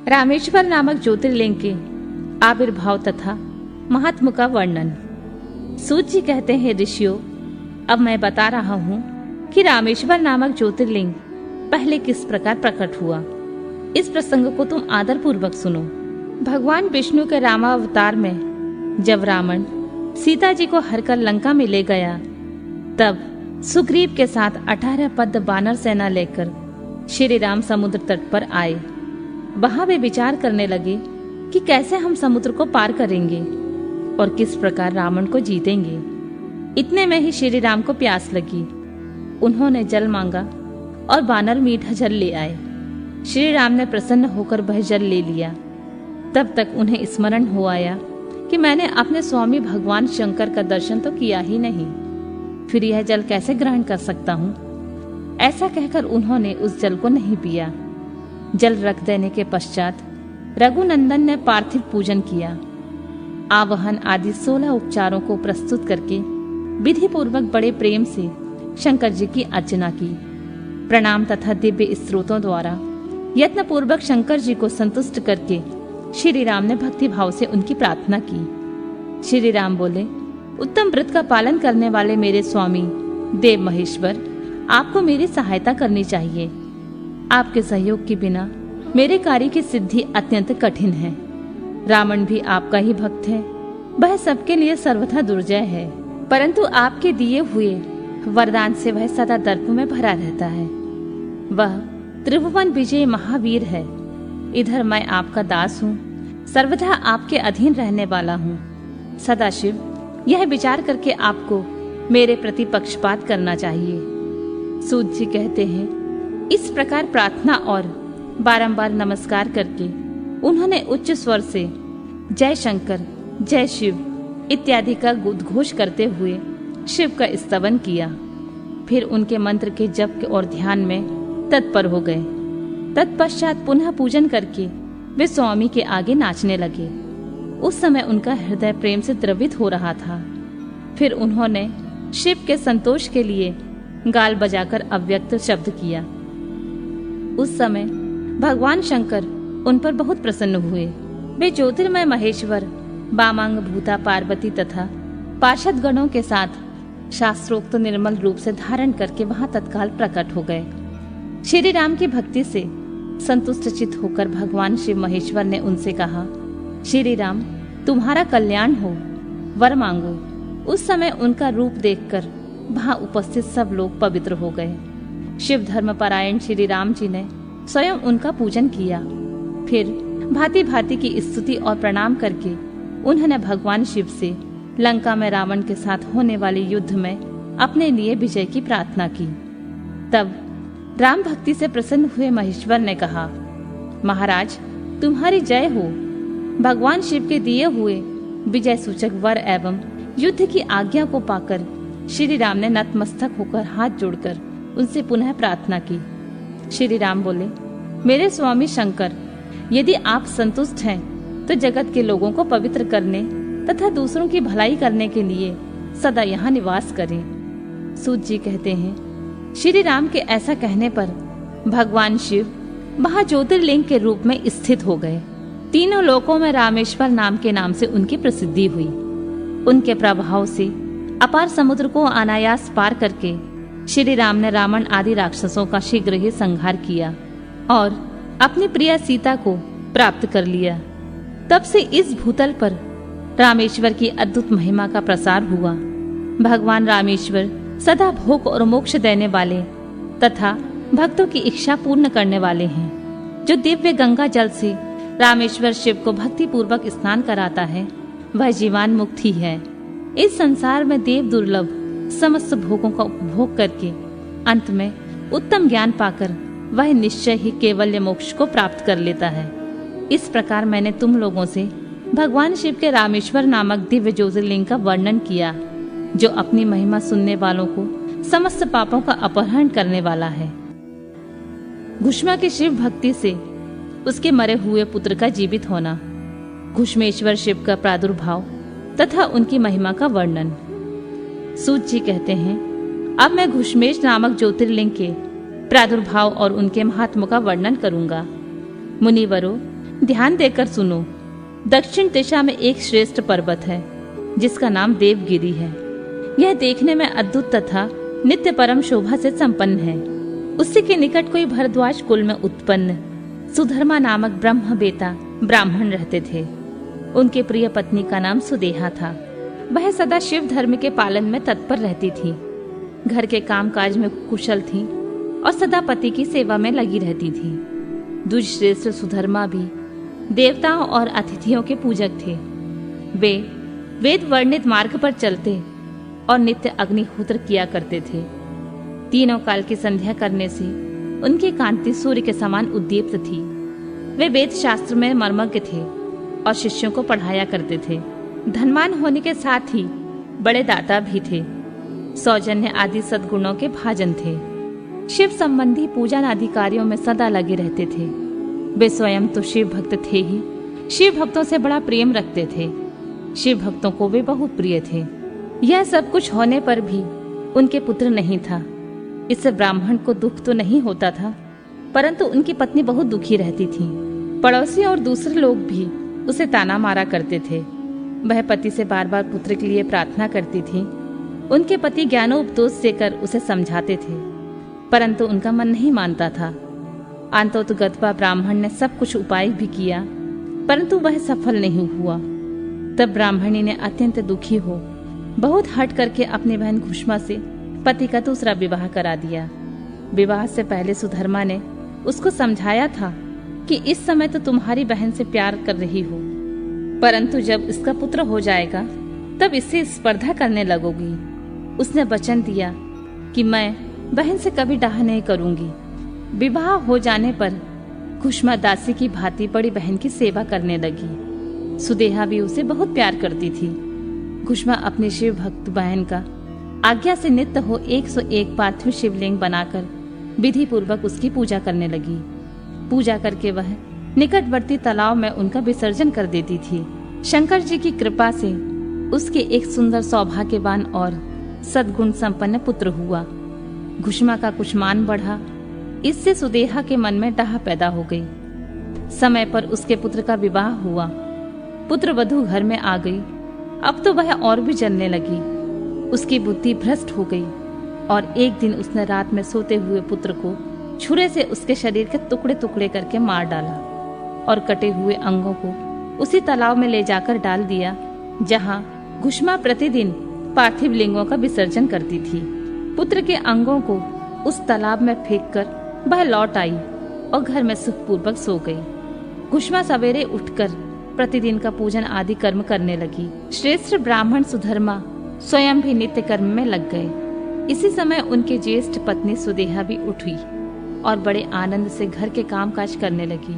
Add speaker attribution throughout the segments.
Speaker 1: रामेश्वर नामक ज्योतिर्लिंग के आविर्भाव तथा महात्म का वर्णन। सूत जी कहते हैं, ऋषियों, अब मैं बता रहा हूँ कि रामेश्वर नामक ज्योतिर्लिंग पहले किस प्रकार प्रकट हुआ। इस प्रसंग को तुम आदर पूर्वक सुनो। भगवान विष्णु के रामावतार में जब रावण सीता जी को हरकर लंका में ले गया, तब सुग्रीव के साथ 18 पद बानर सेना लेकर श्री राम समुद्र तट पर आए। वहां वे विचार करने लगे कि कैसे हम समुद्र को पार करेंगे और किस प्रकार रावण को जीतेंगे। इतने में ही श्री राम को प्यास लगी। उन्होंने जल मांगा और बानर मीठा जल ले आए। श्री राम ने प्रसन्न होकर वह जल ले लिया। तब तक उन्हें स्मरण हो आया कि मैंने अपने स्वामी भगवान शंकर का दर्शन तो किया ही नहीं, फिर यह जल कैसे ग्रहण कर सकता हूँ। ऐसा कहकर उन्होंने उस जल को नहीं पिया। जल रख देने के पश्चात रघुनंदन ने पार्थिव पूजन किया। आवाहन आदि 16 उपचारों को प्रस्तुत करके विधि पूर्वक बड़े प्रेम से शंकर जी की अर्चना की। प्रणाम तथा दिव्य स्त्रोतों द्वारा यत्न पूर्वक शंकर जी को संतुष्ट करके श्री राम ने भक्ति भाव से उनकी प्रार्थना की। श्री राम बोले, उत्तम व्रत का पालन करने वाले मेरे स्वामी देव महेश्वर, आपको मेरी सहायता करनी चाहिए। आपके सहयोग के बिना मेरे कार्य की सिद्धि अत्यंत कठिन है। रावण भी आपका ही भक्त है। वह सबके लिए सर्वथा दुर्जय है, परंतु आपके दिए हुए वरदान से वह सदा दर्प में भरा रहता है। वह त्रिभुवन विजय महावीर है। इधर मैं आपका दास हूँ, सर्वथा आपके अधीन रहने वाला हूँ। सदाशिव यह विचार करके आपको मेरे प्रति पक्षपात करना चाहिए। सूत जी कहते हैं, इस प्रकार प्रार्थना और बारंबार नमस्कार करके उन्होंने उच्च स्वर से जय शंकर, जय शिव इत्यादि का उद्घोष करते हुए शिव का स्तवन किया। फिर उनके मंत्र के जप और ध्यान में तत्पर हो गए। तत्पश्चात पुनः पूजन करके वे स्वामी के आगे नाचने लगे। उस समय उनका हृदय प्रेम से द्रवित हो रहा था। फिर उन्होंने शिव के संतोष के लिए गाल बजाकर अव्यक्त शब्द किया। उस समय भगवान शंकर उन पर बहुत प्रसन्न हुए। वे ज्योतिर्मय महेश्वर वामांग भूता पार्वती तथा पार्षद गणों के साथ शास्त्रोक्त निर्मल रूप से धारण करके वहां तत्काल प्रकट हो गए। श्री राम की भक्ति से संतुष्ट चित्त होकर भगवान शिव महेश्वर ने उनसे कहा, श्री राम, तुम्हारा कल्याण हो, वर मांगो। उस समय उनका रूप देखकर वहां उपस्थित सब लोग पवित्र हो गए। शिव धर्म परायण श्री राम जी ने स्वयं उनका पूजन किया। फिर भांति भांति की स्तुति और प्रणाम करके उन्होंने भगवान शिव से लंका में रावण के साथ होने वाले युद्ध में अपने लिए विजय की प्रार्थना की। तब राम भक्ति से प्रसन्न हुए महेश्वर ने कहा, महाराज, तुम्हारी जय हो। भगवान शिव के दिए हुए विजय सूचक वर एवं युद्ध की आज्ञा को पाकर श्री राम ने नतमस्तक होकर हाथ जोड़कर उनसे पुनः प्रार्थना की। श्री राम बोले, मेरे स्वामी शंकर, यदि आप संतुष्ट हैं तो जगत के लोगों को पवित्र करने तथा दूसरों की भलाई करने के लिए सदा यहाँ निवास करें। सूत जी कहते हैं, श्री राम के ऐसा कहने पर भगवान शिव वहां ज्योतिर्लिंग के रूप में स्थित हो गए। तीनों लोकों में रामेश्वर नाम के नाम से उनकी प्रसिद्धि हुई। उनके प्रभाव से अपार समुद्र को अनायास पार करके श्री राम ने रावण आदि राक्षसों का शीघ्र ही संहार किया और अपनी प्रिय सीता को प्राप्त कर लिया। तब से इस भूतल पर रामेश्वर की अद्भुत महिमा का प्रसार हुआ। भगवान रामेश्वर सदा भोग और मोक्ष देने वाले तथा भक्तों की इच्छा पूर्ण करने वाले हैं। जो दिव्य गंगा जल से रामेश्वर शिव को भक्ति पूर्वक स्नान कराता है, वह जीवान मुक्त ही है। इस संसार में देव दुर्लभ समस्त भोगों का उपभोग करके अंत में उत्तम ज्ञान पाकर वह निश्चय ही केवल्य मोक्ष को प्राप्त कर लेता है। इस प्रकार मैंने तुम लोगों से भगवान शिव के रामेश्वर नामक दिव्य ज्योतिर्लिंग का वर्णन किया, जो अपनी महिमा सुनने वालों को समस्त पापों का अपहरण करने वाला है। घुष्मा की शिव भक्ति से उसके मरे हुए पुत्र का जीवित होना, घुष्मेश्वर शिव का प्रादुर्भाव तथा उनकी महिमा का वर्णन। सूत जी कहते हैं, अब मैं घुष्मेश नामक ज्योतिर्लिंग के प्रादुर्भाव और उनके महात्म का वर्णन करूंगा। मुनिवरों, ध्यान देकर सुनो। दक्षिण दिशा में एक श्रेष्ठ पर्वत है जिसका नाम देवगिरी है। यह देखने में अद्भुत तथा नित्य परम शोभा से संपन्न है। उसी के निकट कोई भरद्वाज कुल में उत्पन्न सुधर्मा नामक ब्रह्म बेता ब्राह्मण रहते थे। उनके प्रिय पत्नी का नाम सुदेहा था। वह सदा शिव धर्म के पालन में तत्पर रहती थी, घर के कामकाज में कुशल थी और सदा पति की सेवा में लगी रहती थी। दुष्श्रेष्ठ सुधर्मा भी देवताओं और अतिथियों के पूजक थे। वे वेद वर्णित मार्ग पर चलते और नित्य अग्निहोत्र किया करते थे। तीनों काल की संध्या करने से उनकी कांति सूर्य के समान उद्दीप्त थी। वे वेद शास्त्र में मर्मज्ञ थे और शिष्यों को पढ़ाया करते थे। धनवान होने के साथ ही बड़े दाता भी थे। सौजन्य आदि सद्गुणों के भाजन थे। शिव संबंधी पूजन आदि कार्यों में सदा लगे रहते थे। वे स्वयं तो शिव भक्त थे ही, शिव भक्तों से बड़ा प्रेम रखते थे। शिव भक्तों को वे बहुत प्रिय थे। यह सब कुछ होने पर भी उनके पुत्र नहीं था। इससे ब्राह्मण को दुख तो नहीं होता था, परंतु उनकी पत्नी बहुत दुखी रहती थी। पड़ोसी और दूसरे लोग भी उसे ताना मारा करते थे। वह पति से बार बार पुत्र के लिए प्रार्थना करती थी। उनके पति ज्ञानोपदेश देकर उसे समझाते थे, परंतु उनका मन नहीं मानता था। अंततोगत्वा ब्राह्मण ने सब कुछ उपाय भी किया, परंतु वह सफल नहीं हुआ। तब ब्राह्मणी ने अत्यंत दुखी हो बहुत हट करके अपनी बहन घुष्मा से पति का दूसरा विवाह करा दिया। विवाह से पहले सुधर्मा ने उसको समझाया था कि इस समय तो तुम्हारी बहन से प्यार कर रही हो, परंतु जब इसका पुत्र हो जाएगा तब इससे स्पर्धा करने लगोगी। उसने वचन दिया कि मैं बहन से कभी डाह नहीं करूंगी। विवाह हो जाने पर घुष्मा दासी की भांति बड़ी बहन की सेवा करने लगी। सुदेहा भी उसे बहुत प्यार करती थी। घुष्मा अपनी शिव भक्त बहन का आज्ञा से नित्य हो 101 पार्थिव शिवलिंग बनाकर विधि पूर्वक उसकी पूजा करने लगी। पूजा करके वह निकटवर्ती तालाब में उनका विसर्जन कर देती थी। शंकर जी की कृपा से उसके एक सुंदर सौभाग्यवान और सद्गुण संपन्न पुत्र हुआ। घुष्मा का कुछ मान बढ़ा, इससे सुदेहा के मन में डाह पैदा हो गई। समय पर उसके पुत्र का विवाह हुआ। पुत्र वधू घर में आ गई। अब तो वह और भी जलने लगी। उसकी बुद्धि भ्रष्ट हो गई और एक दिन उसने रात में सोते हुए पुत्र को छुरे से उसके शरीर के टुकड़े टुकड़े करके मार डाला और कटे हुए अंगों को उसी तालाब में ले जाकर डाल दिया जहां घुष्मा प्रतिदिन पार्थिव लिंगों का विसर्जन करती थी। पुत्र के अंगों को उस तालाब में फेंककर वह लौट आई और घर में सुखपूर्वक सो गई। घुष्मा सवेरे उठकर प्रतिदिन का पूजन आदि कर्म करने लगी। श्रेष्ठ ब्राह्मण सुधर्मा स्वयं भी नित्य कर्म में लग गए। इसी समय उनकी ज्येष्ठ पत्नी सुदेहा भी उठी और बड़े आनंद से घर के कामकाज करने लगी,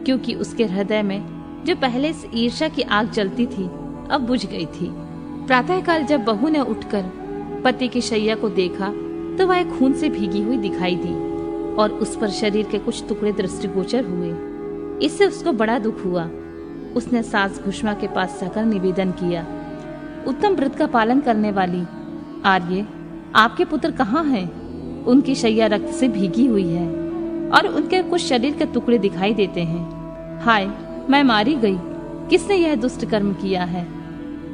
Speaker 1: क्योंकि उसके हृदय में जो पहले से ईर्ष्या की आग जलती थी अब बुझ गई थी। प्रातःकाल जब बहू ने उठकर पति की शैया को देखा तो वह खून से भीगी हुई दिखाई दी और उस पर शरीर के कुछ टुकड़े दृष्टिगोचर हुए। इससे उसको बड़ा दुख हुआ। उसने सास घुष्मा के पास जाकर निवेदन किया, उत्तम व्रत का पालन करने वाली आर्य, आपके पुत्र कहाँ हैं? उनकी शैया रक्त से भीगी हुई है और उनके कुछ शरीर के टुकड़े दिखाई देते हैं। हाय, मैं मारी गई, किसने यह दुष्ट कर्म किया है?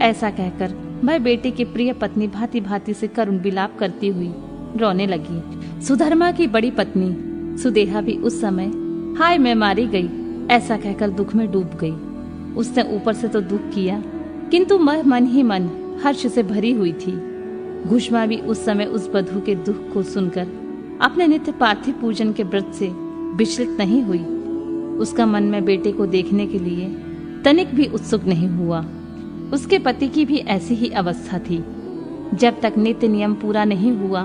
Speaker 1: ऐसा कहकर वह बेटे की प्रिय पत्नी भांति भांति से करुण विलाप करती हुई रोने लगी। सुधर्मा की बड़ी पत्नी सुदेहा भी उस समय हाय मैं मारी गई ऐसा कहकर दुख में डूब गई। उसने ऊपर से तो दुख किया, किंतु मन ही मन हर्ष से भरी हुई थी। घुष्मा भी उस समय उस बधू के दुख को सुनकर अपने नित्य पार्थिव पूजन के व्रत से विचलित नहीं हुई। उसका मन में बेटे को देखने के लिए तनिक भी उत्सुक नहीं हुआ। उसके पति की भी ऐसी ही अवस्था थी। जब तक नित्य नियम पूरा नहीं हुआ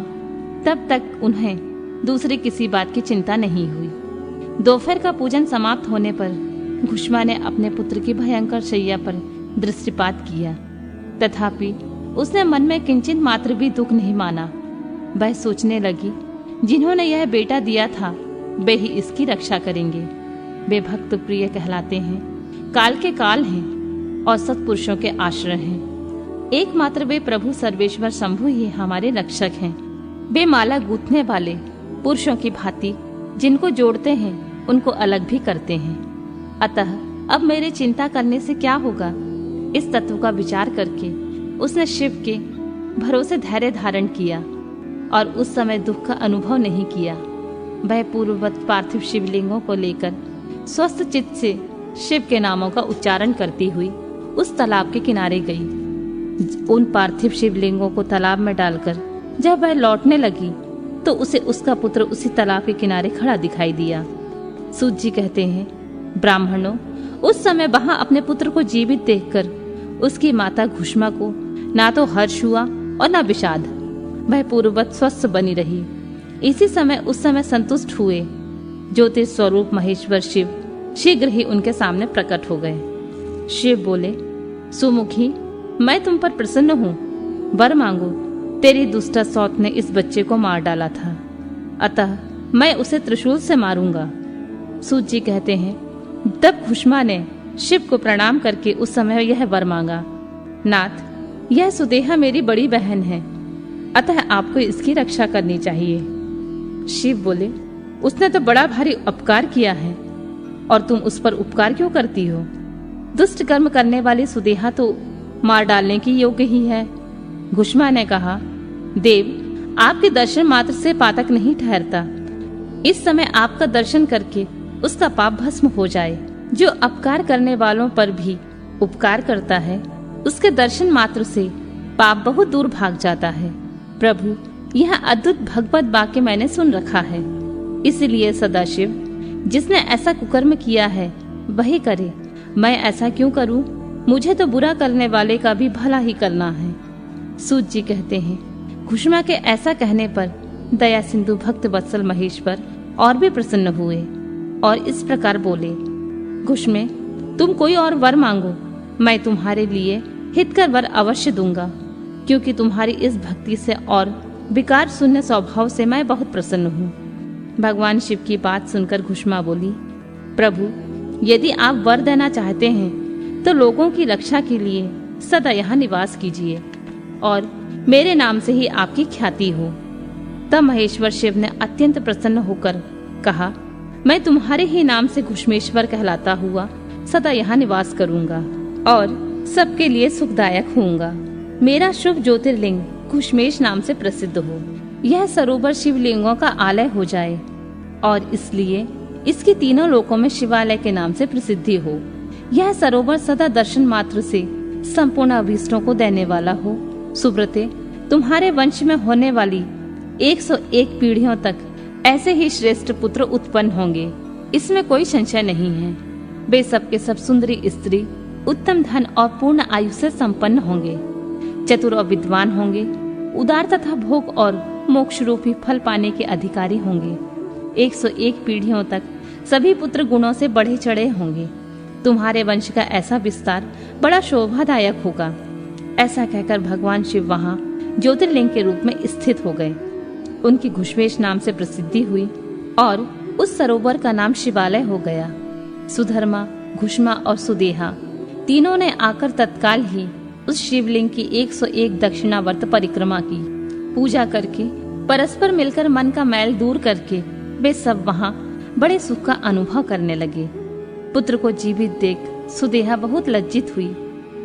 Speaker 1: तब तक उन्हें दूसरी किसी बात की चिंता नहीं हुई। दोपहर का पूजन समाप्त होने पर घुष्मा ने अपने पुत्र की भयंकर शैया पर दृष्टिपात किया, तथापि उसने मन में किंचित मात्र भी दुख नहीं माना। वह सोचने लगी, जिन्होंने यह बेटा दिया था वे ही इसकी रक्षा करेंगे। वे भक्त प्रिय कहलाते हैं, काल के काल हैं और सत्पुरुषों के आश्रय हैं। एकमात्र वे प्रभु सर्वेश्वर शंभु ही हमारे रक्षक हैं। वे माला गूंथने वाले पुरुषों की भांति जिनको जोड़ते हैं उनको अलग भी करते हैं। अतः अब मेरे चिंता करने से क्या होगा। इस तत्व का विचार करके उसने शिव के भरोसे धैर्य धारण किया और उस समय दुख का अनुभव नहीं किया। वह पूर्ववत पार्थिव शिवलिंगों को लेकर स्वस्थ चित्त से शिव के नामों का उच्चारण करती हुई उस तालाब के किनारे गई। उन पार्थिव शिवलिंगों को तालाब में डालकर जब वह लौटने लगी तो उसे उसका पुत्र उसी तालाब के किनारे खड़ा दिखाई दिया। सूत जी कहते हैं, ब्राह्मणों, उस समय वहां अपने पुत्र को जीवित देखकर उसकी माता घुष्मा को ना तो हर्ष हुआ और न विषाद। वह पूर्ववत स्वस्थ बनी रही। इसी समय उस समय संतुष्ट हुए ज्योतिष स्वरूप महेश्वर शिव शीघ्र ही उनके सामने प्रकट हो गए। शिव बोले, सुमुखी, मैं तुम पर प्रसन्न हूँ, वर मांगो। तेरी दुष्टा सौत ने इस बच्चे को मार डाला था, अतः मैं उसे त्रिशूल से मारूंगा। सूत जी कहते हैं, तब घुष्मा ने शिव को प्रणाम करके उस समय यह वर मांगा, नाथ, यह सुदेहा मेरी बड़ी बहन है, अतः आपको इसकी रक्षा करनी चाहिए। शिव बोले, उसने तो बड़ा भारी उपकार किया है और तुम उस पर उपकार क्यों करती हो? दुष्ट कर्म करने वाली सुदेहा तो मार डालने की योग्य ही है। घुष्मा ने कहा, देव, आपके दर्शन मात्र से पातक नहीं ठहरता। इस समय आपका दर्शन करके उसका पाप भस्म हो जाए। जो अपकार करने वालों पर भी उपकार करता है, उसके दर्शन मात्र से पाप बहुत दूर भाग जाता है। प्रभु, यह अद्भुत भगवत वाक्य मैंने सुन रखा है, इसलिए सदाशिव जिसने ऐसा कुकर्म किया है वही करे। मैं ऐसा क्यों करूं? मुझे तो बुरा करने वाले का भी भला ही करना है। सूत जी कहते हैं, घुष्मा के ऐसा कहने पर दया सिंधु भक्त वत्सल महेश्वर और भी प्रसन्न हुए और इस प्रकार बोले, घुष्मे, तुम कोई और वर मांगो, मैं तुम्हारे लिए हितकर वर अवश्य दूंगा, क्योंकि तुम्हारी इस भक्ति से और विकार शून्य स्वभाव से मैं बहुत प्रसन्न हूँ। भगवान शिव की बात सुनकर घुष्मा बोली, प्रभु, यदि आप वर देना चाहते हैं तो लोगों की रक्षा के लिए सदा यहाँ निवास कीजिए और मेरे नाम से ही आपकी ख्याति हो। तब महेश्वर शिव ने अत्यंत प्रसन्न होकर कहा, मैं तुम्हारे ही नाम से घुष्मेश्वर कहलाता हुआ सदा यहाँ निवास करूंगा और सबके लिए सुखदायक होऊंगा। मेरा शुभ ज्योतिर्लिंग घुष्मेश नाम से प्रसिद्ध हो, यह सरोवर शिवलिंगों का आलय हो जाए और इसलिए इसकी तीनों लोकों में शिवालय के नाम से प्रसिद्धि हो। यह सरोवर सदा दर्शन मात्र से संपूर्ण अभीष्टों को देने वाला हो। सुब्रते, तुम्हारे वंश में होने वाली 101 पीढ़ियों तक ऐसे ही श्रेष्ठ पुत्र उत्पन्न होंगे, इसमें कोई संशय नहीं है। वे सब के सब सुंदरी स्त्री, उत्तम धन और पूर्ण आयु से संपन्न होंगे, चतुर और विद्वान होंगे, उदार तथा भोग और मोक्ष रूपी फल पाने के अधिकारी होंगे। 101 पीढ़ियों तक सभी पुत्र गुणों से बढ़े चढ़े होंगे। तुम्हारे वंश का ऐसा विस्तार बड़ा शोभादायक होगा। ऐसा कहकर भगवान शिव वहां ज्योतिर्लिंग के रूप में स्थित हो गए। उनकी घुष्मेश नाम से प्रसिद्धि हुई और उस सरोवर का नाम शिवालय हो गया। सुधर्मा, घुष्मा और सुदेहा तीनों ने आकर तत्काल ही उस शिवलिंग की 101 दक्षिणावर्त परिक्रमा की। पूजा करके परस्पर मिलकर मन का मैल दूर करके वे सब वहां बड़े सुख का अनुभव करने लगे। पुत्र को जीवित देख सुदेहा बहुत लज्जित हुई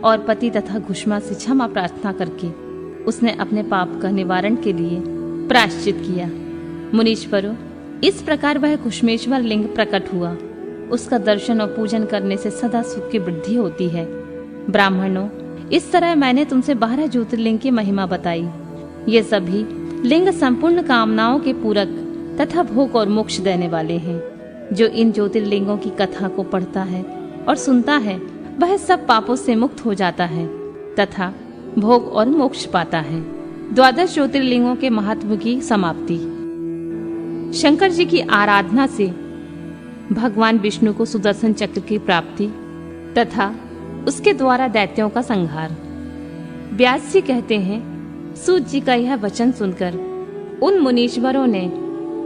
Speaker 1: और पति तथा घुष्मा से क्षमा प्रार्थना करके उसने अपने पाप का निवारण के लिए प्रायश्चित किया। मुनीश्वरों, इस प्रकार वह घुष्मेश्वर लिंग प्रकट हुआ। उसका दर्शन और पूजन करने से सदा सुख की वृद्धि होती है। ब्राह्मणों, इस तरह मैंने तुमसे 12 ज्योतिर्लिंग की महिमा बताई। ये सभी लिंग संपूर्ण कामनाओं के पूरक तथा भोग और मोक्ष देने वाले हैं। जो इन ज्योतिर्लिंगों की कथा को पढ़ता है और सुनता है, वह सब पापों से मुक्त हो जाता है तथा भोग और मोक्ष पाता है। 12 ज्योतिर्लिंगों के महत्व की समाप्ति। शंकर जी की आराधना से भगवान विष्णु को सुदर्शन चक्र की प्राप्ति तथा उसके द्वारा दैत्यों का संहार। व्यास जी कहते हैं, सूत जी का यह वचन सुनकर उन मुनीश्वरों ने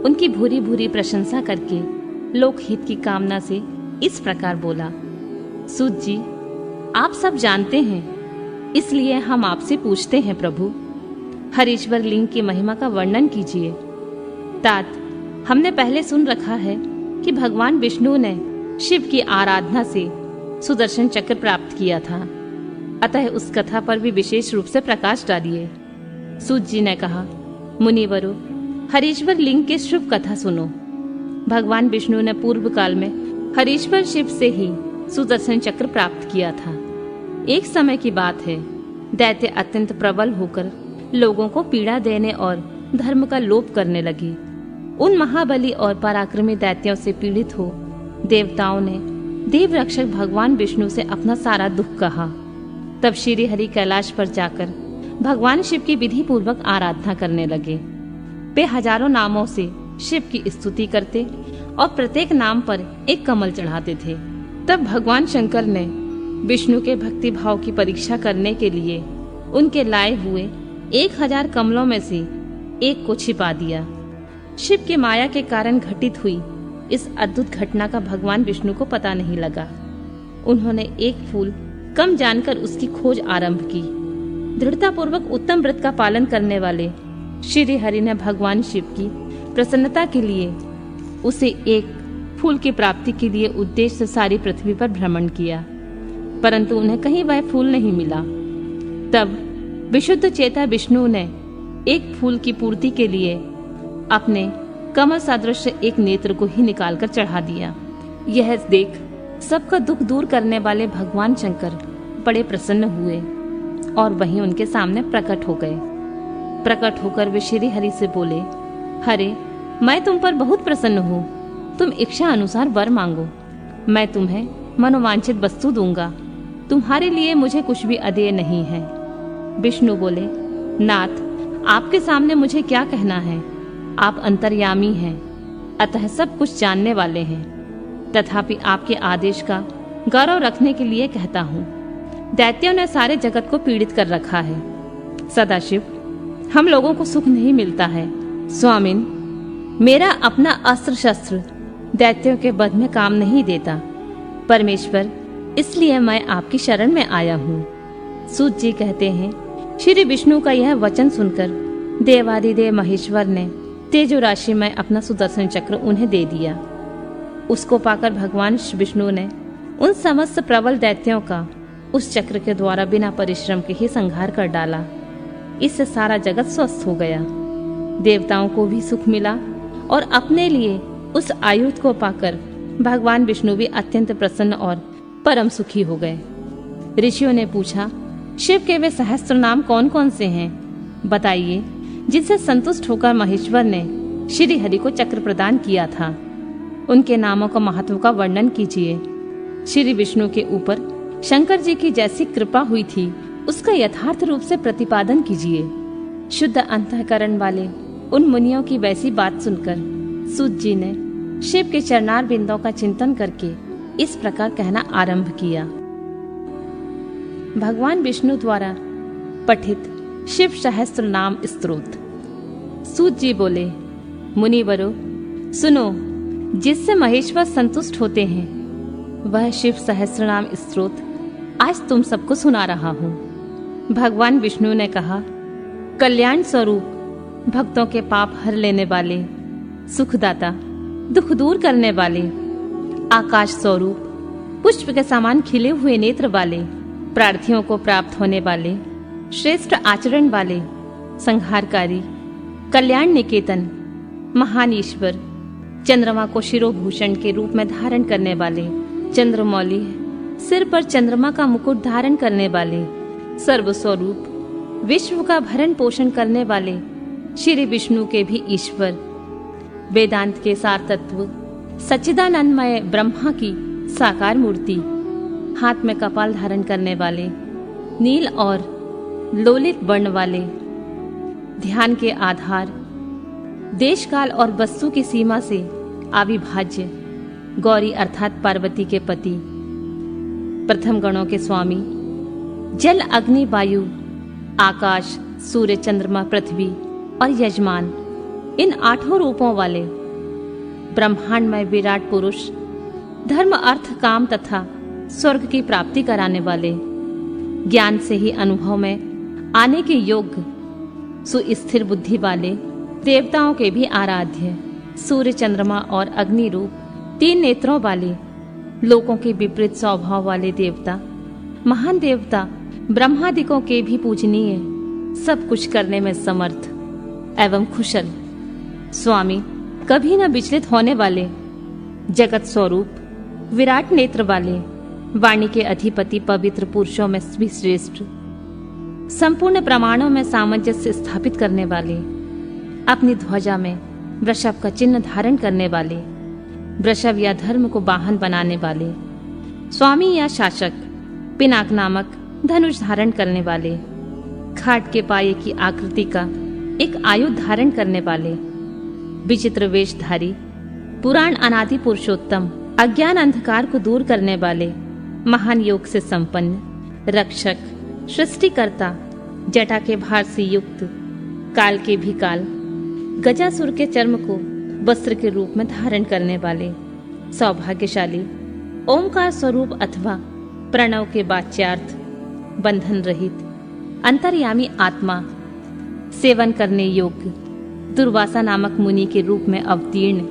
Speaker 1: उनकी भूरी भूरी प्रशंसा करके लोकहित की कामना से इस प्रकार बोला, सूत जी, आप सब जानते हैं, इसलिए हम आपसे पूछते हैं प्रभु, हरीश्वर लिंग की महिमा का वर्णन कीजिए। तात, हमने पहले सुन रखा है कि भगवान विष्णु ने शिव की आराधना से सुदर्शन चक्र प्राप्त किया था, अतः उस कथा पर भी विशेष रूप से प्रकाश डालिए। सूत जी ने कहा, मुनिवरों, हरीश्वर लिंग की शुभ कथा सुनो। भगवान विष्णु ने पूर्व काल में हरीश्वर शिव से ही सुदर्शन चक्र प्राप्त किया था। एक समय की बात है, दैत्य अत्यंत प्रबल होकर लोगों को पीड़ा देने और धर्म का लोप करने लगे। उन महाबली और पराक्रमी दैत्यों से पीड़ित हो देवताओं ने देव रक्षक भगवान विष्णु से अपना सारा दुख कहा। तब श्री हरि कैलाश पर जाकर भगवान शिव की विधि पूर्वक आराधना करने लगे। वे हजारों नामों से शिव की स्तुति करते और प्रत्येक नाम पर एक कमल चढ़ाते थे। तब भगवान शंकर ने विष्णु के भक्ति भाव की परीक्षा करने के लिए उनके लाए हुए 1000 कमलों में से एक को छिपा दिया। शिव की माया के कारण घटित हुई इस अद्भुत घटना का भगवान विष्णु को पता नहीं लगा। उन्होंने एक फूल कम जानकर उसकी खोज आरंभ की। दृढ़ता पूर्वक उत्तम व्रत का पालन करने वाले श्री हरि ने भगवान शिव की प्रसन्नता के लिए उसे एक फूल की प्राप्ति के लिए उद्देश्य से सारी पृथ्वी पर भ्रमण किया, परंतु उन्हें कहीं वह फूल नहीं मिला। तब विशुद्ध चेता विष्णु ने एक फूल की पूर्ति के लिए अपने कमल सदृश एक नेत्र को ही निकालकर चढ़ा दिया। यह देख सबका दुख दूर करने वाले भगवान शंकर बड़े प्रसन्न हुए और वहीं उनके सामने प्रकट हो गए। प्रकट होकर वे श्री हरि से बोले, हरे, मैं तुम पर बहुत प्रसन्न हूँ। तुम इच्छा अनुसार वर मांगो, मैं तुम्हें मनोवांछित वस्तु दूंगा। तुम्हारे लिए मुझे कुछ भी अदेय नहीं है। विष्णु बोले, नाथ, आपके सामने मुझे क्या कहना है। आप अंतर्यामी हैं, अतः सब कुछ जानने वाले हैं। तथापि आपके आदेश का गौरव रखने के लिए कहता हूँ। दैत्यों ने सारे जगत को पीड़ित कर रखा है। सदाशिव, हम लोगों को सुख नहीं मिलता है। स्वामिन, मेरा अपना अस्त्र शस्त्र दैत्यों के वध में काम नहीं देता। परमेश्वर, इसलिए मैं आपकी शरण में आया हूँ। सूत जी कहते हैं, श्री विष्णु का यह वचन सुनकर देवादिदेव महेश्वर ने तेजो राशि में अपना सुदर्शन चक्र उन्हें दे दिया। उसको पाकर भगवान विष्णु ने उन समस्त प्रबल दैत्यों का उस चक्र के द्वारा बिना परिश्रम के ही संहार कर डाला। इससे सारा जगत स्वस्थ हो गया। देवताओं को भी सुख मिला और अपने लिए उस आयुध को पाकर भगवान विष्णु भी अत्यंत प्रसन्न और परम सुखी हो गए। ऋषियों ने पूछा, शिव के वे सहस्त्र नाम कौन कौन से हैं? बताइए, जिनसे संतुष्ट होकर महेश्वर ने श्री हरि को चक्र प्रदान किया था। उनके नामों का महत्व का वर्णन कीजिए। श्री विष्णु के ऊपर शंकर जी की जैसी कृपा हुई थी उसका यथार्थ रूप से प्रतिपादन कीजिए। शुद्ध अंतःकरण वाले उन मुनियों की वैसी बात सुनकर सूत जी ने शिव के चरणार बिंदों का चिंतन करके इस प्रकार कहना आरंभ किया। भगवान विष्णु द्वारा पठित शिव सहस्त्र नाम स्तोत्र। सूत जी बोले, मुनिवरों, सुनो, जिससे महेश्वर संतुष्ट होते हैं वह शिव सहस्त्र नाम स्तोत्र आज तुम सबको सुना रहा हूँ। भगवान विष्णु ने कहा, कल्याण स्वरूप, भक्तों के पाप हर लेने वाले, सुखदाता, दुख दूर करने वाले, आकाश स्वरूप, पुष्प के समान खिले हुए नेत्र वाले, प्रार्थियों को प्राप्त होने वाले, श्रेष्ठ आचरण वाले, संहारकारी, कल्याण निकेतन, महान ईश्वर, चंद्रमा को शिरोभूषण के रूप में धारण करने वाले, चंद्रमौली, सिर पर चंद्रमा का मुकुट धारण करने वाले, सर्वस्वरूप, विश्व का भरण पोषण करने वाले, श्री विष्णु के भी ईश्वर, वेदांत के सार तत्व, सच्चिदानंदमय ब्रह्मा की साकार मूर्ति, हाथ में कपाल धारण करने वाले, नील और लोलित वर्ण वाले, ध्यान के आधार, देश काल और वस्तु की सीमा से अविभाज्य, गौरी अर्थात पार्वती के पति, प्रथम गणों के स्वामी, जल अग्नि वायु आकाश सूर्य चंद्रमा पृथ्वी और यजमान, इन 8 रूपों वाले ब्रह्मांड में विराट पुरुष, धर्म अर्थ काम तथा स्वर्ग की प्राप्ति कराने वाले, ज्ञान से ही अनुभव में आने के योग्य, सुस्थिर बुद्धि वाले, देवताओं के भी आराध्य, सूर्य चंद्रमा और अग्नि रूप 3 नेत्रों वाले, लोगों के विपरीत स्वभाव वाले देवता, महान देवता, ब्रह्मादिकों के भी पूजनीय, सब कुछ करने में समर्थ एवं कुशल, स्वामी, कभी न विचलित होने वाले, जगत स्वरूप, विराट नेत्र वाले, वाणी के अधिपति, पवित्र पुरुषों में भी श्रेष्ठ, संपूर्ण प्रमाणों में सामंजस्य स्थापित करने वाले, अपनी ध्वजा में वृषभ का चिन्ह धारण करने वाले, वृषभ या धर्म को वाहन बनाने वाले, स्वामी या शासक, पिनाक नामक धनुष धारण करने वाले, खाट के पाये की आकृति का एक आयुध धारण करने वाले, विचित्र वेशधारी, पुराण अनादि पुरुषोत्तम, अज्ञान अंधकार को दूर करने वाले, महान योग से संपन्न, रक्षक, सृष्टिकर्ता, जटा के भार से युक्त, काल के भी काल, गजासुर के चर्म को वस्त्र के रूप में धारण करने वाले, सौभाग्यशाली, ओमकार स्वरूप अथवा प्रणव के वाच्यार्थ, बंधन रहित, अंतर्यामी आत्मा, सेवन करने योग्य, दुर्वासा नामक मुनि के रूप में अवतीर्ण,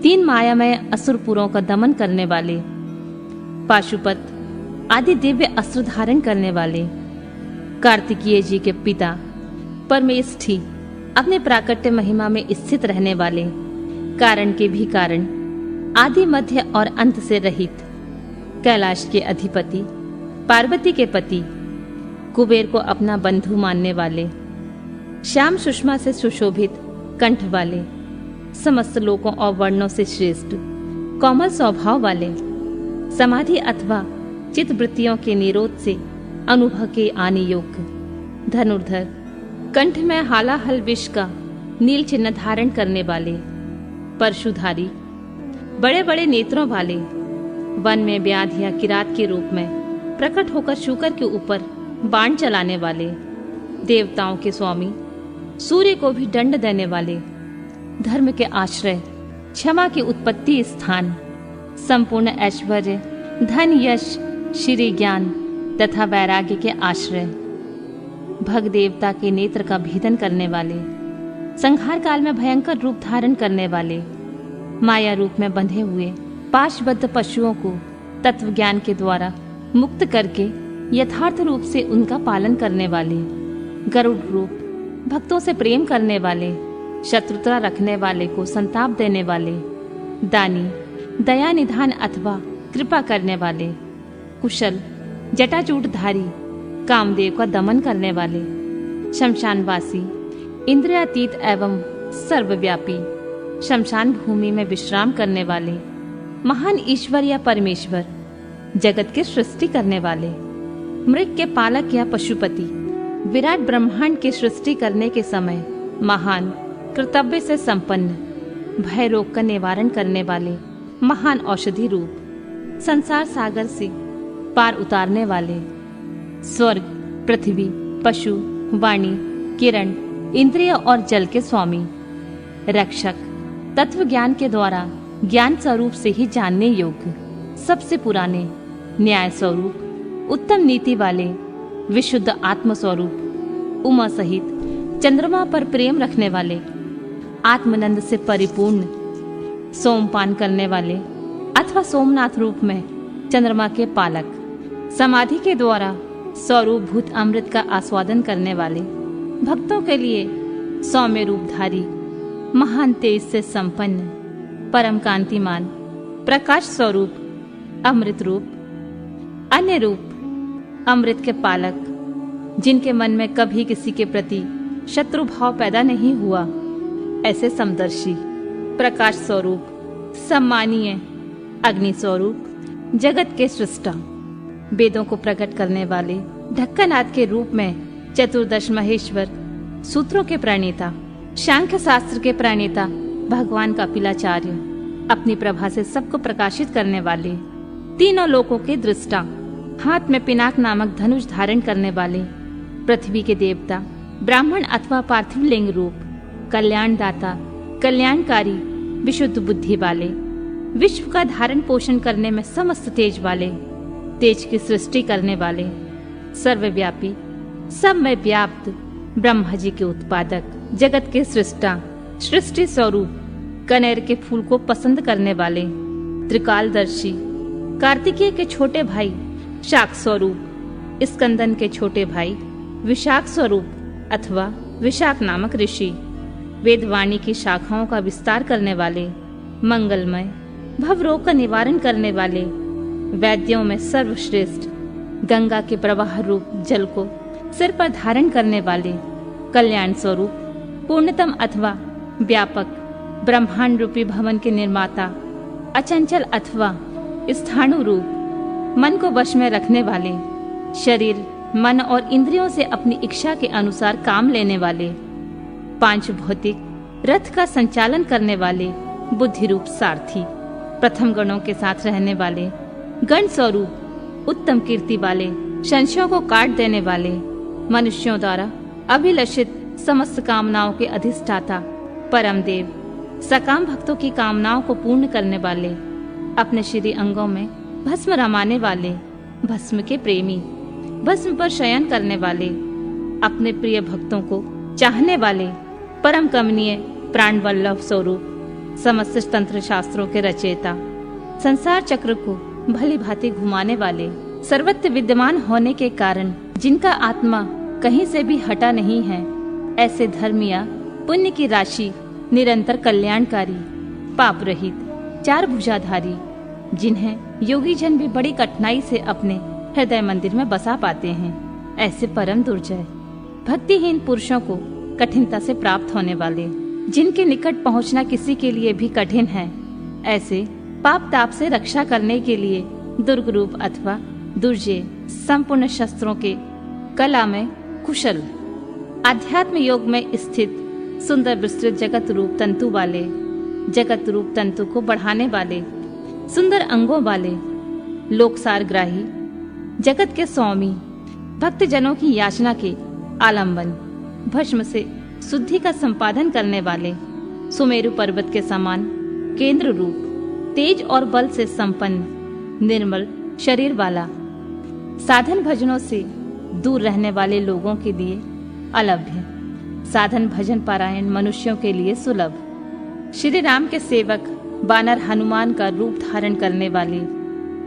Speaker 1: 3 मायामय असुरपुरों का दमन करने वाले, पाशुपत आदि दिव्य अस्त्र धारण करने वाले, कार्तिकीय जी के पिता, परमेष्ठी, अपने प्राकट्य महिमा में स्थित रहने वाले, कारण के भी कारण, आदि मध्य और अंत से रहित, कैलाश के अधिपति, पार्वती के पति, कुबेर को अपना बंधु मानने वाले, श्याम सुषमा से सुशोभित कंठ वाले, समस्त लोकों और वर्णों से श्रेष्ठ, कोमल स्वभाव वाले, समाधि अथवा चित्त वृत्तियों के निरोध से अनुभव के आने योग्य, धनुर्धर, कंठ में हालाहल विष का नील चिन्ह धारण करने वाले, परशुधारी, बड़े बड़े नेत्रों वाले, वन में व्याध या किरात के रूप में प्रकट होकर शूकर के ऊपर बाण चलाने वाले, देवताओं के स्वामी, सूर्य को भी दंड देने वाले, धर्म के आश्रय, क्षमा की उत्पत्ति स्थान, संपूर्ण ऐश्वर्य, धन, यश, श्री ज्ञान तथा वैराग्य के आश्रय, भग देवता के नेत्र का भेदन करने वाले, संहार काल में भयंकर रूप धारण करने वाले, माया रूप में बंधे हुए पाशबद्ध पशुओं को तत्व ज्ञान के द्वारा मुक्त करके यथार्थ रूप से उनका पालन करने वाले, गरुड़ रूप, भक्तों से प्रेम करने वाले, शत्रुता रखने वाले को संताप देने वाले, दानी, दया निधान अथवा कृपा करने वाले, कुशल, जटाजूटधारी, कामदेव का दमन करने वाले, शमशानवासी, इंद्रियातीत एवं सर्वव्यापी, शमशान भूमि में विश्राम करने वाले, महान ईश्वर या परमेश्वर, जगत के सृष्टि करने वाले, मृग के पालक या पशुपति, विराट ब्रह्मांड की सृष्टि करने के समय महान कर्तव्य से संपन्न, भय रोग का निवारण करने वाले, महान औषधि रूप, संसार सागर से पार उतारने वाले, स्वर्ग, पृथ्वी, पशु, वाणी, किरण, इंद्रिय और जल के स्वामी, रक्षक, तत्व ज्ञान के द्वारा ज्ञान स्वरूप से ही जानने योग्य, सबसे पुराने, न्याय स्वरूप, उत्तम नीति वाले, विशुद्ध आत्म स्वरूप, उमा सहित चंद्रमा पर प्रेम रखने वाले, आत्मनंद से परिपूर्ण, सोमपान करने वाले अथवा सोमनाथ रूप में चंद्रमा के पालक, समाधि के द्वारा स्वरूप भूत अमृत का आस्वादन करने वाले, भक्तों के लिए सौम्य रूपधारी, महान तेज से संपन्न, परम कांतिमान, प्रकाश स्वरूप, अमृत रूप, अन्य रूप, अमृत के पालक, जिनके मन में कभी किसी के प्रति शत्रु भाव पैदा नहीं हुआ, ऐसे समदर्शी, प्रकाश स्वरूप, सम्मानीय, अग्नि स्वरूप, जगत के सृष्टा, वेदों को प्रकट करने वाले, ढक्कनाथ के रूप में चतुर्दश महेश्वर, सूत्रों के प्रणेता, सांख्य शास्त्र के प्रणेता, भगवान का पिलाचार्य, अपनी प्रभा से सबको प्रकाशित करने वाले, तीनों लोकों के दृष्टा, हाथ में पिनाक नामक धनुष धारण करने वाले, पृथ्वी के देवता, ब्राह्मण अथवा पार्थिव लिंग रूप, कल्याणदाता, कल्याणकारी, विशुद्ध बुद्धि वाले, विश्व का धारण पोषण करने में समस्त तेज वाले, तेज की सृष्टि करने वाले, सर्वव्यापी, सब में व्याप्त, ब्रह्मा जी के उत्पादक, जगत के सृष्टा, सृष्टि स्वरूप, कनेर के फूल को पसंद करने वाले, त्रिकालदर्शी, कार्तिकेय के छोटे भाई शाक स्वरूप, स्कंदन के छोटे भाई विशाख स्वरूप अथवा विशाख नामक ऋषि, वेदवाणी की शाखाओं का विस्तार करने वाले, मंगलमय, भवरोग का निवारण करने वाले, वैद्यों में सर्वश्रेष्ठ, गंगा के प्रवाह रूप जल को सिर पर धारण करने वाले, कल्याण स्वरूप, पूर्णतम अथवा व्यापक, ब्रह्मांड रूपी भवन के निर्माता, अचंचल अथवा स्थाणु रूप, मन को वश में रखने वाले, शरीर, मन और इंद्रियों से अपनी इच्छा के अनुसार काम लेने वाले, पांच भौतिक रथ का संचालन करने वाले, बुद्धि रूप सारथी, प्रथम गणों के साथ रहने वाले, गण स्वरूप, उत्तम कीर्ति वाले, संशयों को काट देने वाले, मनुष्यों द्वारा अभिलषित समस्त कामनाओं के अधिष्ठाता, परम देव, सकाम भक्तों की कामनाओं को पूर्ण करने वाले, अपने श्री अंगों में भस्म रमाने वाले, भस्म के प्रेमी, भस्म पर शयन करने वाले, अपने प्रिय भक्तों को चाहने वाले, परम कमनीय प्राण वल्लभ स्वरूप, समस्त तंत्र शास्त्रों के रचयिता, संसार चक्र को भली भांति घुमाने वाले, सर्वत्र विद्यमान होने के कारण जिनका आत्मा कहीं से भी हटा नहीं है, ऐसे धर्मिया पुण्य की राशि, निरंतर कल्याणकारी, पाप रहित, चार भुजाधारी, जिन्हें योगी जन भी बड़ी कठिनाई से अपने हृदय मंदिर में बसा पाते हैं, ऐसे परम दुर्जय भक्तिहीन पुरुषों को कठिनता से प्राप्त होने वाले, जिनके निकट पहुंचना किसी के लिए भी कठिन है, ऐसे पाप ताप से रक्षा करने के लिए दुर्ग रूप अथवा दुर्जय संपूर्ण शस्त्रों के कला में कुशल, आध्यात्म योग में स्थित, सुंदर विस्तृत जगत रूप तंतु वाले, जगत रूप तंतु को बढ़ाने वाले, सुंदर अंगों वाले, लोकसारग्राही, जगत के स्वामी, भक्त जनों की याचना के आलंबन, भस्म से शुद्धि का संपादन करने वाले, सुमेरु पर्वत के समान केंद्र रूप, तेज और बल से संपन्न, निर्मल शरीर वाला, साधन भजनों से दूर रहने वाले लोगों के लिए अलभ्य, साधन भजन पारायण मनुष्यों के लिए सुलभ, श्री राम के सेवक बानर हनुमान का रूप धारण करने वाले,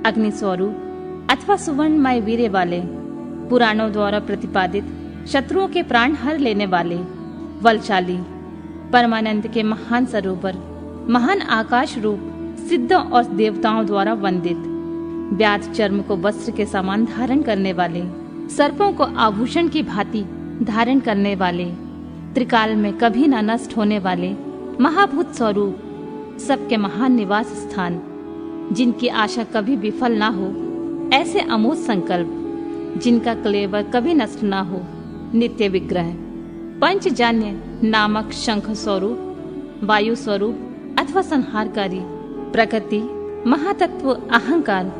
Speaker 1: अग्नि स्वरूप अथवा सुवर्णमय वीर्य वाले, पुराणों द्वारा प्रतिपादित शत्रुओं के प्राण हर लेने वाले, बलशाली, परमानंद के महान सरोवर, महान आकाश रूप, सिद्धों और देवताओं द्वारा वंदित, व्याध चर्म को वस्त्र के समान धारण करने वाले, सर्पों को आभूषण की भांति धारण करने वाले, त्रिकाल में कभी न नष्ट होने वाले, महाभूत स्वरूप, सबके महान निवास स्थान, जिनकी आशा कभी विफल ना हो, ऐसे अमोघ संकल्प, जिनका क्लेवर कभी नष्ट ना हो, नित्य विग्रह, पंचजन्य नामक शंख स्वरूप, वायु स्वरूप अथवा संहारकारी, प्रकृति, महातत्व अहंकार,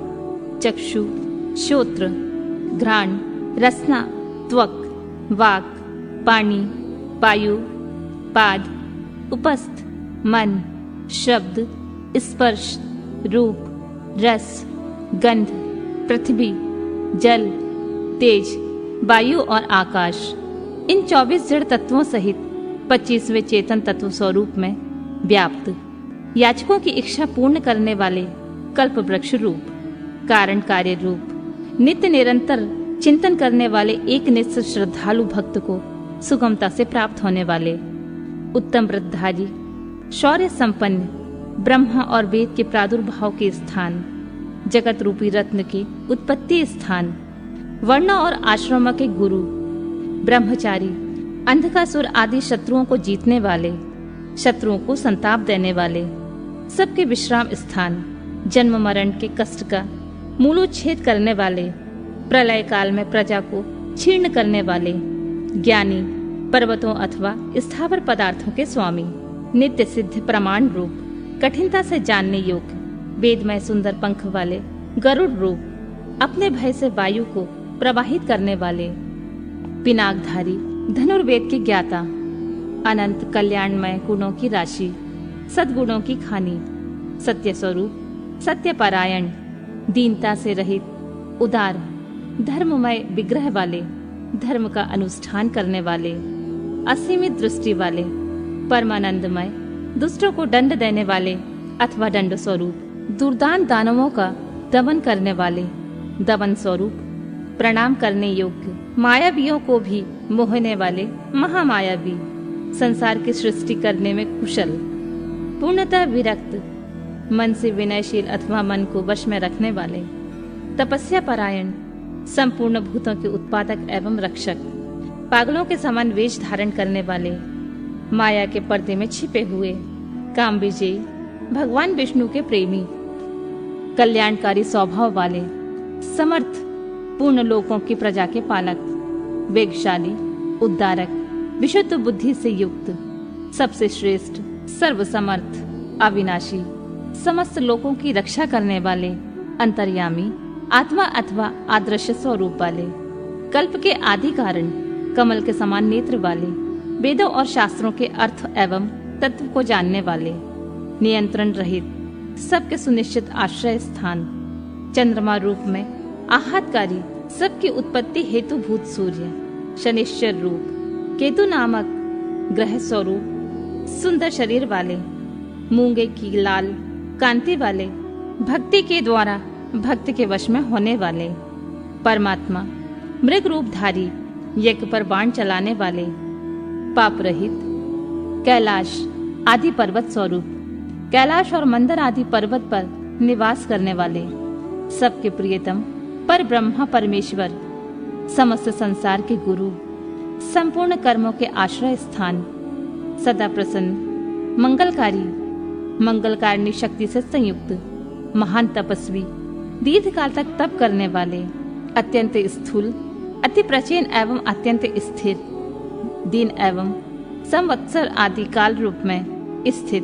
Speaker 1: चक्षु, श्रोत्र, घ्राण, रसना, त्वक, वाक, पानी, वायु, पाद, उपस्थ, मन, शब्द, स्पर्श, रूप, रस, गंध, पृथ्वी, जल, तेज, वायु और आकाश, इन 24 जड़ तत्वों सहित 25वें चेतन तत्व स्वरूप में व्याप्त, याचकों की इच्छा पूर्ण करने वाले कल्प वृक्ष रूप, कारण कार्य रूप, नित्य निरंतर चिंतन करने वाले एक निष्ठ श्रद्धालु भक्त को सुगमता से प्राप्त होने वाले, उत्तम व्रतधारी, शौर्य संपन्न, ब्रह्मा और वेद के प्रादुर्भाव के स्थान, जगत रूपी रत्न की उत्पत्ति स्थान, वर्ण और आश्रम के गुरु, ब्रह्मचारी, अंधकासुर आदि शत्रुओं को जीतने वाले, शत्रुओं को संताप देने वाले, सबके विश्राम स्थान, जन्म मरण के कष्ट का मूलोच्छेद करने वाले, प्रलय काल में प्रजा को छीर्ण करने वाले, ज्ञानी, पर्वतों अथवा स्थावर पदार्थों के स्वामी, नित्य सिद्ध प्रमाण रूप, कठिनता से जानने योग्य, वेदमय सुंदर पंख वाले, गरुड़ रूप, अपने भय से वायु को प्रवाहित करने वाले, पिनाकधारी, धनुर्वेद के ज्ञाता, अनंत कल्याणमय गुणों की राशि, सद्गुणों की खानी, सत्य स्वरूप, सत्यपरायण, दीनता से रहित, उदार, धर्ममय विग्रह वाले, धर्म का अनुष्ठान करने वाले, असीमित दृष्टि वाले, परमानंदमय, दुष्टों को दंड देने वाले अथवा दंड स्वरूप, दुर्दान दानवों का दमन करने वाले, दमन स्वरूप, प्रणाम करने योग्य, मायावियों को भी मोहने वाले महामायावी, संसार की सृष्टि करने में कुशल, पूर्णतः विरक्त, मन से विनयशील अथवा मन को वश में रखने वाले, तपस्या परायण, संपूर्ण भूतों के उत्पादक एवं रक्षक, पागलों के समान वेश धारण करने वाले, माया के पर्दे में छिपे हुए, काम विजयी, भगवान विष्णु के प्रेमी, कल्याणकारी स्वभाव वाले, समर्थ, पूर्ण लोकों की प्रजा के पालक, वेगशाली, उद्धारक, विशुद्ध बुद्धि से युक्त, सबसे श्रेष्ठ, सर्वसमर्थ, अविनाशी, समस्त लोकों की रक्षा करने वाले, अंतर्यामी, आत्मा अथवा आदर्श स्वरूप वाले, कल्प के आदि कारण, कमल के समान नेत्र वाले, वेदों और शास्त्रों के अर्थ एवं तत्व को जानने वाले, नियंत्रण रहित, सबके सुनिश्चित आश्रय स्थान, चंद्रमा रूप में आहातकारी, सबकी उत्पत्ति हेतुभूत सूर्य, शनिश्चर रूप, केतु नामक ग्रह स्वरूप, सुंदर शरीर वाले, मूंगे की लाल कांति वाले, भक्ति के द्वारा भक्त के वश में होने वाले, परमात्मा, मृग रूपधारी, यज्ञ पर बाण चलाने वाले, पाप रहित, कैलाश आदि पर्वत स्वरूप, कैलाश और मंदर आदि पर्वत पर निवास करने वाले, सबके प्रियतम, पर ब्रह्मा परमेश्वर, समस्त संसार के गुरु, संपूर्ण कर्मों के आश्रय स्थान, सदा प्रसन्न, मंगलकारी, मंगलकारिणी शक्ति से संयुक्त, महान तपस्वी, दीर्घ काल तक तप करने वाले, अत्यंत स्थूल, अति प्राचीन एवं अत्यंत स्थिर, दिन एवं संवत्सर आदि काल रूप में स्थित,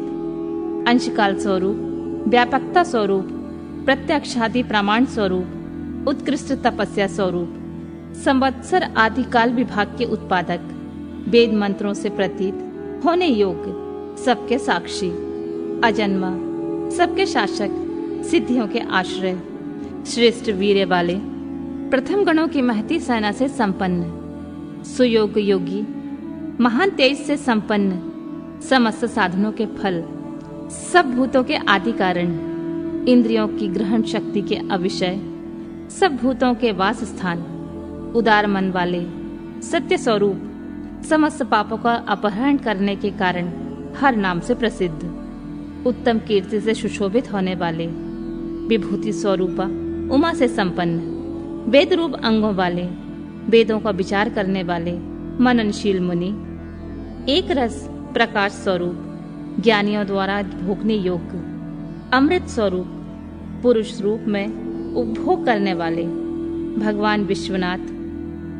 Speaker 1: अंशकाल स्वरूप, व्यापकता स्वरूप, प्रत्यक्षादि प्रमाण स्वरूप, उत्कृष्ट तपस्या स्वरूप, संवत्सर आदि काल विभाग के उत्पादक, वेद मंत्रों से प्रतीत होने योग्य, सबके साक्षी, अजन्मा, सबके शासक, सिद्धियों के आश्रय, श्रेष्ठ वीर्य वाले, प्रथम गणों की महती सेना से संपन्न, सुयोग योगी, महान तेज से संपन्न, समस्त साधनों के फल, सब भूतों के आदि कारण, इंद्रियों की ग्रहण शक्ति के अविषय, सब भूतों के वास स्थान, उदार मन वाले, सत्य स्वरूप, समस्त पापों का अपहरण करने के कारण हर नाम से प्रसिद्ध, उत्तम कीर्ति से सुशोभित होने वाले, विभूति स्वरूपा, उमा से संपन्न, वेद रूप अंगों वाले, वेदों का विचार करने वाले, मननशील मुनि, एक रस प्रकाश स्वरूप, ज्ञानियों द्वारा भोगने योग्य, अमृत स्वरूप, पुरुष रूप में उपभोग करने वाले, भगवान विश्वनाथ,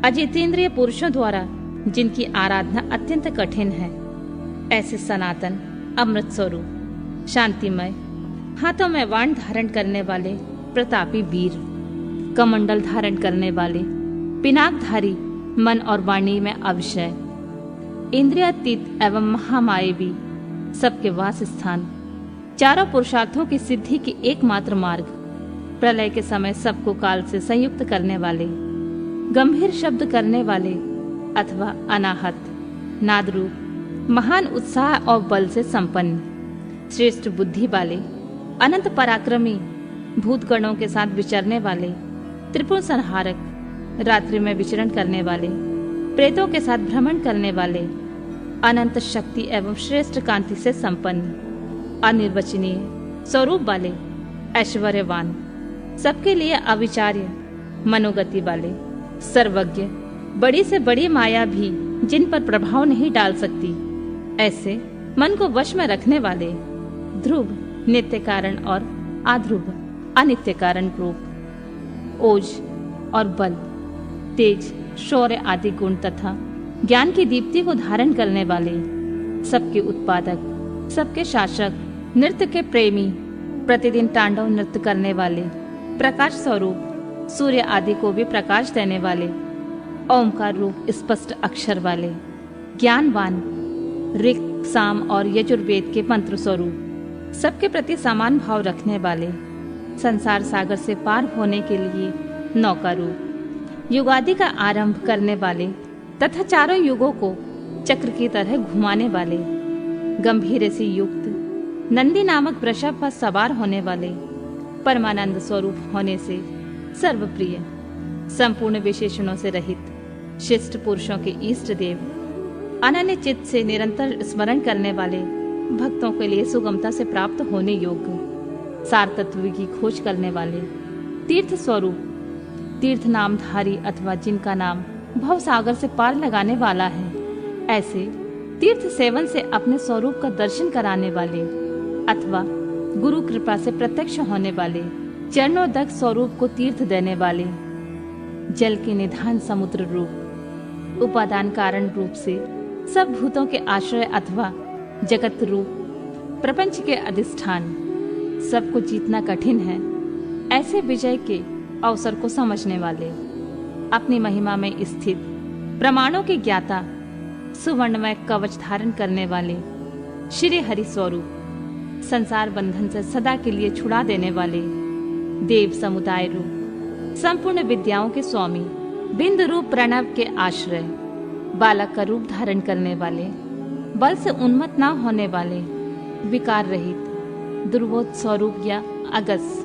Speaker 1: अजितेंद्रिय पुरुषों द्वारा जिनकी आराधना अत्यंत कठिन है, ऐसे सनातन अमृत स्वरूप, शांतिमय, हाथों में वाण धारण करने वाले, प्रतापी वीर, कमंडल धारण करने वाले, पिनाकधारी, मन और वाणी में अविषय, इंद्रियातीत एवं महामायावी, सबके वास स्थान, चारों पुरुषार्थों की सिद्धि की एकमात्र मार्ग, प्रलय के समय सबको काल से संयुक्त करने वाले, गंभीर शब्द करने वाले अथवा अनाहत, नादरूप, महान उत्साह और बल से संपन्न, श्रेष्ठ बुद्धि वाले, अनंत पराक्रमी, भूतगणों के साथ विचरने वाले, त्रिपुर संहारक, रात्रि में विचरण करने वाले, प्रेतों के साथ भ्रमण करने वाले, अनंत शक्ति एवं श्रेष्ठ कांति से संपन्न, अनिर्वचनीय स्वरूप वाले, ऐश्वर्यवान, सबके लिए अविचार्य, मनोगति वाले, सर्वज्ञ, बड़ी से बड़ी माया भी जिन पर प्रभाव नहीं डाल सकती, ऐसे मन को वश में रखने वाले, ध्रुव, नित्य कारण और आध्रुव, अनित्य कारण रूप, ओज और बल, तेज, शौर्य आदि गुण तथा ज्ञान की दीप्ति को धारण करने वाले, सबके उत्पादक, सबके शासक, नृत्य के प्रेमी, प्रतिदिन तांडव नृत्य करने वाले, प्रकाश स्वरूप, सूर्य आदि को भी प्रकाश देने वाले, ओमकार रूप स्पष्ट अक्षर वाले, ज्ञानवान, ऋक्, साम और यजुर्वेद के मंत्र स्वरूप, सबके प्रति समान भाव रखने वाले, संसार सागर से पार होने के लिए नौका रूप, युगादि का आरंभ करने वाले तथा चारों युगों को चक्र की तरह घुमाने वाले, गंभीर से युक्त, नंदी नामक वृषभ पर सवार होने वाले, परमानंद स्वरूप होने से सर्वप्रिय, संपूर्ण विशेषणों से रहित, शिष्ट पुरुषों के इष्ट देव, अनन्य चित्त से निरंतर स्मरण करने वाले भक्तों के लिए सुगमता से प्राप्त होने योग्य, सार तत्व की खोज करने वाले, तीर्थ स्वरूप, तीर्थ नामधारी अथवा जिनका नाम भव सागर से पार लगाने वाला है, ऐसे तीर्थ सेवन से अपने स्वरूप का दर्शन कराने वाले अथवा गुरु कृपा से प्रत्यक्ष होने वाले, चरणोदक स्वरूप को तीर्थ देने वाले, जल के निधान समुद्र रूप, उपादान कारण रूप से सब भूतों के आश्रय अथवा जगत रूप, प्रपंच के अधिष्ठान, सबको जीतना कठिन है, ऐसे विजय के अवसर को समझने वाले, अपनी महिमा में स्थित प्रमाणों के ज्ञाता, सुवर्णमय कवच धारण करने वाले, श्री हरि स्वरूप, संसार बंधन से सदा के लिए छुड़ा देने वाले, देव समुदाय रूप, संपूर्ण विद्याओं के स्वामी, बिंद रूप प्रणव के आश्रय, बालक का रूप धारण करने वाले, बल से उन्मत्त न होने वाले, विकार रहित, दुर्बोध स्वरूप या अगस,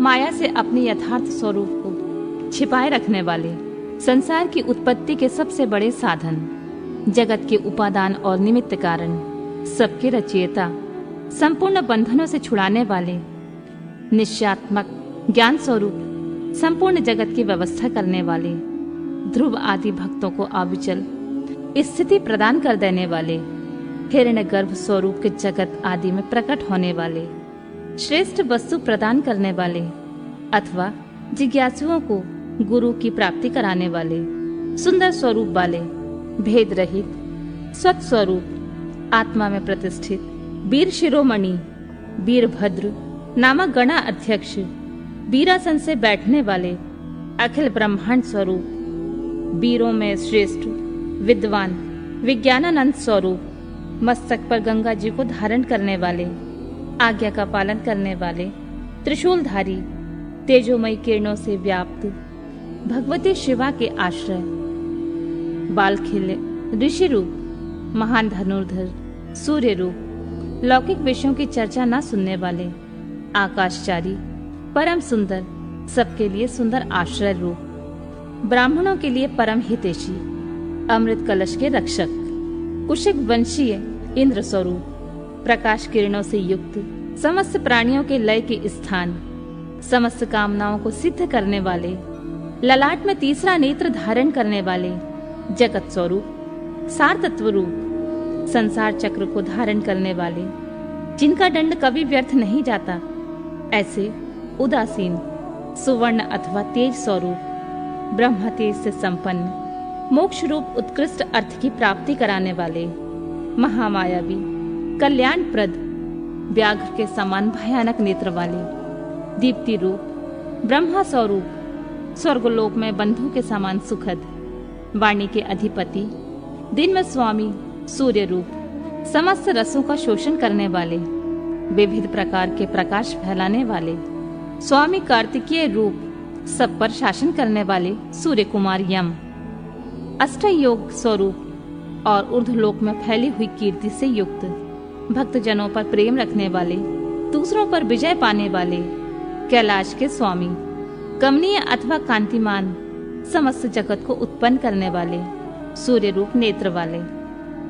Speaker 1: माया से अपने यथार्थ स्वरूप को छिपाए रखने वाले, संसार की उत्पत्ति के सबसे बड़े साधन, जगत के उपादान और निमित्त कारण, सबके रचयिता, संपूर्ण बंधनों से छुड़ाने वाले, निश्चयात्मक ज्ञान स्वरूप, संपूर्ण जगत की व्यवस्था करने वाले, ध्रुव आदि भक्तों को अविचल स्थिति प्रदान कर देने वाले, हिरण्यगर्भ स्वरूप के जगत आदि में प्रकट होने वाले, श्रेष्ठ वस्तु प्रदान करने वाले अथवा जिज्ञासुओं को गुरु की प्राप्ति कराने वाले, सुंदर स्वरूप वाले, भेद रहित, सत स्वरूप, आत्मा में प्रतिष्ठित, वीर शिरोमणि, वीरभद्र नामक गणा अध्यक्ष, वीरासन से बैठने वाले, अखिल ब्रह्मांड स्वरूप, वीरों में श्रेष्ठ, विद्वान, विज्ञानानंद स्वरूप, मस्तक पर गंगा जी को धारण करने वाले, आज्ञा का पालन करने वाले, त्रिशूलधारी, तेजोमयी किरणों से व्याप्त, भगवती शिवा के आश्रय, बाल खिले, ऋषि रूप, महान धनुर्धर, सूर्य रूप, लौकिक विषयों की चर्चा न सुनने वाले, आकाशचारी, परम सुंदर, सबके लिए सुंदर आश्रय रूप, ब्राह्मणों के लिए परम हितैषी, अमृत कलश के रक्षक, कुशिक वंशीय इंद्र स्वरूप, प्रकाश किरणों से युक्त, समस्त प्राणियों के लय के स्थान, समस्त कामनाओं को सिद्ध करने वाले, ललाट में तीसरा नेत्र धारण करने वाले, जगत स्वरूप, सार तत्व रूप, संसार चक्र को धारण करने वाले, जिनका दंड कभी व्यर्थ नहीं जाता, ऐसे उदासीन, सुवर्ण अथवा तेज स्वरूप, ब्रह्म तेज से संपन्न, मोक्ष रूप उत्कृष्ट अर्थ की प्राप्ति कराने वाले, महामायावी, कल्याणप्रद, व्याघ्र के समान भयानक नेत्र वाले, दीप्ति रूप, ब्रह्मा स्वरूप, स्वर्गलोक में बंधु के समान सुखद, वाणी के अधिपति, दिन में स्वामी, सूर्य रूप, समस्त रसों का शोषण करने वाले, विविध प्रकार के प्रकाश फैलाने वाले, स्वामी कार्तिकीय रूप, सब पर शासन करने वाले, सूर्य कुमार यम, अष्टयोग स्वरूप और ऊर्ध्वलोक में फैली हुई कीर्ति से युक्त, भक्तजनों पर प्रेम रखने वाले, दूसरों पर विजय पाने वाले, कैलाश के स्वामी, कमनीय अथवा कांतिमान, समस्त जगत को उत्पन्न करने वाले, सूर्य रूप नेत्र वाले,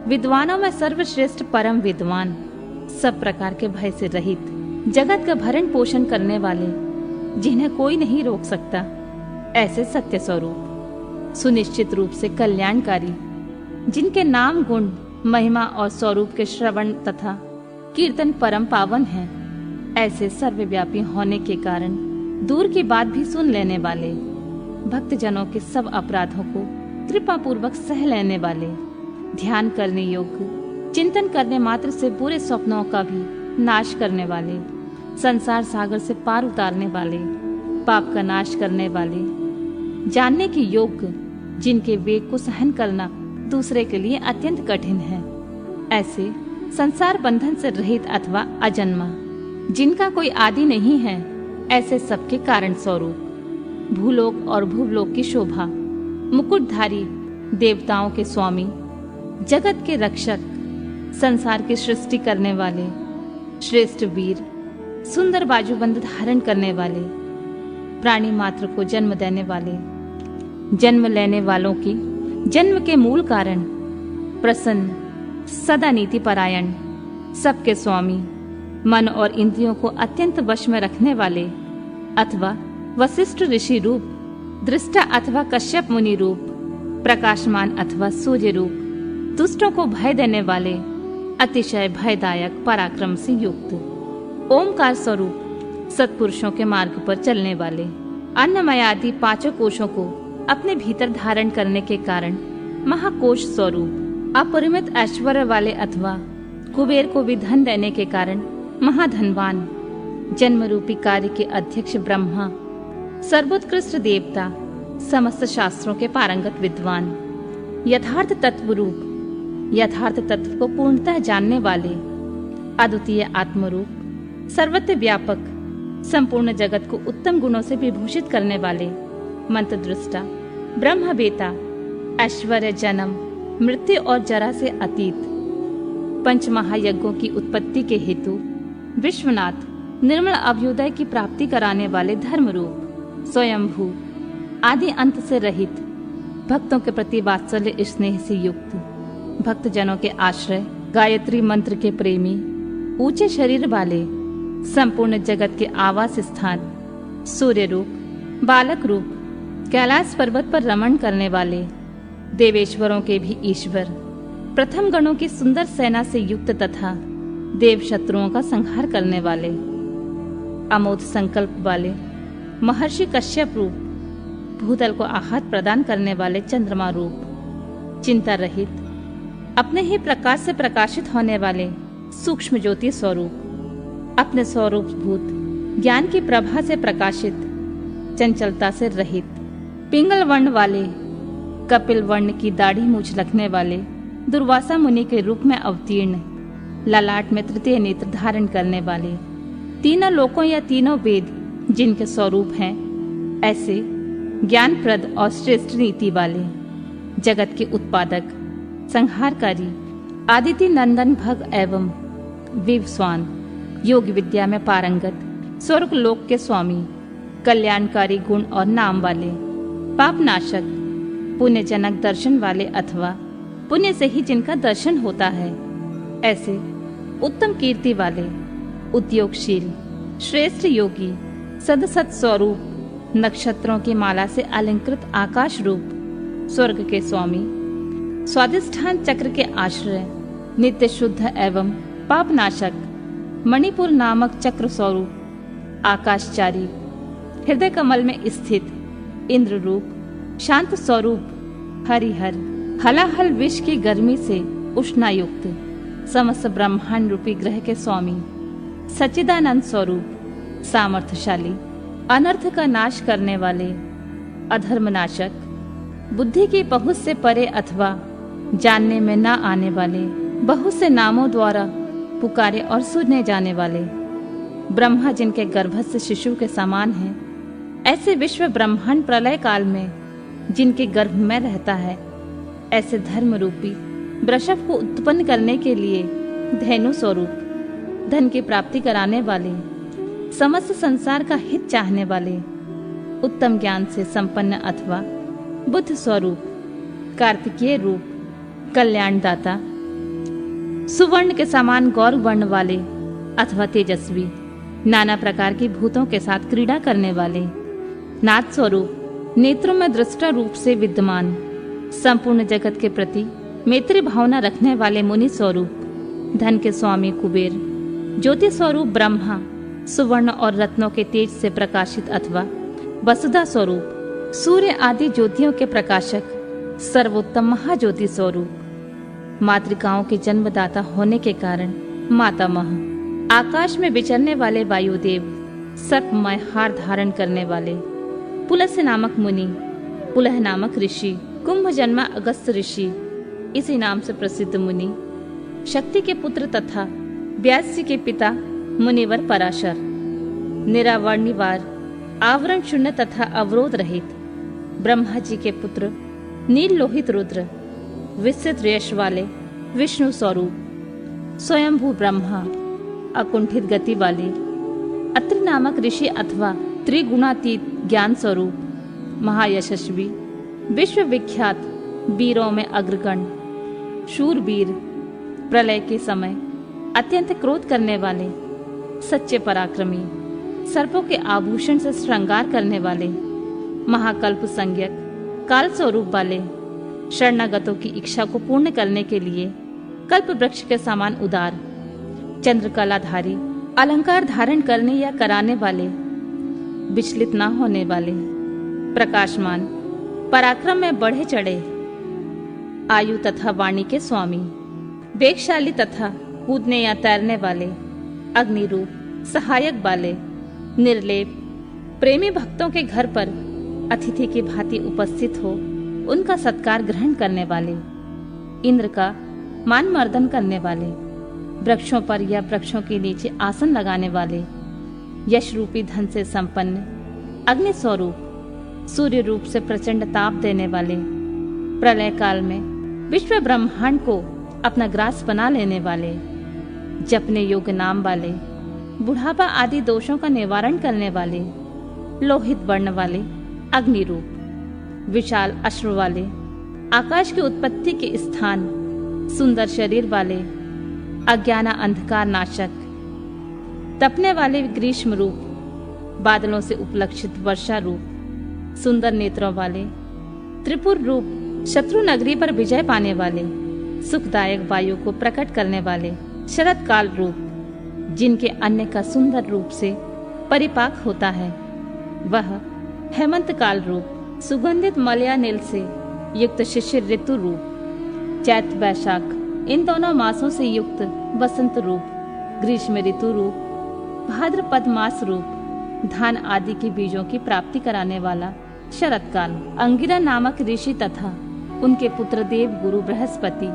Speaker 1: विद्वानों में सर्वश्रेष्ठ परम विद्वान, सब प्रकार के भय से रहित, जगत का भरण पोषण करने वाले, जिन्हें कोई नहीं रोक सकता, ऐसे सत्य स्वरूप, सुनिश्चित रूप से कल्याणकारी, जिनके नाम गुण, महिमा और स्वरूप के श्रवण तथा कीर्तन परम पावन हैं, ऐसे सर्वव्यापी होने के कारण दूर की बात भी सुन लेने वाले, भक्तजनों के सब अपराधों को कृपा पूर्वक सह लेने वाले, ध्यान करने योग्य, चिंतन करने मात्र से बुरे स्वप्नों का भी नाश करने वाले, संसार सागर से पार उतारने वाले, पाप का नाश करने वाले, जानने के योग्य, जिनके वेग को सहन करना दूसरे के लिए अत्यंत कठिन है, ऐसे संसार बंधन से रहित अथवा अजन्मा, जिनका कोई आदि नहीं है, ऐसे सबके कारण स्वरूप, भूलोक और भूलोक की शोभा, मुकुटधारी, देवताओं के स्वामी, जगत के रक्षक, संसार की सृष्टि करने वाले, श्रेष्ठ वीर, सुंदर बाजूबंद धारण करने वाले, प्राणी मात्र को जन्म देने वाले, जन्म लेने वालों की जन्म के मूल कारण, प्रसन्न, सदा नीति परायण, सबके स्वामी, मन और इंद्रियों को अत्यंत वश में रखने वाले, अथवा वशिष्ठ ऋषि रूप, दृष्टा अथवा कश्यप मुनि रूप, प्रकाशमान अथवा सूर्य रूप, दुष्टों को भय देने वाले, अतिशय भयदायक पराक्रम से युक्त, ओमकार स्वरूप, सत्पुरुषों के मार्ग पर चलने वाले, अन्नमय आदि पांचों कोशों को अपने भीतर धारण करने के कारण महाकोश स्वरूप, अपरिमित ऐश्वर्य वाले अथवा कुबेर को भी धन देने के कारण महाधनवान, जन्म रूपी कार्य के अध्यक्ष ब्रह्मा, सर्वोत्कृष्ट देवता, समस्त शास्त्रों के पारंगत विद्वान, यथार्थ तत्व रूप, यथार्थ तत्व को पूर्णतः जानने वाले, अद्वितीय आत्मरूप, सर्वत्र व्यापक, संपूर्ण जगत को उत्तम गुणों से विभूषित करने वाले, मंत्र दृष्टा, ब्रह्म बेता, ऐश्वर्य, जन्म, मृत्यु और जरा से अतीत, पंच महायज्ञों की उत्पत्ति के हेतु विश्वनाथ, निर्मल अभ्युदय की प्राप्ति कराने वाले धर्म रूप, स्वयंभू, आदि अंत से रहित, भक्तों के प्रति वात्सल्य स्नेह से युक्त, भक्त जनों के आश्रय, गायत्री मंत्र के प्रेमी, ऊंचे शरीर वाले, संपूर्ण जगत के आवास स्थान, सूर्य रूप, बालक रूप, कैलाश पर्वत पर रमण करने वाले, देवेश्वरों के भी ईश्वर, प्रथम गणों की सुंदर सेना से युक्त तथा देव शत्रुओं का संहार करने वाले, अमोघ संकल्प वाले, महर्षि कश्यप रूप, भूतल को आहार प्रदान करने वाले चंद्रमा रूप, चिंता रहित, अपने ही प्रकाश से प्रकाशित होने वाले सूक्ष्म ज्योति स्वरूप, अपने स्वरूप भूत ज्ञान की प्रभा से प्रकाशित, चंचलता से रहित, पिंगल वर्ण वाले, कपिल वर्ण की दाढ़ी मूछ रखने वाले, दुर्वासा मुनि के रूप में अवतीर्ण, ललाट में तृतीय नेत्र धारण करने वाले, तीनों लोकों या तीनों वेद जिनके स्वरूप हैं, ऐसे ज्ञानप्रद और श्रेष्ठ नीति वाले, जगत के उत्पादक, संहारकारी, आदिति नंदन भग एवं विवस्वान, योग विद्या में पारंगत, स्वर्ग लोक के स्वामी, कल्याणकारी गुण और नाम वाले, पापनाशक, पुण्यजनक दर्शन वाले अथवा पुण्य से ही जिनका दर्शन होता है, ऐसे उत्तम कीर्ति वाले, उद्योगशील, श्रेष्ठ योगी, सदसत स्वरूप, नक्षत्रों की माला से अलंकृत आकाश रूप, स्वर्ग के स्वामी, स्वादिष्ठान चक्र के आश्रय, नित्य शुद्ध एवं पापनाशक, मणिपुर नामक चक्र स्वरूप, आकाशचारी, हृदय कमल में स्थित, इंद्र रूप, शांत स्वरूप, हरिहर, हलाहल विष की गर्मी से उष्णायुक्त, समस्त ब्रह्मांड रूपी ग्रह के स्वामी, सच्चिदानंद स्वरूप, सामर्थ्यशाली, अनर्थ का नाश करने वाले, अधर्मनाशक, बुद्धि की पहुंच से परे अथवा जानने में न आने वाले, बहुत से नामों द्वारा पुकारे और सुने जाने वाले, ब्रह्मा जिनके गर्भस्थ शिशु के समान हैं, ऐसे विश्व ब्रह्मांड प्रलय काल में जिनके गर्भ में रहता है, ऐसे धर्म रूपी वृषभ को उत्पन्न करने के लिए धेनु स्वरूप, धन की प्राप्ति कराने वाले, समस्त संसार का हित चाहने वाले, उत्तम ज्ञान से संपन्न अथवा बुद्ध स्वरूप, कार्तिकेय रूप, कल्याणदाता, सुवर्ण के समान गौर वर्ण वाले अथवा तेजस्वी, नाना प्रकार की भूतों के साथ क्रीड़ा करने वाले, नाथ स्वरूप, नेत्रों में दृष्टा रूप से विद्यमान, संपूर्ण जगत के प्रति मैत्री भावना रखने वाले मुनि स्वरूप, धन के स्वामी कुबेर, ज्योति स्वरूप ब्रह्मा, सुवर्ण और रत्नों के तेज से प्रकाशित अथवा वसुधा स्वरूप, सूर्य आदि ज्योतियों के प्रकाशक, सर्वोत्तम महाज्योति स्वरूप, मातृकाओं के जन्मदाता होने के कारण मातामह, आकाश में विचरने वाले वायुदेव, सर्पमय हार धारण करने वाले, पुलस्य नामक मुनि, पुलह नामक ऋषि, कुंभ जन्मा अगस्त ऋषि, इसी नाम से प्रसिद्ध मुनि, शक्ति के पुत्र तथा व्यास जी के पिता मुनिवर पराशर, निरावर्णिवार, आवरण शून्य तथा अवरोध रहित, ब्रह्मा जी के पुत्र नील लोहित रुद्र, विस्तृत यश वाले विष्णु स्वरूप, स्वयंभू ब्रह्मा, अकुंठित गति वाले, अत्रि नामक ऋषि अथवा त्रिगुणातीत ज्ञान स्वरूप, महायशस्वी, विश्वविख्यात वीरों में अग्रगण, शूरवीर, प्रलय के समय अत्यंत क्रोध करने वाले, सच्चे पराक्रमी, सर्पों के आभूषण से श्रृंगार करने वाले, महाकल्प संज्ञक, काल स्वरूप वाले, शरणागतों की इच्छा को पूर्ण करने के लिए कल्प वृक्ष के समान उदार, चंद्रकलाधारी, अलंकार धारण करने या कराने वाले, विचलित न होने वाले, प्रकाशमान, पराक्रम में बढ़े चढ़े, आयु तथा वाणी के स्वामी, वेगशाली तथा कूदने या तैरने वाले, अग्निरूप, सहायक वाले, निर्लेप, प्रेमी भक्तों के घर पर अतिथि की भांति उपस्थित हो उनका सत्कार ग्रहण करने वाले, इंद्र का मान मर्दन करने वाले, वृक्षों पर या वृक्षों के नीचे आसन लगाने वाले, यश रूपी धन से संपन्न, अग्नि स्वरूप, सूर्य रूप से प्रचंड ताप देने वाले, प्रलय काल में विश्व ब्रह्मांड को अपना ग्रास बना लेने वाले, जपने योग्य नाम वाले, बुढ़ापा आदि दोषों का निवारण करने वाले, लोहित वर्ण वाले, अग्नि रूप, विशाल अश्रु वाले, आकाश की उत्पत्ति के स्थान, सुंदर शरीर वाले, अज्ञान अंधकार नाशक, तपने वाले ग्रीष्म रूप, बादलों से उपलक्षित वर्षा रूप, सुंदर नेत्रों वाले, त्रिपुर रूप, शत्रु नगरी पर विजय पाने वाले, सुखदायक वायु को प्रकट करने वाले, शरद काल रूप, जिनके अन्य का सुंदर रूप से परिपाक होता है, वह हेमंत काल रूप, सुगंधित मलयानिल से युक्त शिशिर ऋतु रूप, चैत वैशाख इन दोनों मासों से युक्त वसंत रूप, ग्रीष्म ऋतु रूप, भाद्रपद मास रूप, धान आदि के बीजों की प्राप्ति कराने वाला शरद काल, अंगिरा नामक ऋषि तथा उनके पुत्र देव गुरु बृहस्पति,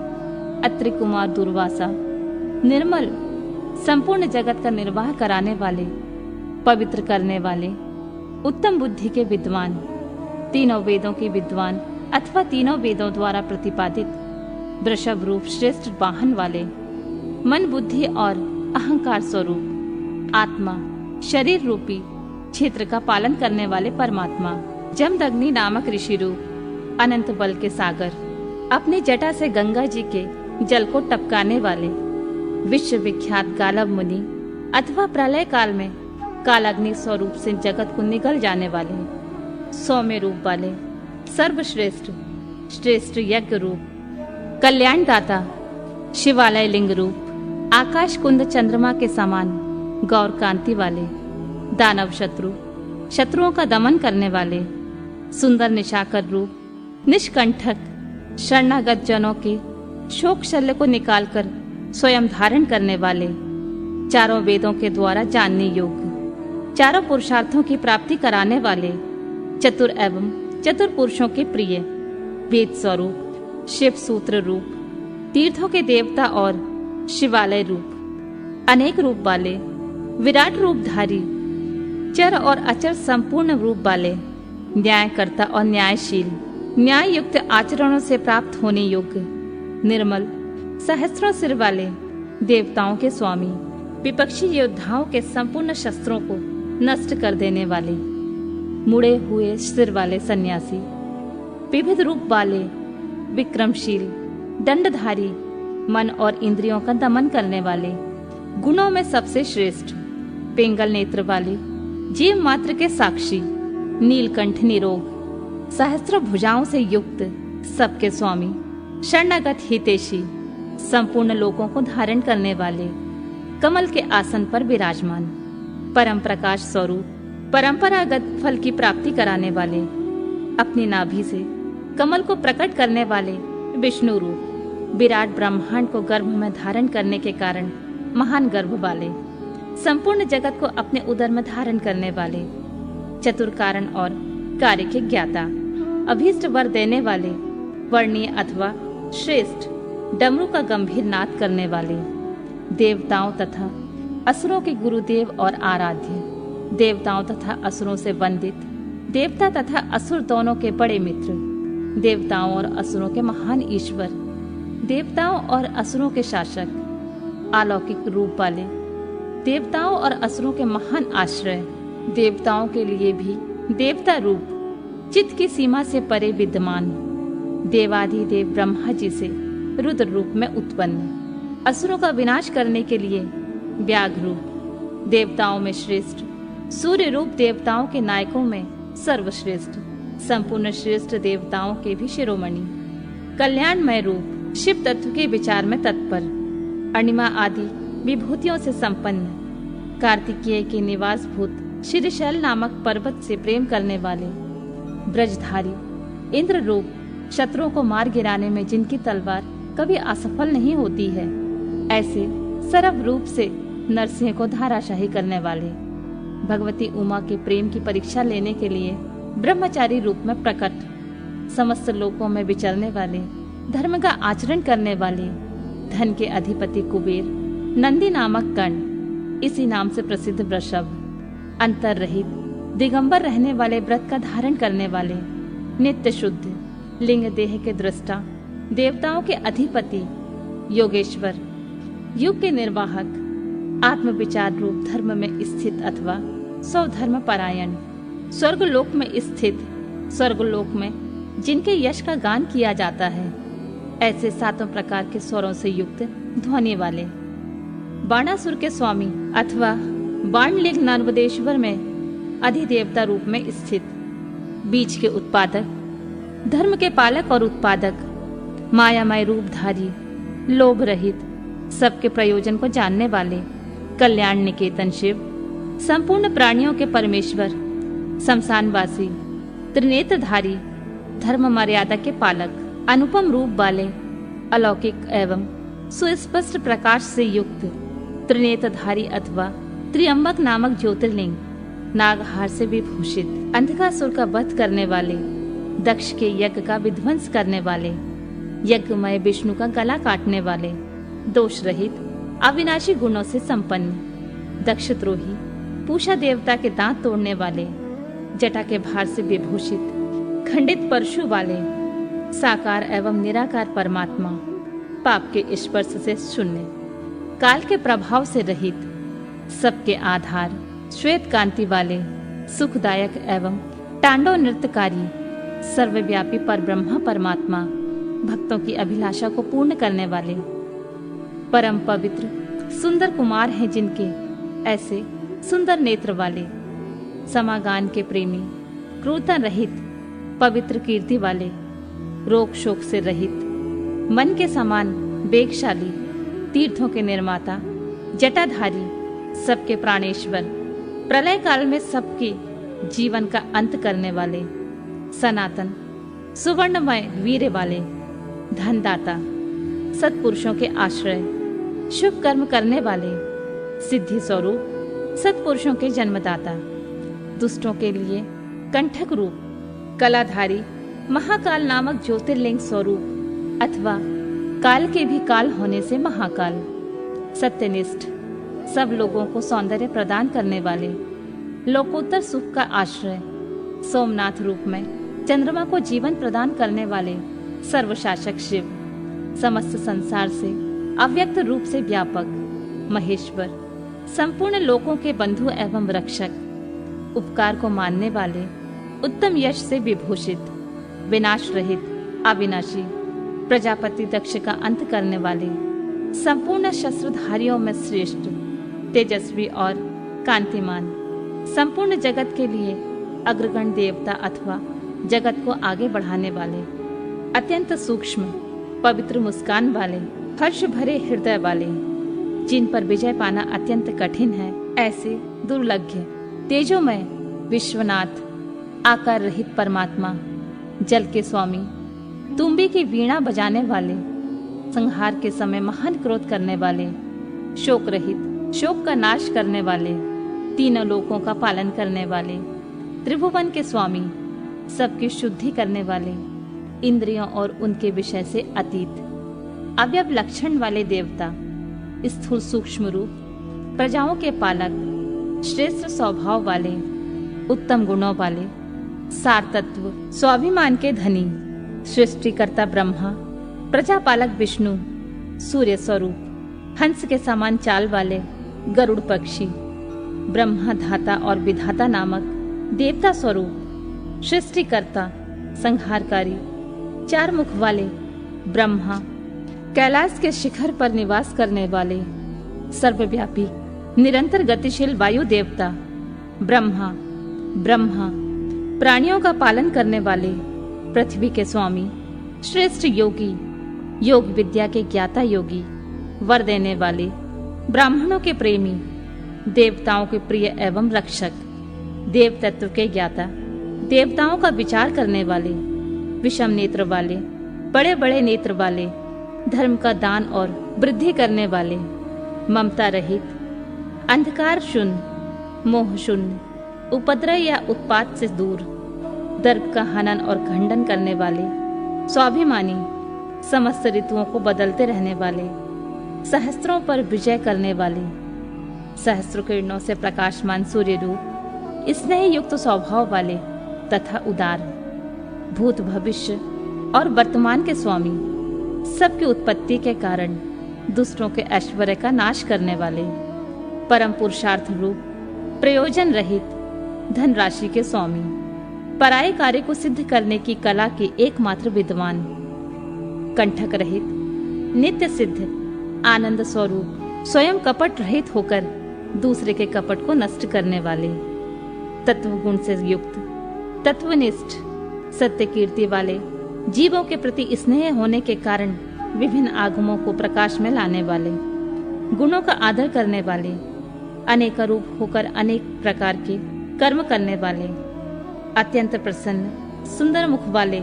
Speaker 1: अत्रि कुमार दुर्वासा, निर्मल, संपूर्ण जगत का निर्वाह कराने वाले, पवित्र करने वाले, उत्तम बुद्धि के विद्वान, तीनों वेदों के विद्वान अथवा तीनों वेदों द्वारा प्रतिपादित, वृषभ रूप श्रेष्ठ वाहन वाले, मन बुद्धि और अहंकार स्वरूप, आत्मा, शरीर रूपी क्षेत्र का पालन करने वाले परमात्मा, जमदग्नि नामक ऋषि रूप, अनंत बल के सागर, अपनी जटा से गंगा जी के जल को टपकाने वाले, विश्वविख्यात गालव मुनि अथवा प्रलय काल में कालाग्नि स्वरूप से जगत को निगल जाने वाले, सौम्य रूप वाले, सर्वश्रेष्ठ, श्रेष्ठ यज्ञ रूप, कल्याणदाता, शिवालय लिंग रूप, आकाश कुंद चंद्रमा के समान गौर कांति वाले, दानव शत्रु, शत्रुओं का दमन करने वाले, सुंदर निशाकर रूप, निष्कंठक, शरणागत जनों के शोक शल्य को निकालकर स्वयं धारण करने वाले, चारों वेदों के द्वारा जानने योग्य, चारों पुरुषार्थों की प्राप्ति कराने वाले, चतुर एवं चतुर पुरुषों के प्रिय, वेद स्वरूप, शिव सूत्र रूप, तीर्थों के देवता और शिवालय रूप, अनेक रूप वाले, विराट रूपधारी, चर और अचर संपूर्ण रूप वाले, न्यायकर्ता और न्यायशील, न्याय युक्त आचरणों से प्राप्त होने योग्य, निर्मल, सहस्रों सिर वाले, देवताओं के स्वामी, विपक्षी योद्धाओं के संपूर्ण शस्त्रों को नष्ट कर देने वाले, मुड़े हुए सिर वाले सन्यासी, विविध रूप वाले, विक्रमशील, दंडधारी, मन और इंद्रियों का दमन करने वाले, गुणों में सबसे श्रेष्ठ, पिंगल नेत्र वाले, जीव मात्र के साक्षी, नीलकंठ निरोग, सहस्त्र भुजाओं से युक्त, सबके स्वामी, शरणागत हितैषी, संपूर्ण लोगों को धारण करने वाले, कमल के आसन पर विराजमान, परम प्रकाश स्वरूप, परंपरागत फल की प्राप्ति कराने वाले, अपनी नाभि से कमल को प्रकट करने वाले, विष्णु रूप, विराट ब्रह्मांड को गर्भ में धारण करने के कारण महान गर्भ वाले, संपूर्ण जगत को अपने उदर में धारण करने वाले, चतुर कारण और कार्य के ज्ञाता, अभीष्ट वर देने वाले, वर्णीय अथवा श्रेष्ठ, डमरू का गंभीर नाद करने वाले, देवताओं तथा असुरों के गुरुदेव और आराध्य, देवताओं तथा असुरों से वंदित, देवता तथा असुर दोनों के बड़े मित्र, देवताओं और असुरों के महान ईश्वर, देवताओं और असुरों के शासक, अलौकिक रूप वाले, देवताओं और असुरों के महान आश्रय, देवताओं के लिए भी देवता रूप, चित्त की सीमा से परे विद्यमान, देवाधिदेव ब्रह्मा जी से रुद्र रूप में उत्पन्न, असुरों का विनाश करने के लिए व्याघ्र रूप, देवताओं में श्रेष्ठ, सूर्य रूप देवताओं के नायकों में सर्वश्रेष्ठ, संपूर्ण श्रेष्ठ देवताओं के भी शिरोमणि, कल्याणमय रूप, शिव तत्व के विचार में तत्पर, अणिमा आदि विभूतियों से संपन्न, कार्तिकेय के निवास भूत शिरशैल नामक पर्वत से प्रेम करने वाले, ब्रजधारी, इंद्र रूप, शत्रुओं को मार गिराने में जिनकी तलवार कभी असफल नहीं होती है, ऐसे सरव रूप से नरसिंह को धाराशाही करने वाले, भगवती उमा के प्रेम की परीक्षा लेने के लिए ब्रह्मचारी रूप में प्रकट, समस्त लोकों में विचरने वाले, धर्म का आचरण करने वाले, धन के अधिपति कुबेर, नंदी नामक कर्ण, इसी नाम से प्रसिद्ध वृषभ, अंतर रहित, दिगंबर रहने वाले, व्रत का धारण करने वाले, नित्य शुद्ध, लिंग देह के दृष्टा, देवताओं के अधिपति, योगेश्वर, युग के निर्वाहक, आत्म विचार रूप धर्म में स्थित अथवा स्वधर्म परायण, स्वर्गलोक में स्थित, स्वर्गलोक में जिनके यश का गान किया जाता है, ऐसे सातों प्रकार के स्वरों से युक्त ध्वनि वाले, बाणासुर के स्वामी अथवा बाणलिंग नर्मदेश्वर में अधिदेवता रूप में स्थित, बीज के उत्पादक, धर्म के पालक और उत्पादक, मायामय रूपधारी, लोभ रहित, सबके प्रयोजन को जानने वाले, कल्याण निकेतन शिव, संपूर्ण प्राणियों के परमेश्वर, शमशानवासी, त्रिनेत्रधारी, धर्म मर्यादा के पालक, अनुपम रूप वाले, अलौकिक एवं सुस्पष्ट प्रकाश से युक्त, त्रिनेत्रधारी अथवा त्रियंबक नामक ज्योतिर्लिंग, नागहार से विभूषित, अंधकासुर का वध करने वाले, दक्ष के यज्ञ का विध्वंस करने वाले, यज्ञमय विष्णु का गला काटने वाले, दोष रहित, अविनाशी गुणों से संपन्न, दक्षद्रोही, पूषा देवता के दांत तोड़ने वाले, जटा के भार से विभूषित, खंडित परशु वाले, साकार एवं निराकार परमात्मा, पाप के स्पर्श से शून्य, काल के प्रभाव से रहित, सबके आधार, श्वेत कांति वाले, सुखदायक एवं तांडव नृत्यकारी, सर्वव्यापी परब्रह्म परमात्मा, भक्तों की अभिलाषा को पूर्ण करने वाले, परम पवित्र सुंदर कुमार हैं जिनके ऐसे सुंदर नेत्र वाले, समागान के प्रेमी, क्रूरता रहित, पवित्र कीर्ति वाले, रोग शोक से रहित, मन के समान वेगशाली, तीर्थों के निर्माता, जटाधारी, सबके प्राणेश्वर, प्रलय काल में सबके जीवन का अंत करने वाले, सनातन, सुवर्णमय वीर्य वाले, धनदाता, सत्पुरुषों के आश्रय, शुभ कर्म करने वाले, सिद्धि स्वरूप, सत्पुरुषों के जन्मदाता, दुष्टों के लिए कंठक रूप, कलाधारी, महाकाल नामक ज्योतिर्लिंग स्वरूप अथवा काल के भी काल होने से महाकाल, सत्यनिष्ठ, सब लोगों को सौंदर्य प्रदान करने वाले, लोकोत्तर सुख का आश्रय, सोमनाथ रूप में चंद्रमा को जीवन प्रदान करने वाले, सर्वशासक शिव, समस्त संसार से अव्यक्त रूप से व्यापक, महेश्वर, संपूर्ण लोकों के बंधु एवं रक्षक, उपकार को मानने वाले, उत्तम यश से विभूषित, विनाश रहित, अविनाशी, प्रजापति दक्ष का अंत करने वाले, संपूर्ण शस्त्रधारियों में श्रेष्ठ, तेजस्वी और कांतिमान, संपूर्ण जगत के लिए अग्रगण देवता अथवा जगत को आगे बढ़ाने वाले, अत्यंत सूक्ष्म, पवित्र मुस्कान वाले, हर्ष भरे हृदय वाले, जिन पर विजय पाना अत्यंत कठिन है, ऐसे दुर्लभ, तेजोमय, विश्वनाथ, आकार रहित परमात्मा, जल के स्वामी, तुम्बी की वीणा बजाने वाले, संहार के समय महान क्रोध करने वाले, शोक रहित, शोक का नाश करने वाले, तीनों लोकों का पालन करने वाले, त्रिभुवन के स्वामी, सबकी शुद्धि करने वाले, इंद्रियों और उनके विषय से अतीत, अवयव लक्षण वाले देवता, स्थूल सूक्ष्म रूप, प्रजाओं के पालक, श्रेष्ठ स्वभाव वाले, उत्तम गुणों वाले, सार तत्व, स्वाभिमान के धनी, सृष्टिकर्ता ब्रह्मा, प्रजापालक विष्णु, सूर्य स्वरूप, हंस के समान चाल वाले, गरुड़ पक्षी, ब्रह्मा धाता और विधाता नामक देवता स्वरूप, सृष्टिकर्ता, संहारकारी, 4 मुख वाले ब्रह्मा, कैलाश के शिखर पर निवास करने वाले सर्वव्यापी निरंतर गतिशील वायु देवता ब्रह्मा, प्राणियों का पालन करने वाले पृथ्वी के स्वामी, श्रेष्ठ योगी, योग विद्या के ज्ञाता योगी, वर देने वाले, ब्राह्मणों के प्रेमी, देवताओं के प्रिय एवं रक्षक, देव तत्व के ज्ञाता, देवताओं का विचार करने वाले, विषम नेत्र वाले, बड़े बड़े नेत्र वाले, धर्म का दान और वृद्धि करने वाले, ममता रहित, अंधकार शून्य, मोह शून्य, उपद्रव या उत्पात से दूर, दर्प का हनन और खंडन करने वाले, स्वाभिमानी, समस्त ऋतुओं को बदलते रहने वाले, सहस्त्रों पर विजय करने वाले, सहस्त्र किरणों से प्रकाशमान सूर्य रूप, स्नेह युक्त स्वभाव वाले तथा उदार, भूत भविष्य और वर्तमान के स्वामी, सबकी उत्पत्ति के कारण दुष्टों के ऐश्वर्य का नाश करने वाले, परम पुरुषार्थ रूप, प्रयोजन रहित, धनराशि के स्वामी, पराये कार्य को सिद्ध करने की कला के एकमात्र विद्वान, कंठक रहित, नित्य सिद्ध, आनंद स्वरूप, स्वयं कपट रहित होकर दूसरे के कपट को नष्ट करने वाले, तत्व गुण से युक्त, तत्वनिष्ठ, सत्य कीर्ति वाले, जीवों के प्रति स्नेह होने के कारण विभिन्न आगमों को प्रकाश में लाने वाले, गुणों का आदर करने वाले, अनेक रूप होकर अनेक प्रकार के कर्म करने वाले, अत्यंत प्रसन्न, सुंदर मुख वाले,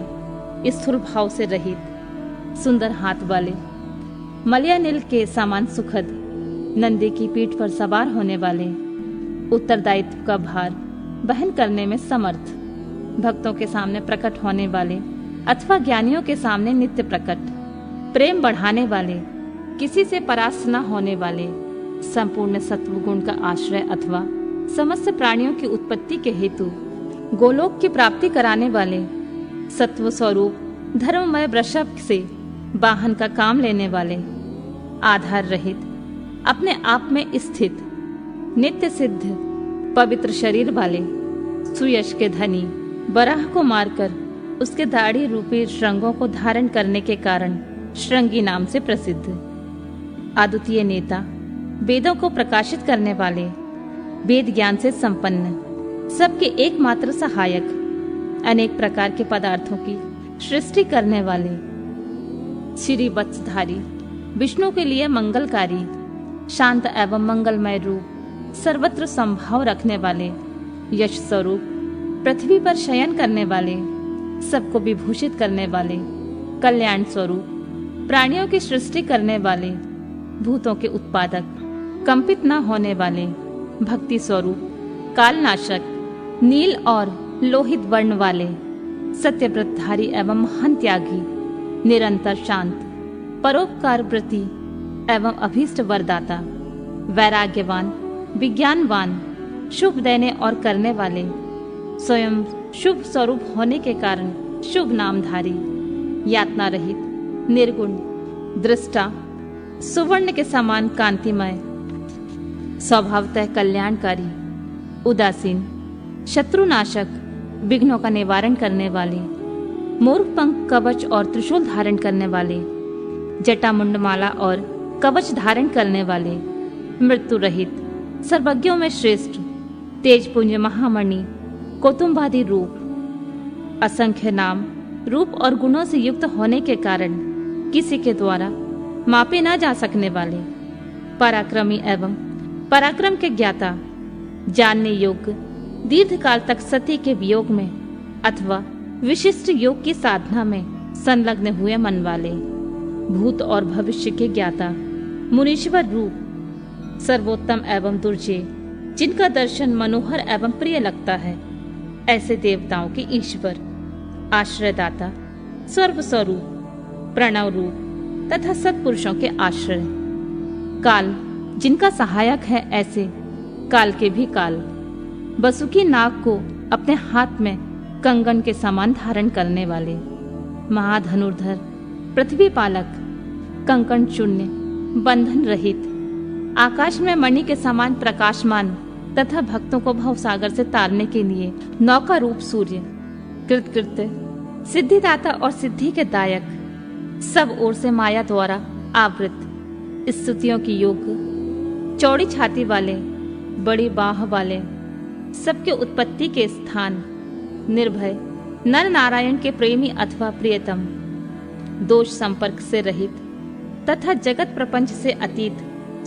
Speaker 1: स्थूल भाव से रहित, सुंदर हाथ वाले, मलयानिल के समान सुखद, नंदी की पीठ पर सवार होने वाले, उत्तरदायित्व का भार वहन करने में समर्थ, भक्तों के सामने प्रकट होने वाले अथवा ज्ञानियों के सामने नित्य प्रकट, प्रेम बढ़ाने वाले, किसी से परास्त न होने वाले, संपूर्ण सत्व गुण का आश्रय अथवा समस्त प्राणियों की उत्पत्ति के हेतु गोलोक की प्राप्ति कराने वाले, सत्व स्वरूप, धर्ममय वृषभ से वाहन का काम लेने वाले, आधार रहित, अपने आप में स्थित, नित्य सिद्ध, पवित्र शरीर वाले, सुयश के धनी, बराह को मारकर उसके दाढ़ी रूपी श्रृंगों को धारण करने के कारण श्रृंगी नाम से प्रसिद्ध, अद्वितीय नेता, वेदों को प्रकाशित करने वाले, वेद ज्ञान से संपन्न, सबके एकमात्र सहायक, अनेक प्रकार के पदार्थों की सृष्टि करने वाले, श्री वत्सधारी, विष्णु के लिए मंगलकारी, शांत एवं मंगलमय रूप, सर्वत्र संभाव रखने वाले, यश स्वरूप, पृथ्वी पर शयन करने वाले, सबको विभूषित करने वाले, कल्याण स्वरूप, प्राणियों की सृष्टि करने वाले, भूतों के उत्पादक, कंपित न होने वाले, भक्ति स्वरूप, कालनाशक, नील और लोहित वर्ण वाले, सत्यव्रतधारी एवं महान त्यागी, निरंतर शांत, परोपकार प्रति एवं अभीष्ट वरदाता, वैराग्यवान, विज्ञानवान, शुभ देने और करने वाले, स्वयं शुभ स्वरूप होने के कारण शुभ नामधारी, यातना रहित, निर्गुण, दृष्टा, सुवर्ण के समान कांतिमय, स्वभावतः कल्याणकारी, उदासीन, शत्रुनाशक, विघ्नों का निवारण करने वाले, मोर पंख, कवच और त्रिशूल धारण करने वाले, जटा मुंडमाला और कवच धारण करने वाले, मृत्यु रहित, सर्वज्ञों में श्रेष्ठ, तेजपुंज महामणि, कौतुंबादि रूप, असंख्य नाम, रूप और गुणों से युक्त होने के कारण किसी के द्वारा मापे न जा सकने वाले, पराक्रमी एवं पराक्रम के ज्ञाता, जानने योग्य, दीर्घ काल तक सती के वियोग में अथवा विशिष्ट योग की साधना में संलग्न हुए मन वाले, भूत और भविष्य के ज्ञाता, मुनीश्वर रूप, सर्वोत्तम एवं दुर्जय, जिनका दर्शन मनोहर एवं प्रिय लगता है, ऐसे देवताओं के ईश्वर, आश्रयदाता, सर्व स्वरूप, प्रणव रूप तथा सत्पुरुषों के आश्रय, काल, जिनका सहायक है, ऐसे काल के भी काल, बसुकी नाग को अपने हाथ में कंगन के समान धारण करने वाले, महाधनुर्धर, पृथ्वी पालक, कंकण शून्य, बंधन रहित, आकाश में मणि के समान प्रकाशमान तथा भक्तों को भवसागर से तारने के लिए नौका रूप सूर्य, कृतकृत्य, सिद्धिदाता और सिद्धि के दायक, सब ओर से माया द्वारा आवृत, स्तुतियों की योग्य, चौड़ी छाती वाले, बड़ी बाह वाले, सबके उत्पत्ति के स्थान, निर्भय, नर नारायण के प्रेमी अथवा प्रियतम, दोष संपर्क से रहित तथा जगत प्रपंच से अतीत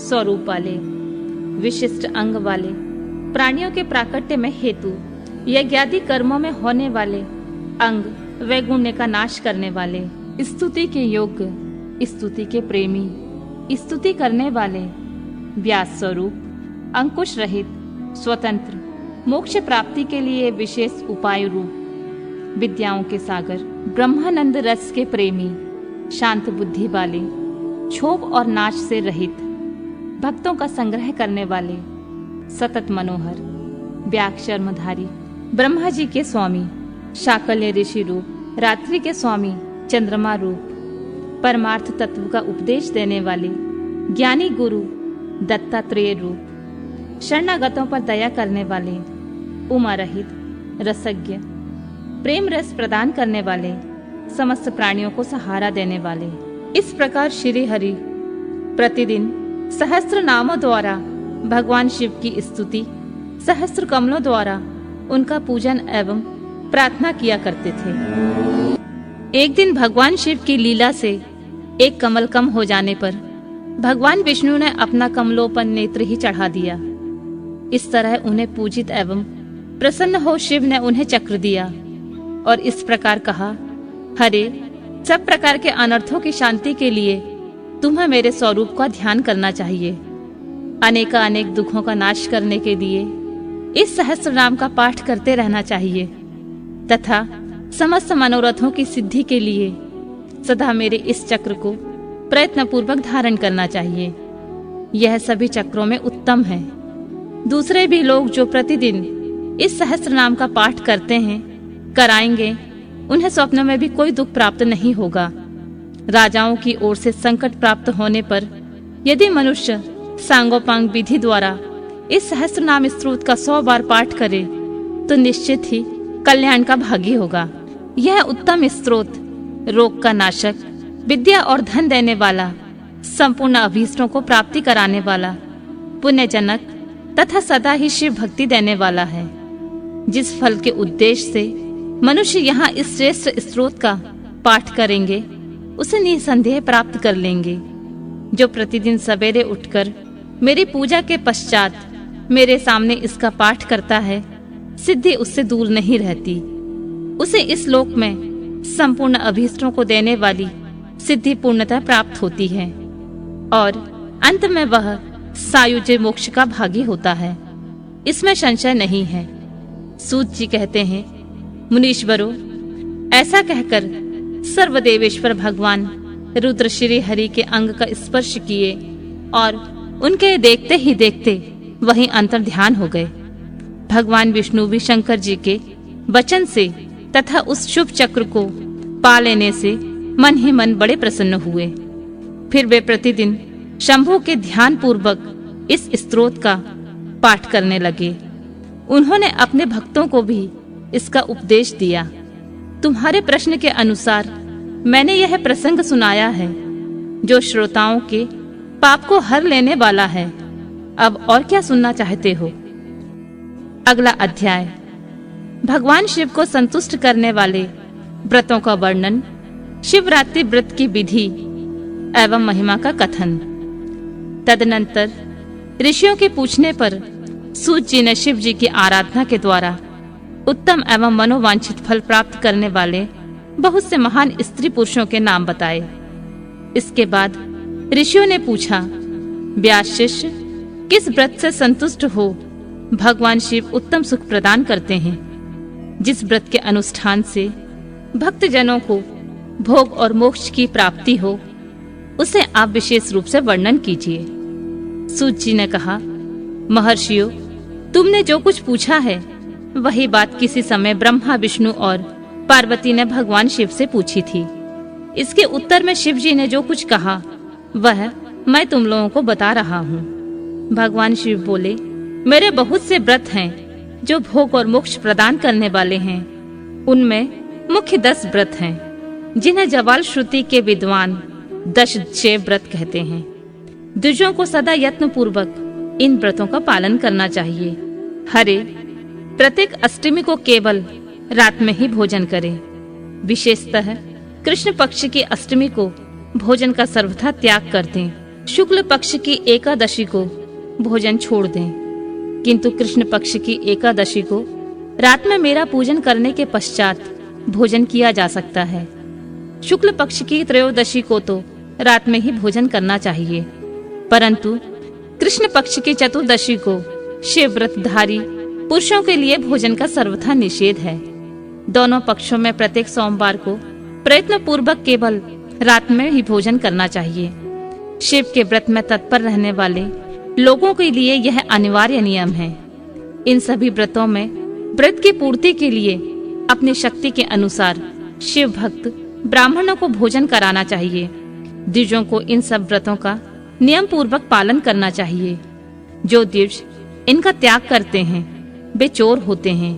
Speaker 1: स्वरूप वाले, विशिष्ट अंग वाले, प्राणियों के प्राकट्य में हेतु, यज्ञादि कर्मों में होने वाले अंग वैगुण्य का नाश करने वाले, स्तुति के योग्य, स्तुति के प्रेमी, स्तुति करने वाले, व्यास स्वरूप, अंकुश रहित, स्वतंत्र, मोक्ष प्राप्ति के लिए विशेष उपाय रूप, विद्याओं के सागर, ब्रह्मानंद रस के प्रेमी, शांत बुद्धि वाले, क्षोभ और नाश से रहित, भक्तों का संग्रह करने वाले, सतत मनोहर, व्याक शर्मधारी, ब्रह्मा जी के स्वामी, शाकल्य ऋषि रूप, रात्रि के स्वामी, चंद्रमा रूप, परमार्थ तत्व का उपदेश देने वाले, ज्ञानी गुरु, दत्तात्रेय रूप, शरणागतों पर दया करने वाले, उमा रहित, रसज्ञ, प्रेम रस प्रदान करने वाले, समस्त प्राणियों को सहारा देने वाले। इस प्रकार श्री हरि प्रतिदिन सहस्त्र नामों द्वारा भगवान शिव की स्तुति, सहस्त्र कमलों द्वारा उनका पूजन एवं प्रार्थना किया करते थे। एक दिन भगवान शिव की लीला से एक कमल कम हो जाने पर भगवान विष्णु ने अपना कमलोपन नेत्र ही चढ़ा दिया। इस तरह उन्हें पूजित एवं प्रसन्न हो शिव ने उन्हें चक्र दिया और इस प्रकार कहा, हरे, सब प्रकार के अनर्थों की शांति के लिए तुम्हें मेरे स्वरूप का ध्यान करना चाहिए। अनेक दुखों का नाश करने के लिए इस सहस्त्र नाम का पाठ करते रहना चाहिए तथा समस्त मनोरथों की सिद्धि के लिए सदा मेरे इस चक्र को प्रयत्न पूर्वक धारण करना चाहिए। यह सभी चक्रों में उत्तम है। दूसरे भी लोग जो प्रतिदिन इस सहस्त्र नाम का पाठ करते हैं, कराएंगे, उन्हें स्वप्न में भी कोई दुख प्राप्त नहीं होगा। राजाओं की ओर से संकट प्राप्त होने पर यदि मनुष्य सांगोपांग विधि द्वारा इस सहस्त्र नाम स्तोत्र का 100 बार पाठ करे तो निश्चित ही कल्याण का भागी होगा। यह उत्तम स्तोत्र रोग का नाशक, विद्या और धन देने वाला, संपूर्ण अभीष्टों को प्राप्ति कराने वाला, पुण्यजनक तथा सदा ही शिव भक्ति देने वाला है। जिस फल के उद्देश्य से मनुष्य यहाँ इस श्रेष्ठ स्तोत्र का पाठ करेंगे उसे निसंदेह प्राप्त कर लेंगे। जो प्रतिदिन सवेरे उठकर मेरी पूजा के पश्चात मेरे सामने इसका पाठ करता है, सिद्धि उससे दूर नहीं रहती। उसे इस लोक में संपूर्ण अभीष्टों को देने वाली सिद्धि पूर्णतः प्राप्त होती है और अंत में वह सायुज्य मोक्ष का भागी होता है। इसमें संशय नहीं है। सूत जी कहते हैं, मुनीश्वरों, ऐसा कहकर सर्वदेवेश्वर भगवान रुद्र श्री हरि के अंग का स्पर्श किए और उनके देखते ही देखते वहीं अंतर ध्यान हो गए। भगवान विष्णु भी शंकर जी के वचन से तथा उस शुभ चक्र को पा लेने से मन ही मन बड़े प्रसन्न हुए। फिर वे प्रतिदिन शंभु के ध्यान पूर्वक इस स्तोत्र का पाठ करने लगे। उन्होंने अपने भक्तों को भी इसका उपदेश दिया। तुम्हारे प्रश्न के अनुसार मैंने यह प्रसंग सुनाया है जो श्रोताओं के पाप को हर लेने वाला है। अब और क्या सुनना चाहते हो? अगला अध्याय भगवान शिव को संतुष्ट करने वाले व्रतों का वर्णन, शिवरात्रि व्रत की विधि एवं महिमा का कथन। तदनंतर ऋषियों के पूछने पर सूत जी ने शिव जी की आराधना के द्वारा उत्तम एवं मनोवांछित फल प्राप्त करने वाले बहुत से महान स्त्री पुरुषों के नाम बताए। इसके बाद ऋषियों ने पूछा, व्यास शिष्य, किस व्रत से संतुष्ट हो भगवान शिव उत्तम सुख प्रदान करते हैं? जिस व्रत के अनुष्ठान से भक्त जनों को भोग और मोक्ष की प्राप्ति हो, उसे आप विशेष रूप से वर्णन कीजिए। सूत जी ने कहा, महर्षियों, तुमने जो कुछ पूछा है वही बात किसी समय ब्रह्मा, विष्णु और पार्वती ने भगवान शिव से पूछी थी। इसके उत्तर में शिव जी ने जो कुछ कहा वह मैं तुम लोगों को बता रहा हूँ। भगवान शिव बोले, मेरे बहुत से व्रत हैं जो भोग और मोक्ष प्रदान करने वाले हैं। उनमें मुख्य 10 व्रत हैं जिन्हें जवाल श्रुति के विद्वान दशचेय व्रत कहते हैं। द्विजों को सदा यत्न पूर्वक इन व्रतों का पालन करना चाहिए। हरे, प्रत्येक अष्टमी को केवल रात में ही भोजन करें। विशेषतः कृष्ण पक्ष की अष्टमी को भोजन का सर्वथा त्याग कर दें। शुक्ल पक्ष की एकादशी को भोजन छोड़ दें, किंतु कृष्ण पक्ष की एकादशी को रात में मेरा पूजन करने के पश्चात भोजन किया जा सकता है। शुक्ल पक्ष की त्रयोदशी को तो रात में ही भोजन करना चाहिए, परंतु कृष्ण पक्ष की चतुर्दशी को शिव व्रतधारी पुरुषों के लिए भोजन का सर्वथा निषेध है। दोनों पक्षों में प्रत्येक सोमवार को प्रयत्न पूर्वक केवल रात में ही भोजन करना चाहिए। शिव के व्रत में तत्पर रहने वाले लोगों के लिए यह अनिवार्य नियम है। इन सभी व्रतों में व्रत की पूर्ति के लिए अपनी शक्ति के अनुसार शिव भक्त ब्राह्मणों को भोजन कराना चाहिए। द्विजों को इन सब व्रतों का नियम पूर्वक पालन करना चाहिए। जो द्विज इनका त्याग करते हैं वे चोर होते हैं।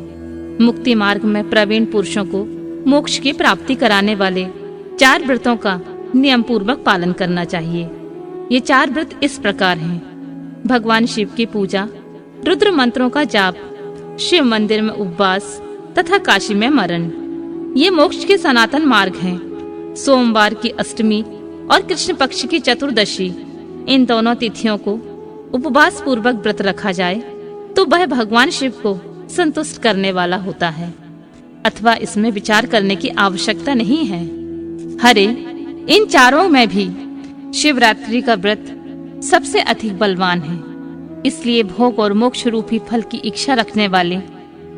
Speaker 1: मुक्ति मार्ग में प्रवीण पुरुषों को मोक्ष की प्राप्ति कराने वाले 4 व्रतों का नियम पूर्वक पालन करना चाहिए। ये 4 व्रत इस प्रकार हैं: भगवान शिव की पूजा, रुद्र मंत्रों का जाप, शिव मंदिर में उपवास तथा काशी में मरण। ये मोक्ष के सनातन मार्ग हैं। सोमवार की अष्टमी और कृष्ण पक्ष की चतुर्दशी, इन दोनों तिथियों को उपवास पूर्वक व्रत रखा जाए तो वह भगवान शिव को संतुष्ट करने वाला होता है, अथवा इसमें विचार करने की आवश्यकता नहीं है। हरे, इन चारों में भी शिवरात्रि का व्रत सबसे अधिक बलवान है। इसलिए भोग और मोक्ष रूपी फल की इच्छा रखने वाले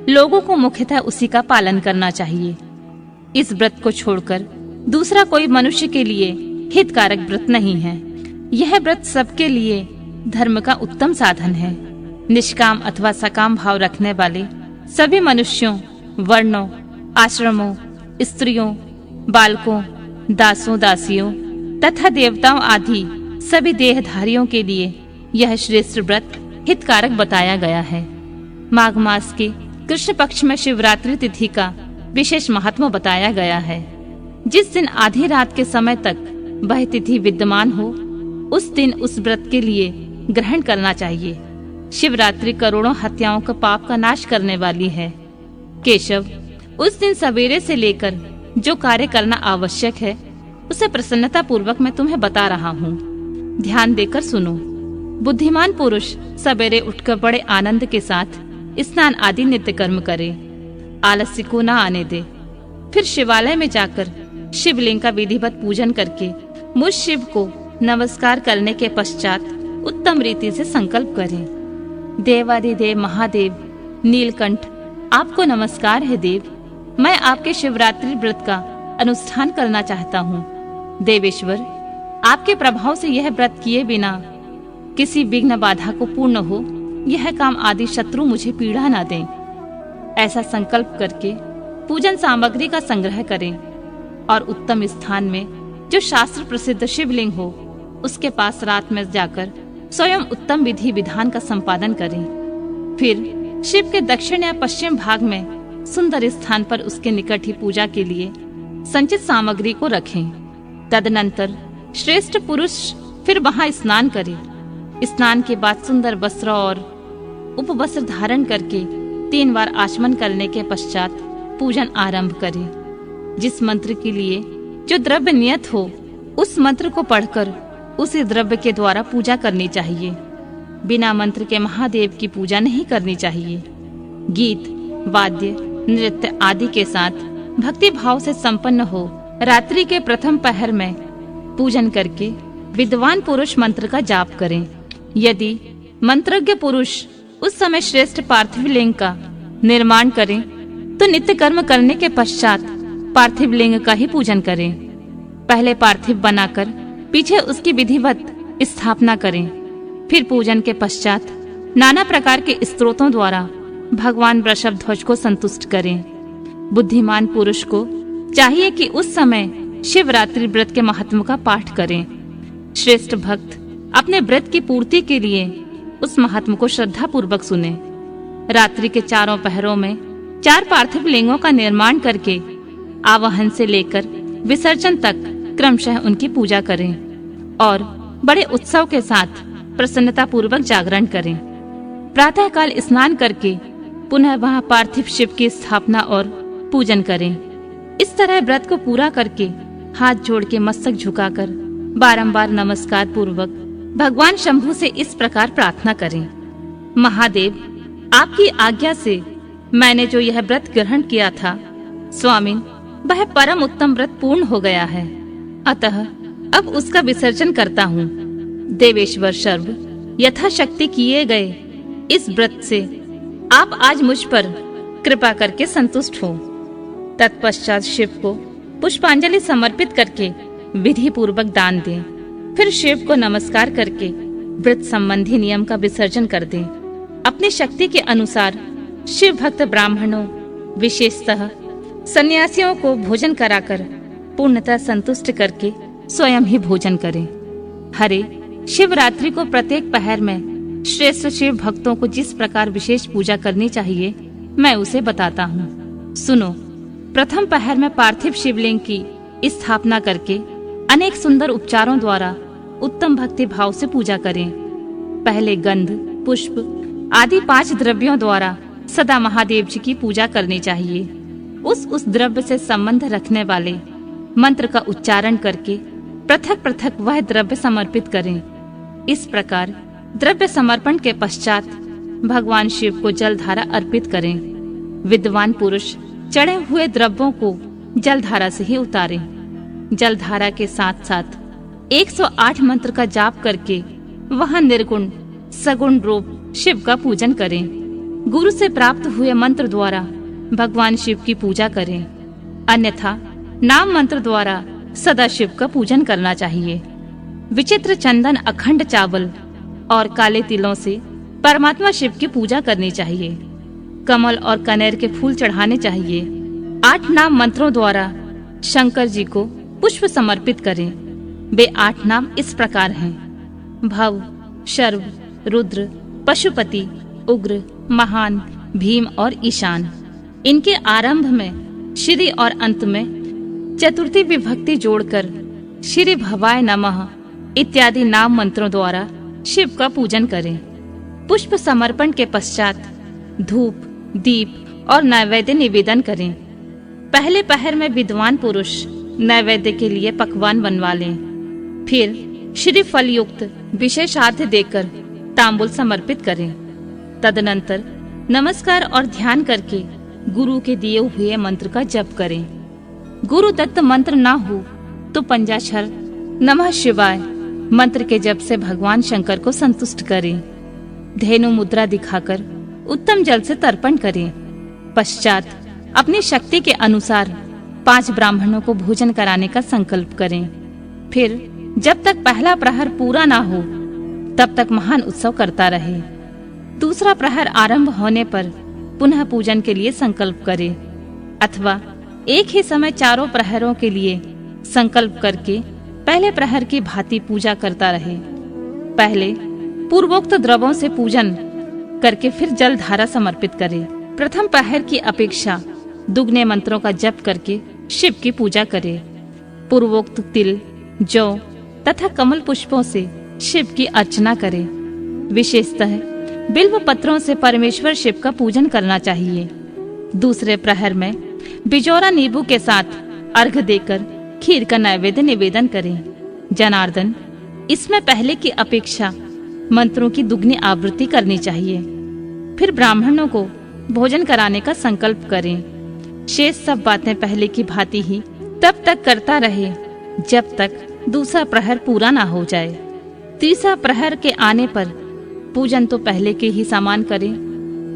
Speaker 1: लोगों को मुख्यतः उसी का पालन करना चाहिए। इस व्रत को छोड़कर दूसरा कोई मनुष्य के लिए हितकारक व्रत नहीं है। यह व्रत सबके लिए धर्म का उत्तम साधन है। निष्काम अथवा सकाम भाव रखने वाले सभी मनुष्यों, वर्णों, आश्रमों, स्त्रियों, बालकों, दासों, दासियों तथा देवताओं आदि सभी देहधारियों के लिए यह श्रेष्ठ व्रत हितकारक बताया गया है। माघ मास के कृष्ण पक्ष में शिवरात्रि तिथि का विशेष महत्व बताया गया है। जिस दिन आधी रात के समय तक वह तिथि विद्यमान हो, उस दिन उस व्रत के लिए ग्रहण करना चाहिए। शिवरात्रि करोड़ों हत्याओं का पाप का नाश करने वाली है। केशव, उस दिन सवेरे से लेकर जो कार्य करना आवश्यक है उसे प्रसन्नता पूर्वक मैं तुम्हें बता रहा हूँ। ध्यान देकर सुनो। बुद्धिमान पुरुष सवेरे उठकर बड़े आनंद के साथ स्नान आदि नित्य कर्म करे, आलस्य को न आने दे। फिर शिवालय में जाकर शिवलिंग का विधिवत पूजन करके मुझ शिव को नमस्कार करने के पश्चात उत्तम रीति से संकल्प करें। देवादिदेव महादेव नीलकंठ, आपको नमस्कार है देव। मैं आपके शिवरात्रि व्रत का अनुष्ठान करना चाहता हूँ। देवेश्वर, आपके प्रभाव से यह व्रत किए बिना किसी विघ्न बाधा को पूर्ण हो, यह काम आदि शत्रु मुझे पीड़ा न दें। ऐसा संकल्प करके पूजन सामग्री का संग्रह करें और उत्तम स्थान में जो शास्त्र प्रसिद्ध शिवलिंग हो उसके पास रात में जाकर स्वयं उत्तम विधि विधान का संपादन करें। फिर शिव के दक्षिण या पश्चिम भाग में सुंदर स्थान पर उसके निकट ही पूजा के लिए संचित सामग्री को रखें। तदनंतर श्रेष्ठ पुरुष फिर वहां स्नान करे। स्नान के बाद सुंदर वस्त्र और उपवस्त्र धारण करके 3 बार आचमन करने के पश्चात पूजन आरंभ करें। जिस मंत्र के लिए जो द्रव्य नियत हो उस मंत्र को पढ़कर उसी द्रव्य के द्वारा पूजा करनी चाहिए। बिना मंत्र के महादेव की पूजा नहीं करनी चाहिए। गीत, वाद्य, नृत्य आदि के साथ भक्ति भाव से संपन्न हो रात्रि के प्रथम पहर में पूजन करके विद्वान पुरुष मंत्र का जाप करें। यदि मंत्रज्ञ पुरुष उस समय श्रेष्ठ पार्थिव लिंग का निर्माण करें तो नित्य कर्म करने के पश्चात पार्थिव लिंग का ही पूजन करें। पहले पार्थिव बनाकर पीछे उसकी विधिवत स्थापना करें। फिर पूजन के पश्चात नाना प्रकार के स्तोत्रों द्वारा भगवान वृषभध्वज को संतुष्ट करें। बुद्धिमान पुरुष को चाहिए कि उस समय शिवरात्रि व्रत के महत्व का पाठ करें। श्रेष्ठ भक्त अपने व्रत की पूर्ति के लिए उस महात्मा को श्रद्धा पूर्वक सुने। रात्रि के चारों पहरों में 4 पार्थिव लिंगों का निर्माण करके आवाहन से लेकर विसर्जन तक क्रमशः उनकी पूजा करें और बड़े उत्सव के साथ प्रसन्नता पूर्वक जागरण करें। प्रातःकाल स्नान करके पुनः वहां पार्थिव शिव की स्थापना और पूजन करें। इस तरह व्रत को पूरा करके हाथ जोड़ के मस्तक झुकाकर बारंबार नमस्कार पूर्वक भगवान शंभु से इस प्रकार प्रार्थना करें। महादेव, आपकी आज्ञा से मैंने जो यह व्रत ग्रहण किया था, स्वामिन, वह परम उत्तम व्रत पूर्ण हो गया है। अतः अब उसका विसर्जन करता हूँ। देवेश्वर सर्व यथाशक्ति किए गए इस व्रत से आप आज मुझ पर कृपा करके संतुष्ट हो। तत्पश्चात शिव को पुष्पांजलि समर्पित करके विधि पूर्वक दान दें। फिर शिव को नमस्कार करके व्रत संबंधी नियम का विसर्जन कर दें। अपनी शक्ति के अनुसार शिव भक्त ब्राह्मणों, विशेषतः सन्यासियों को भोजन कराकर पूर्णतः संतुष्ट करके स्वयं ही भोजन करें। हरे, शिवरात्रि को प्रत्येक पहर में श्रेष्ठ शिव भक्तों को जिस प्रकार विशेष पूजा करनी चाहिए, मैं उसे बताता हूँ। सुनो। प्रथम पहर में पार्थिव शिवलिंग की स्थापना करके अनेक सुंदर उपचारों द्वारा उत्तम भक्ति भाव से पूजा करें। पहले गंध, पुष्प आदि 5 द्रव्यों द्वारा सदा महादेव जी की पूजा करनी चाहिए। उस द्रव्य से संबंध रखने वाले मंत्र का उच्चारण करके पृथक पृथक वह द्रव्य समर्पित करें। इस प्रकार द्रव्य समर्पण के पश्चात भगवान शिव को जलधारा अर्पित करें। विद्वान पुरुष चढ़े हुए द्रव्यों को जलधारा से ही उतारें। जलधारा के साथ साथ 108 मंत्र का जाप करके वहां निर्गुण सगुण रूप शिव का पूजन करें। गुरु से प्राप्त हुए मंत्र द्वारा भगवान शिव की पूजा करें। अन्यथा नाम मंत्र द्वारा सदा शिव का पूजन करना चाहिए। विचित्र चंदन, अखंड चावल और काले तिलों से परमात्मा शिव की पूजा करनी चाहिए। कमल और कनेर के फूल चढ़ाने चाहिए। 8 नाम मंत्रों द्वारा शंकर जी को पुष्प समर्पित करें। वे 8 नाम इस प्रकार हैं: भव, शर्व, रुद्र, पशुपति, उग्र, महान, भीम और ईशान। इनके आरंभ में श्री और अंत में चतुर्थी विभक्ति जोड़कर श्री भवाय नमः इत्यादि नाम मंत्रों द्वारा शिव का पूजन करें। पुष्प समर्पण के पश्चात धूप, दीप और नैवेद्य निवेदन करें। पहले पहर में विद्वान पुरुष नैवेद्य के लिए पकवान बनवा लें। फिर श्री फल युक्त विशेषार्घ्य देकर तांबूल समर्पित करें। तदनंतर नमस्कार और ध्यान करके गुरु के दिए हुए मंत्र का जप करें। गुरु दत्त मंत्र ना हो तो पंचाक्षर नमः शिवाय मंत्र के जप से भगवान शंकर को संतुष्ट करें। धेनु मुद्रा दिखाकर उत्तम जल से तर्पण करें। पश्चात अपनी शक्ति के अनुसार 5 ब्राह्मणों को भोजन कराने का संकल्प करें। फिर जब तक पहला प्रहर पूरा ना हो तब तक महान उत्सव करता रहे। दूसरा प्रहर आरंभ होने पर पुनः पूजन के लिए संकल्प करें, अथवा एक ही समय चारों प्रहरों के लिए संकल्प करके पहले प्रहर की भांति पूजा करता रहे। पहले पूर्वोक्त द्रव्यों से पूजन करके फिर जल धारा समर्पित करे। प्रथम प्रहर की अपेक्षा दुगने मंत्रों का जप करके शिव की पूजा करे। पूर्वोक्त तिल, जौ तथा कमल पुष्पों से शिव की अर्चना करे। विशेषतः बिल्व पत्रों से परमेश्वर शिव का पूजन करना चाहिए। दूसरे प्रहर में बिजौरा नींबू के साथ अर्घ देकर खीर का नैवेद्य निवेदन करें। जनार्दन, इसमें पहले की अपेक्षा मंत्रों की दुगनी आवृत्ति करनी चाहिए। फिर ब्राह्मणों को भोजन कराने का संकल्प करें। शेष सब बातें पहले की भांति ही तब तक करता रहे जब तक दूसरा प्रहर पूरा ना हो जाए। तीसरा प्रहर के आने पर पूजन तो पहले के ही समान करें,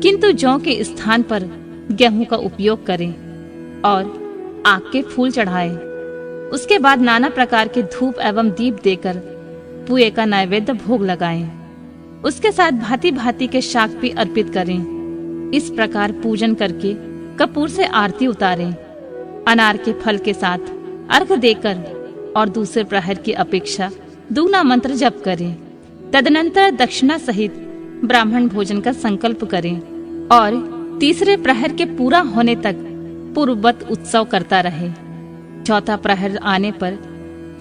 Speaker 1: किंतु जौ के स्थान पर गेहूं का उपयोग करें और आग के फूल चढ़ाएं। उसके बाद नाना प्रकार के धूप एवं दीप देकर पुए का नैवेद्य भोग लगाएं। उसके साथ भांति भांति के शाक भी अर्पित करें। इस प्रकार पूजन करके कपूर से आरती उतारें। अनार के फल के साथ अर्घ देकर और दूसरे प्रहर की अपेक्षा दुगना मंत्र जप करें। तदनंतर दक्षिणा सहित ब्राह्मण भोजन का संकल्प करें और तीसरे प्रहर के पूरा होने तक पूर्ववत उत्सव करता रहे। चौथा प्रहर आने पर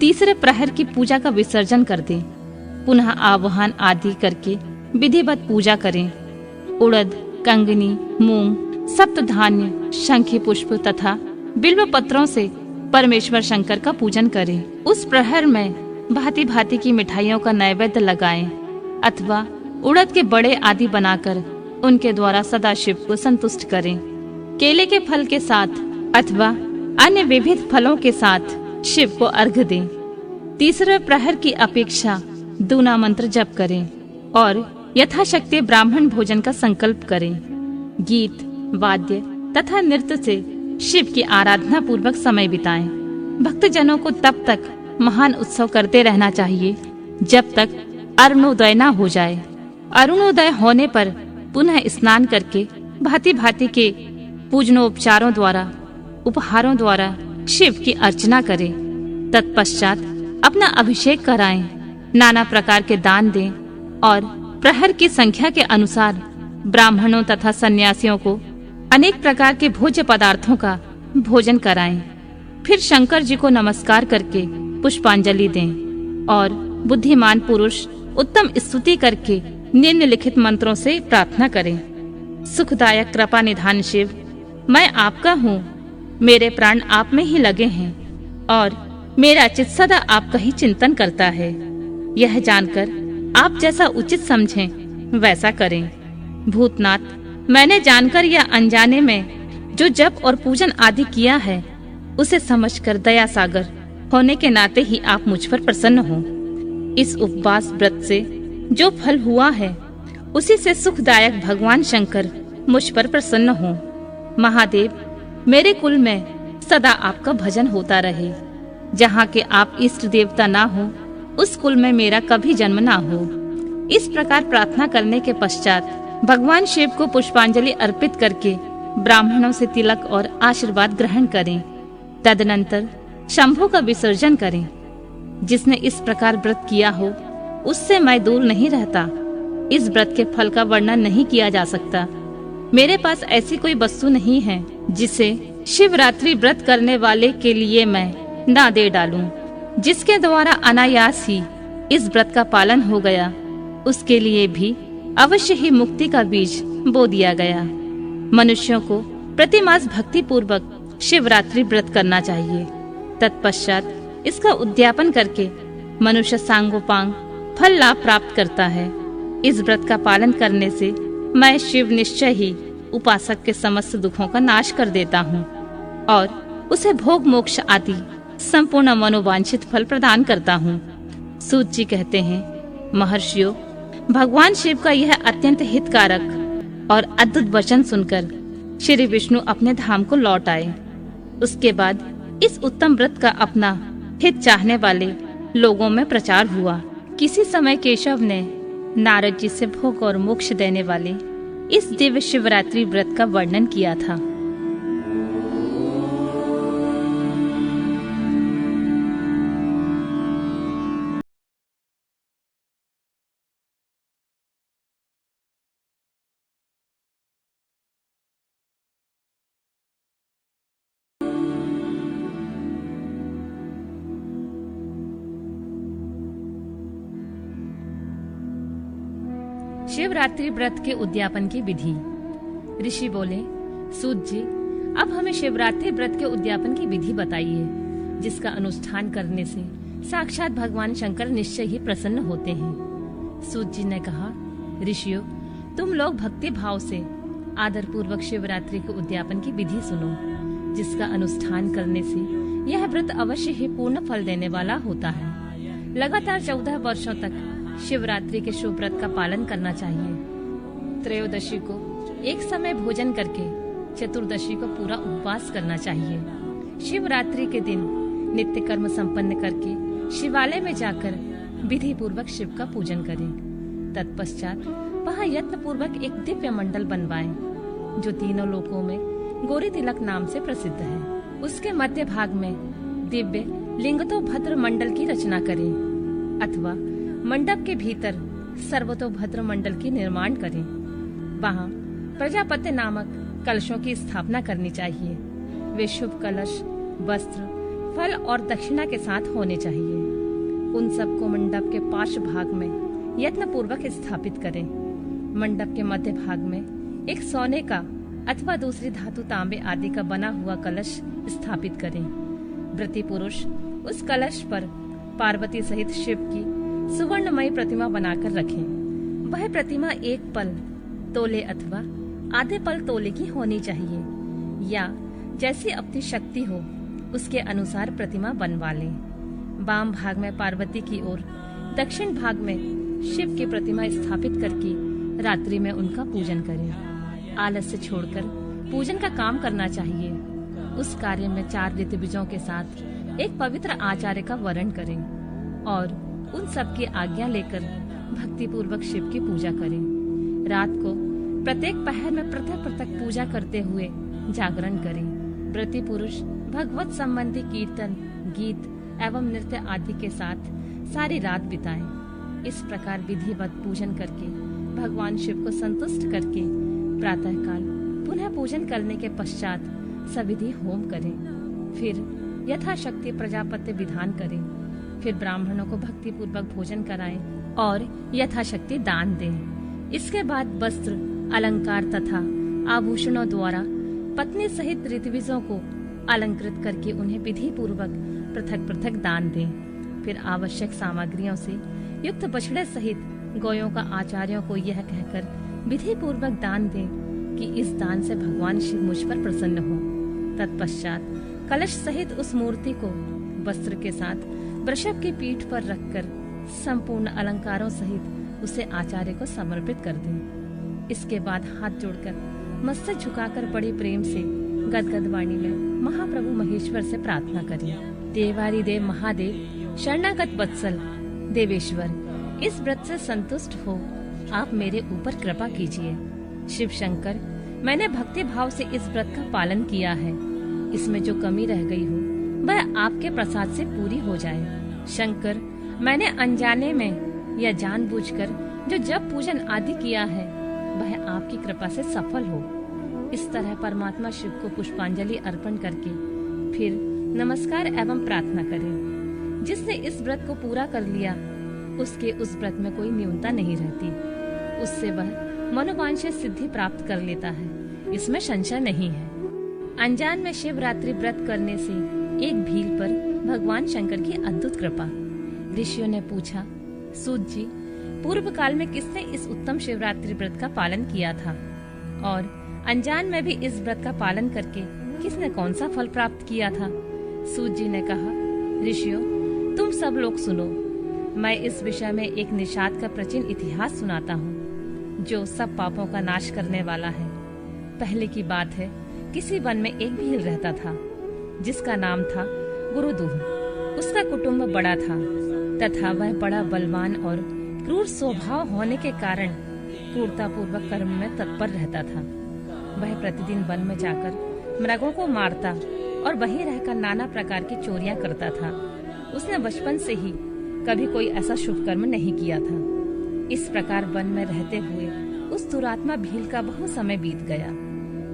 Speaker 1: तीसरे प्रहर की पूजा का विसर्जन कर दें। पुनः आवाहन आदि करके विधिवत पूजा करें। उड़द, कंगनी, मूंग, सप्तधान्य, शंखी पुष्प तथा बिल्व पत्रों से परमेश्वर शंकर का पूजन करें। उस प्रहर में भांति भांति की मिठाइयों का नैवेद्य लगाएं अथवा उड़द के बड़े आदि बनाकर उनके द्वारा सदाशिव को संतुष्ट करें। केले के फल के साथ अथवा अन्य विविध फलों के साथ शिव को अर्घ्य दें। तीसरे प्रहर की अपेक्षा दूना मंत्र जप करें और यथाशक्ति ब्राह्मण भोजन का संकल्प करें। गीत, वाद्य तथा नृत्य से शिव की आराधना पूर्वक समय बिताएं। भक्तजनों को तब तक महान उत्सव करते रहना चाहिए जब तक अरुणोदय न हो जाए। अरुणोदय होने पर पुनः स्नान करके भांति भांति के पूजनोपचारों द्वारा, उपहारों द्वारा शिव की अर्चना करें। तत्पश्चात अपना अभिषेक कराएं, नाना प्रकार के दान दें और प्रहर की संख्या के अनुसार ब्राह्मणों तथा सन्यासियों को अनेक प्रकार के भोज्य पदार्थों का भोजन कराएं। फिर शंकर जी को नमस्कार करके पुष्पांजलि दें और बुद्धिमान पुरुष उत्तम स्तुति करके निम्नलिखित मंत्रों से प्रार्थना करें। सुखदायक कृपा निधान शिव, मैं आपका हूँ, मेरे प्राण आप में ही लगे हैं और मेरा चित्त सदा आपका ही चिंतन करता है। यह जानकर आप जैसा उचित समझें वैसा करें। भूतनाथ, मैंने जानकर या अनजाने में जो जप और पूजन आदि किया है उसे समझकर दया सागर होने के नाते ही आप मुझ पर प्रसन्न हो। इस उपवास व्रत से जो फल हुआ है उसी से सुखदायक भगवान शंकर मुझ पर प्रसन्न हो। महादेव, मेरे कुल में सदा आपका भजन होता रहे। जहाँ के आप इष्ट देवता ना हो उस कुल में मेरा कभी जन्म ना हो। इस प्रकार प्रार्थना करने के पश्चात भगवान शिव को पुष्पांजलि अर्पित करके ब्राह्मणों से तिलक और आशीर्वाद ग्रहण करें। तदनंतर शंभु का विसर्जन करें। जिसने इस प्रकार व्रत किया हो उससे मैं दूर नहीं रहता। इस व्रत के फल का वर्णन नहीं किया जा सकता। मेरे पास ऐसी कोई वस्तु नहीं है जिसे शिवरात्रि व्रत करने वाले के लिए मैं ना दे डालूं। जिसके द्वारा अनायास ही इस व्रत का पालन हो गया उसके लिए भी अवश्य ही मुक्ति का बीज बो दिया गया। मनुष्यों को प्रतिमास भक्ति पूर्वक शिवरात्रि व्रत करना चाहिए। तत्पश्चात इसका उद्यापन करके मनुष्य सांगोपांग फल लाभ प्राप्त करता है। इस व्रत का पालन करने से मैं शिव निश्चय ही उपासक के समस्त दुखों का नाश कर देता हूँ और उसे भोग मोक्ष आदि संपूर्ण मनोवांछित फल प्रदान करता हूँ। सूत जी कहते हैं, महर्षियों, भगवान शिव का यह अत्यंत हितकारक और अद्भुत वचन सुनकर श्री विष्णु अपने धाम को लौट आए। उसके बाद इस उत्तम व्रत का अपना हित चाहने वाले लोगों में प्रचार हुआ। किसी समय केशव ने नारद जी से भोग और मोक्ष देने वाले इस दिव्य शिवरात्रि व्रत का वर्णन किया था। शिवरात्रि व्रत के उद्यापन की विधि। ऋषि बोले, सूत जी, अब हमें शिवरात्रि व्रत के उद्यापन की विधि बताइए, जिसका अनुष्ठान करने से साक्षात भगवान शंकर निश्चय ही प्रसन्न होते हैं। सूत जी ने कहा, ऋषियों, तुम लोग भक्ति भाव से आदर पूर्वक शिवरात्रि के उद्यापन की विधि सुनो, जिसका अनुष्ठान करने से यह व्रत अवश्य ही पूर्ण फल देने वाला होता है। लगातार 14 वर्षों तक शिवरात्रि के शुभ व्रत का पालन करना चाहिए। त्रयोदशी को एक समय भोजन करके चतुर्दशी को पूरा उपवास करना चाहिए। शिवरात्रि के दिन नित्य कर्म संपन्न करके शिवालय में जाकर विधि पूर्वक शिव का पूजन करें। तत्पश्चात वहाँ यत्न पूर्वक एक दिव्य मंडल बनवाएं, जो तीनों लोकों में गौरी तिलक नाम से प्रसिद्ध है। उसके मध्य भाग में दिव्य लिंगतो भद्र मंडल की रचना करें अथवा मंडप के भीतर सर्वतोभद्र मंडल की निर्माण करें। वहाँ प्रजापत्य नामक कलशों की स्थापना करनी चाहिए। वे शुभ कलश वस्त्र, फल और दक्षिणा के साथ होने चाहिए। उन सबको मंडप के पार्श्व भाग में यत्न पूर्वक स्थापित करें। मंडप के मध्य भाग में एक सोने का अथवा दूसरी धातु तांबे आदि का बना हुआ कलश स्थापित करें। व्रती पुरुष उस कलश पर पार्वती सहित शिव की सुवर्णमयी प्रतिमा बनाकर रखें। वह प्रतिमा एक पल तोले अथवा आधे पल तोले की होनी चाहिए, या जैसी अपनी शक्ति हो उसके अनुसार प्रतिमा बनवा लें। वाम भाग में पार्वती की ओर, दक्षिण भाग में शिव की प्रतिमा स्थापित करके रात्रि में उनका पूजन करें। आलस्य छोड़कर पूजन का काम करना चाहिए। उस कार्य में 4 ऋतविजों के साथ एक पवित्र आचार्य का वरण करें और उन सब की आज्ञा लेकर भक्ति पूर्वक शिव की पूजा करें। रात को प्रत्येक पहर में पृथक पृथक पूजा करते हुए जागरण करें। व्रती पुरुष भगवत संबंधी कीर्तन, गीत एवं नृत्य आदि के साथ सारी रात बिताएं। इस प्रकार विधिवत पूजन करके भगवान शिव को संतुष्ट करके प्रातःकाल पुनः पूजन करने के पश्चात सविधि होम करें। फिर यथाशक्ति प्रजापत्य विधान करें। फिर ब्राह्मणों को भक्ति पूर्वक भोजन कराएं और यथाशक्ति दान दें। इसके बाद वस्त्र, अलंकार तथा आभूषणों द्वारा पत्नी सहित ऋतविजों को अलंकृत करके उन्हें विधि पूर्वक पृथक पृथक दान दें। फिर आवश्यक सामग्रियों से युक्त बछड़े सहित गौयों का आचार्यों को यह कहकर विधि पूर्वक दान दें कि इस दान से भगवान शिव मुझ पर प्रसन्न हो। तत्पश्चात कलश सहित उस मूर्ति को वस्त्र के साथ वृषभ की पीठ पर रखकर संपूर्ण अलंकारों सहित उसे आचार्य को समर्पित कर दें। इसके बाद हाथ जोड़कर मस्तक झुकाकर बड़े प्रेम से गदगद वाणी में महाप्रभु महेश्वर से प्रार्थना करें। देवारी देव महादेव, शरणागत वत्सल देवेश्वर, इस व्रत से संतुष्ट हो आप मेरे ऊपर कृपा कीजिए। शिव शंकर, मैंने भक्ति भाव से इस व्रत का पालन किया है। इसमें जो कमी रह गई हो वह आपके प्रसाद से पूरी हो जाए। शंकर, मैंने अनजाने में या जानबूझकर जो जप पूजन आदि किया है वह आपकी कृपा से सफल हो। इस तरह परमात्मा शिव को पुष्पांजलि अर्पण करके फिर नमस्कार एवं प्रार्थना करें। जिसने इस व्रत को पूरा कर लिया उसके उस व्रत में कोई न्यूनता नहीं रहती। उससे वह मनोवांछित सिद्धि प्राप्त कर लेता है, इसमें संशय नहीं है। अनजान में शिवरात्रि व्रत करने से एक भील पर भगवान शंकर की अद्भुत कृपा। ऋषियों ने पूछा, सूत जी, पूर्व काल में किसने इस उत्तम शिवरात्रि व्रत का पालन किया था और अनजान में भी इस व्रत का पालन करके किसने कौन सा फल प्राप्त किया था? सूत जी ने कहा, ऋषियों, तुम सब लोग सुनो। मैं इस विषय में एक निषाद का प्राचीन इतिहास सुनाता हूँ जो सब पापों का नाश करने वाला है। पहले की बात है, किसी वन में एक भील रहता था जिसका नाम था गुरुदूह। उसका कुटुंब बड़ा था तथा वह बड़ा बलवान और क्रूर स्वभाव होने के कारण क्रूरता पूर्वक कर्म में तत्पर रहता था। वह प्रतिदिन वन में जाकर मृगों को मारता और वहीं रहकर नाना प्रकार की चोरियां करता था। उसने बचपन से ही कभी कोई ऐसा शुभ कर्म नहीं किया था। इस प्रकार वन में रहते हुए उस दुरात्मा भील का बहुत समय बीत गया।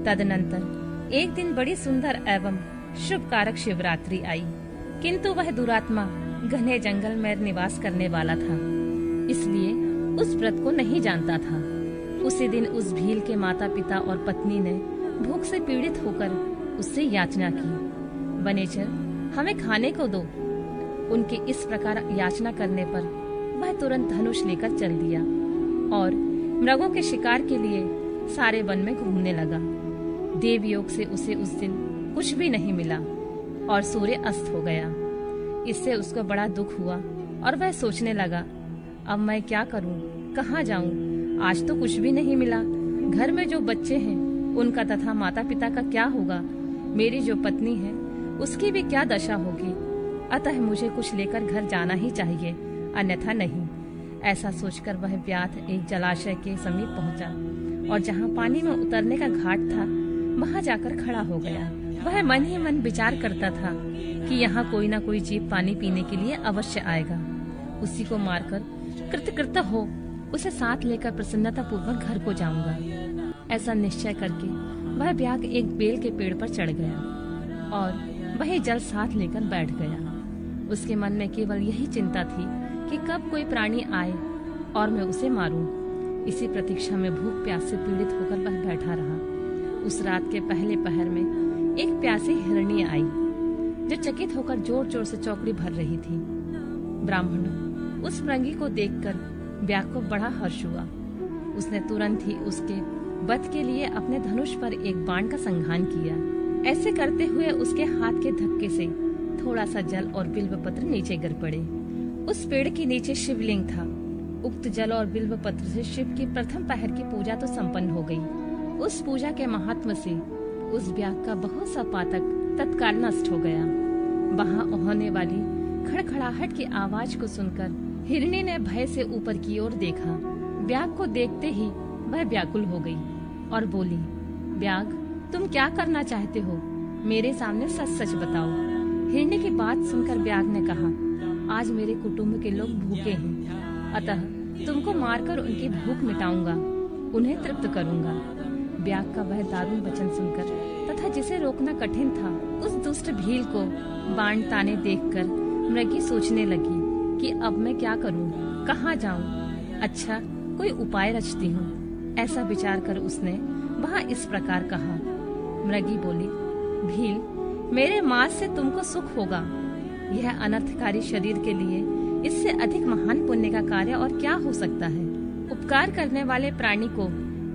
Speaker 1: तदनंतर एक दिन बड़ी सुंदर एवं शुभ कारक शिवरात्रि आई, किंतु वह दुरात्मा घने जंगल में निवास करने वाला था, इसलिए उस व्रत को नहीं जानता था। उसी दिन उस भील के माता पिता और पत्नी ने भूख से पीड़ित होकर उससे याचना की, वनेचर, हमें खाने को दो। उनके इस प्रकार याचना करने पर वह तुरंत धनुष लेकर चल दिया और मृगों के शिकार के लिए सारे वन में घूमने लगा। देव योग से उसे उस दिन कुछ भी नहीं मिला और सूर्य अस्त हो गया। इससे उसको बड़ा दुख हुआ और वह सोचने लगा, अब मैं क्या करूं, कहाँ जाऊं? आज तो कुछ भी नहीं मिला। घर में जो बच्चे हैं उनका तथा माता पिता का क्या होगा? मेरी जो पत्नी है उसकी भी क्या दशा होगी? अतः मुझे कुछ लेकर घर जाना ही चाहिए, अन्यथा नहीं। ऐसा सोचकर वह व्याध एक जलाशय के समीप पहुंचा और जहां पानी में उतरने का घाट था वहां जाकर खड़ा हो गया। वह मन ही मन विचार करता था कि यहाँ कोई ना कोई जीव पानी पीने के लिए अवश्य आएगा। उसी को मारकर कृतकृत्य हो उसे साथ लेकर प्रसन्नता पूर्वक घर को जाऊंगा। ऐसा निश्चय करके वह ब्याग एक बेल के पेड़ पर चढ़ गया और वही जल साथ लेकर बैठ गया। उसके मन में केवल यही चिंता थी कि कब कोई प्राणी आए और मैं उसे मारूं। इसी प्रतीक्षा में भूख प्यास से पीड़ित होकर वह बैठा रहा। उस रात के पहले पहर में एक प्यासी हिरणी आई जो चकित होकर जोर जोर से चौकड़ी भर रही थी। ब्राह्मण उस मृगी को देखकर ब्याग को बड़ा हर्ष हुआ। उसने तुरंत ही उसके वध के लिए अपने धनुष पर एक बाण का संघान किया। ऐसे करते हुए उसके हाथ के धक्के से थोड़ा सा जल और बिल्व पत्र नीचे गिर पड़े। उस पेड़ के नीचे शिवलिंग था। उक्त जल और बिल्व पत्र से शिव की प्रथम पहर की पूजा तो संपन्न हो गई। उस पूजा के महात्म से उस ब्याग का बहुत सा पातक तत्काल नष्ट हो गया। वहां होने वाली खड़खड़ाहट की आवाज को सुनकर हिरणी ने भय से ऊपर की ओर देखा। ब्याग को देखते ही वह व्याकुल हो गई और बोली, ब्याग, तुम क्या करना चाहते हो? मेरे सामने सच सच बताओ। हिरणी की बात सुनकर ब्याग ने कहा, आज मेरे कुटुंब के लोग भूखे हैं, अतः तुमको मारकर उनकी भूख मिटाऊंगा, उन्हें तृप्त करूंगा। ब्याग का वह दारुण वचन सुनकर तथा जिसे रोकना कठिन था उस दुष्ट भील को बाण ताने देखकर मृगी सोचने लगी कि अब मैं क्या करूं, कहाँ जाऊं? अच्छा, कोई उपाय रचती हूँ। ऐसा विचार कर उसने वहाँ इस प्रकार कहा। मृगी बोली, भील, मेरे मांस से तुमको सुख होगा। यह अनर्थकारी शरीर के लिए इससे अधिक महान पुण्य का कार्य और क्या हो सकता है? उपकार करने वाले प्राणी को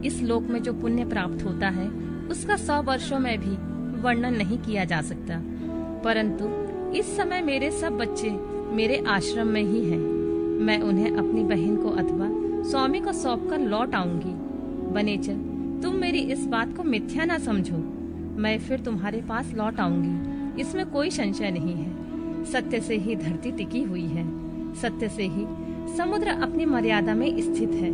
Speaker 1: इस लोक में जो पुण्य प्राप्त होता है उसका 100 वर्षों में भी वर्णन नहीं किया जा सकता। परंतु इस समय मेरे सब बच्चे मेरे आश्रम में ही हैं। मैं उन्हें अपनी बहन को अथवा स्वामी को सौंपकर लौट आऊंगी। वनेचर, तुम मेरी इस बात को मिथ्या न समझो। मैं फिर तुम्हारे पास लौट आऊंगी, इसमें कोई संशय नहीं है। सत्य से ही धरती टिकी हुई है, सत्य से ही समुद्र अपनी मर्यादा में स्थित है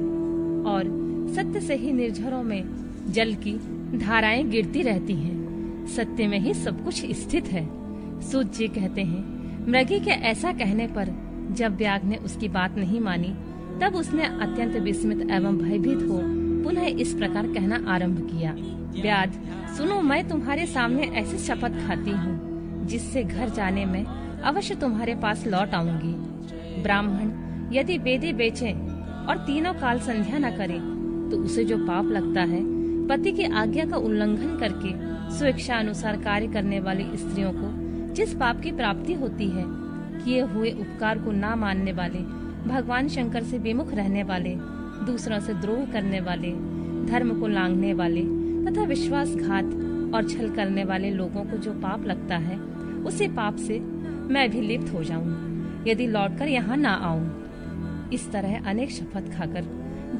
Speaker 1: और सत्य से ही निर्झरों में जल की धाराएं गिरती रहती हैं। सत्य में ही सब कुछ स्थित है। सूत जी कहते हैं, मृगी के ऐसा कहने पर जब ब्याग ने उसकी बात नहीं मानी तब उसने अत्यंत विस्मित एवं भयभीत हो पुनः इस प्रकार कहना आरंभ किया। ब्याज, सुनो, मैं तुम्हारे सामने ऐसी शपथ खाती हूँ जिससे घर जाने में अवश्य तुम्हारे पास लौट आऊंगी। ब्राह्मण यदि वेदी बेचे और तीनों काल संध्या न करे तो उसे जो पाप लगता है, पति की आज्ञा का उल्लंघन करके स्वेच्छा अनुसार कार्य करने वाली स्त्रियों को जिस पाप की प्राप्ति होती है, किए हुए उपकार को ना मानने वाले, भगवान शंकर से विमुख रहने वाले, दूसरों से द्रोह करने वाले, धर्म को लांघने वाले तथा विश्वासघात और छल करने वाले लोगों को जो पाप लगता है, उसी पाप से मैं भी लिप्त हो जाऊं यदि लौटकर यहाँ ना आऊं। इस तरह अनेक शपथ खाकर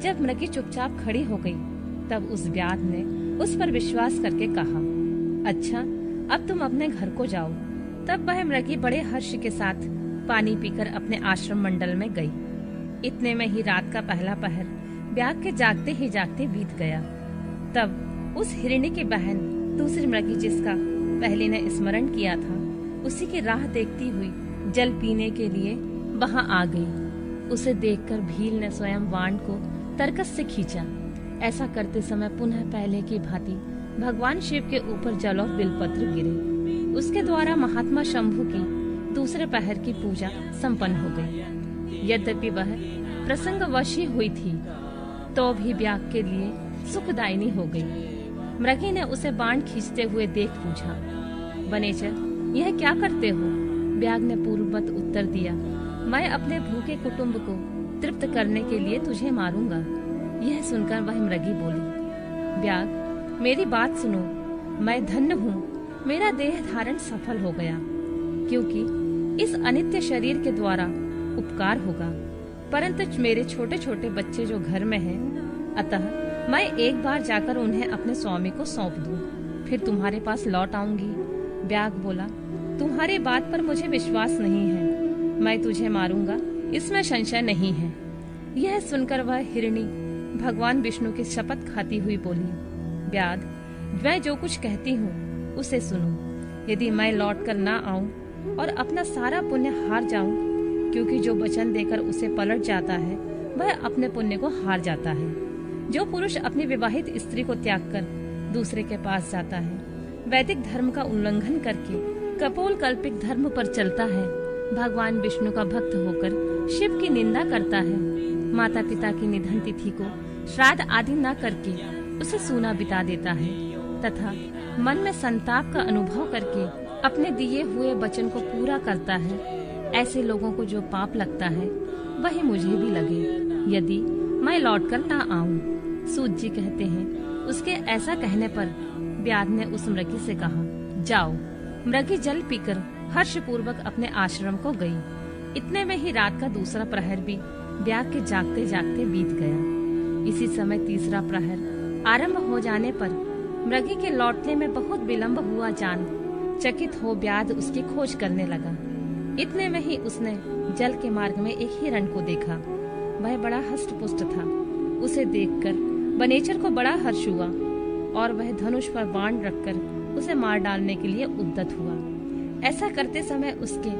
Speaker 1: जब मृगी चुपचाप खड़ी हो गई तब उस व्याध ने उस पर विश्वास करके कहा, अच्छा, अब तुम अपने घर को जाओ। तब वह मृगी बड़े हर्ष के साथ पानी पीकर अपने आश्रम मंडल में गई। इतने में ही रात का पहला पहर ब्याग के जागते ही जागते बीत गया। तब उस हिरणी की बहन दूसरी मृगी जिसका पहले ने स्मरण किया था, उसी की राह देखती हुई जल पीने के लिए वहां आ गई। उसे देखकर भील ने स्वयं वाण को तरकस से खींचा। ऐसा करते समय पुनः पहले की भांति भगवान शिव के ऊपर जल और बिलपत्र गिरे। उसके द्वारा महात्मा शंभु की दूसरे पहर की पूजा संपन्न हो गई। यद्यपि वह प्रसंगवश ही हुई थी तो भी ब्याग के लिए सुखदायिनी हो गई। मृगी ने उसे बाण खींचते हुए देख पूछा, वनेचर, यह क्या करते हो? ब्याग ने पूर्ववत उत्तर दिया, मैं अपने भूखे कुटुंब को तृप्त करने के लिए तुझे मारूंगा। यह सुनकर वह मृगी बोली, ब्याग, मेरी बात सुनो, मैं धन्य हूँ, मेरा देह धारण सफल हो गया, क्योंकि इस अनित्य शरीर के द्वारा उपकार होगा, परंतु मेरे छोटे छोटे बच्चे जो घर में हैं, अतः मैं एक बार जाकर उन्हें अपने स्वामी को सौंप दूं, फिर तुम्हारे पास लौट आऊंगी। ब्याग बोला, तुम्हारी बात पर मुझे विश्वास नहीं है, मैं तुझे मारूंगा, इसमें संशय नहीं है। यह सुनकर वह हिरणी भगवान विष्णु की शपथ खाती हुई बोली, ब्याग, मैं जो कुछ कहती हूँ उसे सुनो। यदि मैं लौट कर ना आऊं और अपना सारा पुण्य हार जाऊं, क्योंकि जो वचन देकर उसे पलट जाता है वह अपने पुण्य को हार जाता है। जो पुरुष अपनी विवाहित स्त्री को त्याग कर दूसरे के पास जाता है, वैदिक धर्म का उल्लंघन करके कपोल कल्पिक धर्म पर चलता है, भगवान विष्णु का भक्त होकर शिव की निंदा करता है, माता पिता की निधन तिथि को श्राद्ध आदि न करके उसे सूना बिता देता है तथा मन में संताप का अनुभव करके अपने दिए हुए वचन को पूरा करता है, ऐसे लोगों को जो पाप लगता है वही मुझे भी लगे यदि मैं लौटकर ना आऊं। सूत जी कहते हैं, उसके ऐसा कहने पर व्याध ने उस मृगी से कहा, जाओ। मृगी जल पीकर हर्ष पूर्वक अपने आश्रम को गई। इतने में ही रात का दूसरा प्रहर भी व्याध के जागते जागते बीत गया। इसी समय तीसरा प्रहर आरंभ हो जाने पर मृगी के लौटने में बहुत विलंब हुआ जान चकित हो व्याध उसकी खोज करने लगा। इतने में ही उसने जल के मार्ग में एक हिरण को देखा। वह बड़ा हष्ट पुष्ट था। उसे देखकर वनेचर को बड़ा हर्ष हुआ और वह धनुष पर बाण रखकर उसे मार डालने के लिए उद्यत हुआ। ऐसा करते समय उसके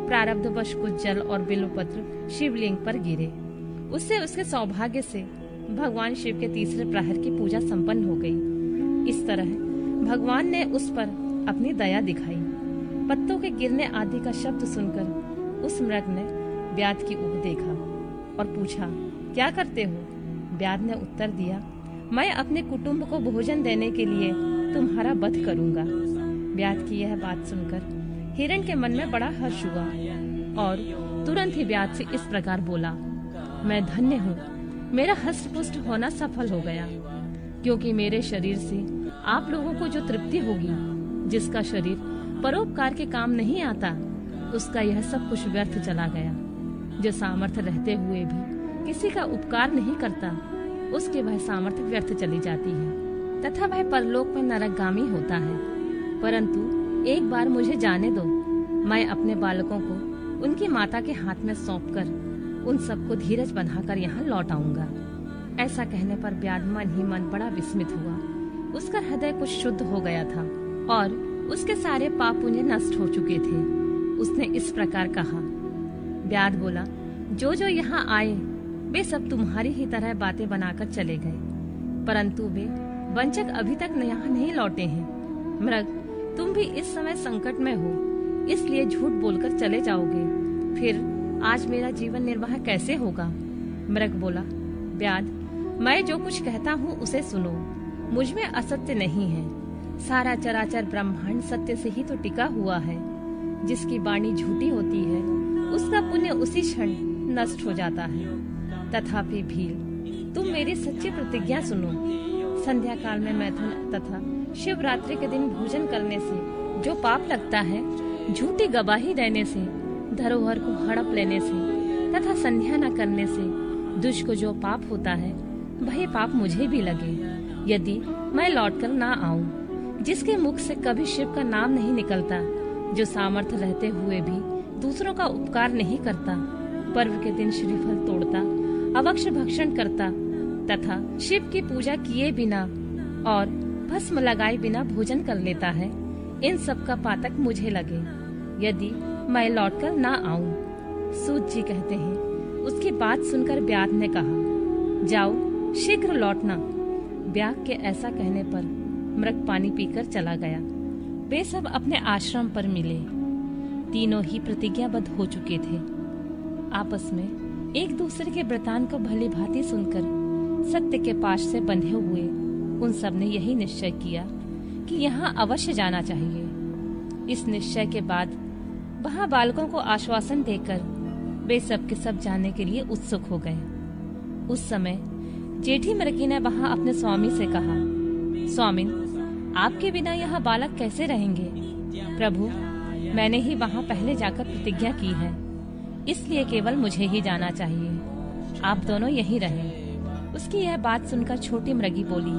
Speaker 1: प्रारब्धवश कुछ जल और बिल्वपत्र शिवलिंग पर गिरे। उससे उसके सौभाग्य से भगवान शिव के तीसरे प्रहर की पूजा संपन्न हो गई। इस तरह भगवान ने उस पर अपनी दया दिखाई। पत्तों के गिरने आदि का शब्द सुनकर उस मृग ने व्याध की ओर देखा और पूछा, क्या करते हो? व्याध ने उत्तर दिया, मैं अपने कुटुंब को भोजन देने के लिए तुम्हारा वध करूंगा। व्याध की यह बात सुनकर हिरण के मन में बड़ा हर्ष हुआ और तुरंत ही व्याध से इस प्रकार बोला, मैं धन्य हूँ, मेरा हष्ट पुष्ट होना सफल हो गया, क्योंकि मेरे शरीर से आप लोगों को जो तृप्ति होगी, जिसका शरीर परोपकार के काम नहीं आता, उसका यह सब कुछ व्यर्थ चला गया। जो सामर्थ्य रहते हुए भी किसी का उपकार नहीं करता, उसके वह सामर्थ्य व्यर्थ चली जाती है तथा वह परलोक में नरकगामी होता है। परंतु एक बार मुझे जाने दो, मैं अपने बालकों को उनकी माता के हाथ में सौंपकर उन सबको धीरज बंधाकर यहाँ लौट आऊंगा। ऐसा कहने पर व्याध मन ही मन बड़ा विस्मित हुआ। उसका हृदय कुछ शुद्ध हो गया था और उसके सारे पाप पुण्य नष्ट हो चुके थे। उसने इस प्रकार कहा। व्याध बोला, जो जो यहाँ आए वे सब तुम्हारी ही तरह बातें बनाकर चले गए, परंतु वे वंचक अभी तक यहाँ नहीं लौटे हैं। मृग, तुम भी इस समय संकट में हो, इसलिए झूठ बोलकर चले जाओगे, फिर आज मेरा जीवन निर्वाह कैसे होगा? मृग बोला, व्याध, मैं जो कुछ कहता हूँ उसे सुनो। मुझ में असत्य नहीं है। सारा चराचर ब्रह्मांड सत्य से ही तो टिका हुआ है। जिसकी वाणी झूठी होती है उसका पुण्य उसी क्षण नष्ट हो जाता है। तथापि भील, तुम मेरी सच्ची प्रतिज्ञा सुनो। संध्या काल में मैथुन तथा शिवरात्रि के दिन भोजन करने से जो पाप लगता है, झूठी गवाही देने से, धरोहर को हड़प लेने से तथा संध्या न करने से दुष्ट को जो पाप होता है, वही पाप मुझे भी लगे यदि मैं लौटकर ना आऊं। जिसके मुख से कभी शिव का नाम नहीं निकलता, जो सामर्थ्य रहते हुए भी दूसरों का उपकार नहीं करता, पर्व के दिन श्रीफल तोड़ता, अवक्ष भक्षण करता तथा शिव की पूजा किए बिना और भस्म लगाए बिना भोजन कर लेता है, इन सब का पातक मुझे लगे यदि मैं लौटकर ना आऊं। सूत जी कहते हैं, उसकी बात सुनकर व्याध ने कहा, जाओ शीघ्र लौटना। व्याध के ऐसा कहने पर मृग पानी पीकर चला गया। वे सब अपने आश्रम पर मिले। तीनों ही प्रतिज्ञाबद्ध हो चुके थे। आपस में एक दूसरे के वृतांत को भली भांति सुनकर सत्य के पाश से बंधे हुए उन सब ने यही निश्चय किया कि यहाँ अवश्य जाना चाहिए। इस निश्चय के बाद वहाँ बालकों को आश्वासन देकर वे सब के सब जाने के लिए उत्सुक हो गए। उस समय जेठी मृगी ने वहाँ अपने स्वामी से कहा, स्वामिन, आपके बिना यहाँ बालक कैसे रहेंगे? प्रभु, मैंने ही वहाँ पहले जाकर प्रतिज्ञा की है, इसलिए केवल मुझे ही जाना चाहिए। आप दोनों यहीं रहें। उसकी यह बात सुनकर छोटी मृगी बोली,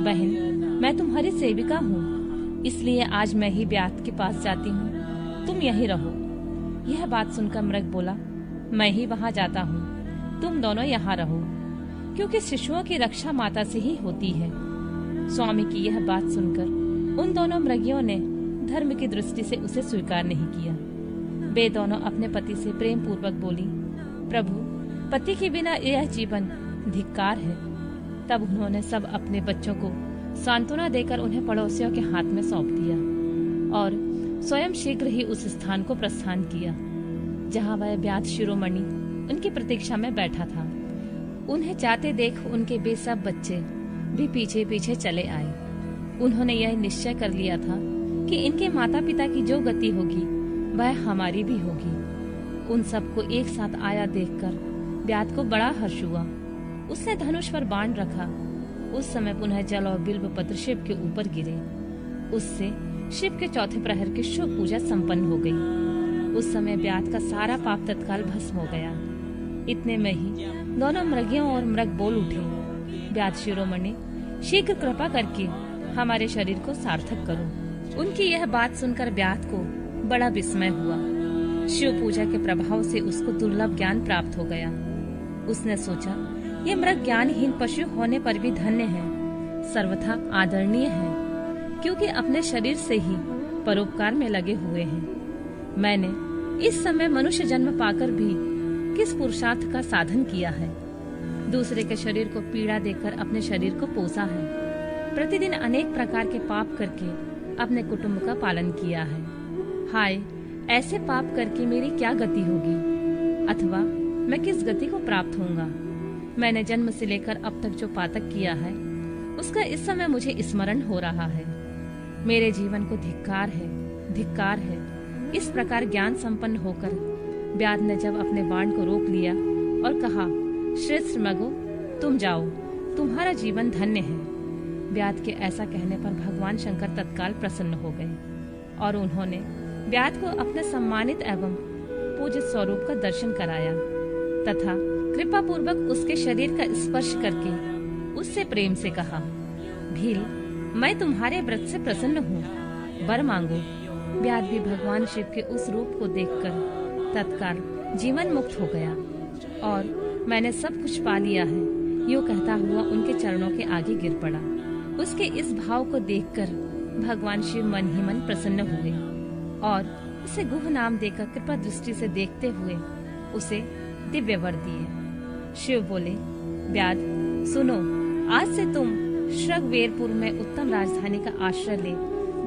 Speaker 1: बहन, मैं तुम्हारी सेविका हूँ, इसलिए आज मैं ही व्याध के पास जाती हूँ, तुम यहीं रहो। यह बात सुनकर मृग बोला, मैं ही वहाँ जाता हूँ, तुम दोनों यहाँ रहो, क्योंकि शिशुओं की रक्षा माता से ही होती है। स्वामी की यह बात सुनकर उन दोनों मृगियों ने धर्म की दृष्टि से उसे स्वीकार नहीं किया। वे दोनों अपने पति से प्रेम पूर्वक बोली, प्रभु, पति के बिना यह जीवन धिक्कार है। तब उन्होंने सब अपने बच्चों को सांत्वना देकर उन्हें पड़ोसियों के हाथ में सौंप दिया और स्वयं शीघ्र ही उस स्थान को प्रस्थान किया जहां वह ब्यात शिरोमणि उनकी प्रतीक्षा में बैठा था। उन्हें जाते देख उनके वे सब बच्चे भी पीछे पीछे चले आए। उन्होंने यह निश्चय कर लिया था कि इनके माता पिता की जो गति होगी वह हमारी भी होगी। उन सबको एक साथ आया देखकर ब्यात को बड़ा हर्ष हुआ। उसने धनुष पर बाण रखा। उस समय पुनः जल और बिल्व पत्र शिव के ऊपर गिरे। उससे शिव के चौथे प्रहर की शुभ पूजा संपन्न हो गई। उस समय ब्यात का सारा पाप तत्काल भस्म हो गया। इतने में ही दोनों मृगियों और मृग बोल उठे, ब्यात शिरोमणि, शीघ्र कृपा करके हमारे शरीर को सार्थक करो। उनकी यह बात सुनकर ब्यात को बड़ा विस्मय हुआ। शिव पूजा के प्रभाव से उसको दुर्लभ ज्ञान प्राप्त हो गया। उसने सोचा, ये मृग ज्ञानहीन पशु होने पर भी धन्य है, सर्वथा आदरणीय है, क्योंकि अपने शरीर से ही परोपकार में लगे हुए हैं। मैंने इस समय मनुष्य जन्म पाकर भी किस पुरुषार्थ का साधन किया है। दूसरे के शरीर को पीड़ा देकर अपने शरीर को पोसा है। प्रतिदिन अनेक प्रकार के पाप करके अपने कुटुंब का पालन किया है। हाय, ऐसे पाप करके मेरी क्या गति होगी, अथवा मैं किस गति को प्राप्त होऊंगा। मैंने जन्म से लेकर अब तक जो पातक किया है उसका इस समय मुझे स्मरण हो रहा है। मेरे जीवन को धिक्कार है, धिक्कार है। इस प्रकार ज्ञान संपन्न होकर ब्यात ने जब अपने बाण को रोक लिया और कहा, श्रेष्ठ मृगो, तुम जाओ, तुम्हारा जीवन धन्य है। ब्यात के ऐसा कहने पर भगवान शंकर तत्काल प्रसन्न हो गए और उन्होंने ब्यात को अपने सम्मानित एवं पूजित स्वरूप का दर्शन कराया तथा कृपा पूर्वक उसके शरीर का स्पर्श करके उससे प्रेम से कहा, भील, मैं तुम्हारे व्रत से प्रसन्न हूँ, वर मांगो। ब्यात भी भगवान शिव के उस रूप को देखकर तत्काल जीवन मुक्त हो गया और मैंने सब कुछ पा लिया है, यूँ कहता हुआ उनके चरणों के आगे गिर पड़ा। उसके इस भाव को देखकर भगवान शिव मन ही मन प्रसन्न हुए और उसे गुह नाम देकर कृपा दृष्टि से देखते हुए उसे दिव्य वर दिए। शिव बोले, ब्यात, सुनो, आज से तुम श्रगवेरपुर में उत्तम राजधानी का आश्रय ले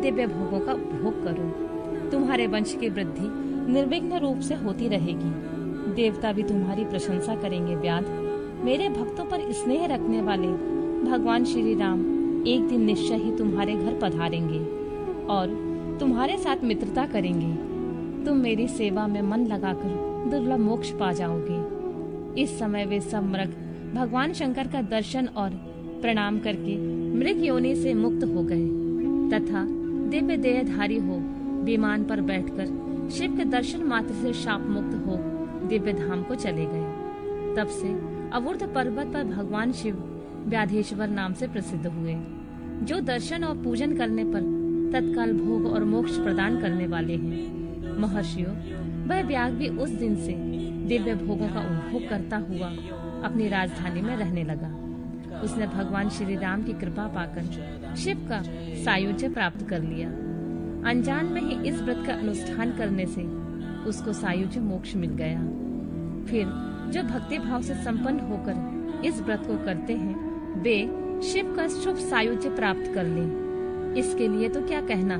Speaker 1: दिव्य भोगों का उपभोग करो। तुम्हारे वंश की वृद्धि निर्विघ्न रूप से होती रहेगी। देवता भी तुम्हारी प्रशंसा करेंगे। ब्यात, मेरे भक्तों पर स्नेह रखने वाले भगवान श्री राम एक दिन निश्चय ही तुम्हारे घर पधारेंगे और तुम्हारे साथ मित्रता करेंगे। तुम मेरी सेवा में मन लगाकर दुर्लभ मोक्ष पा जाओगे। इस समय वे सब मृग भगवान शंकर का दर्शन और प्रणाम करके मृग योनि से मुक्त हो गए तथा दिव्य देहधारी हो विमान पर बैठकर शिव के दर्शन मात्र से शाप मुक्त हो दिव्य धाम को चले गए। तब से अवुर्ध पर्वत पर भगवान शिव व्याधेश्वर नाम से प्रसिद्ध हुए, जो दर्शन और पूजन करने पर तत्काल भोग और मोक्ष प्रदान करने वाले हैं। महर्षियों, वह व्याघ भी उस दिन से दिव्य भोगों का उपभोग करता हुआ अपनी राजधानी में रहने लगा। उसने भगवान श्री राम की कृपा पाकर शिव का सायुज्य प्राप्त कर लिया। अनजान में ही इस व्रत का अनुष्ठान करने से उसको सायुज्य मोक्ष मिल गया। फिर जो भक्ति भाव से संपन्न होकर इस व्रत को करते हैं वे शिव का शुभ सायुज्य प्राप्त कर लें। इसके लिए तो क्या कहना,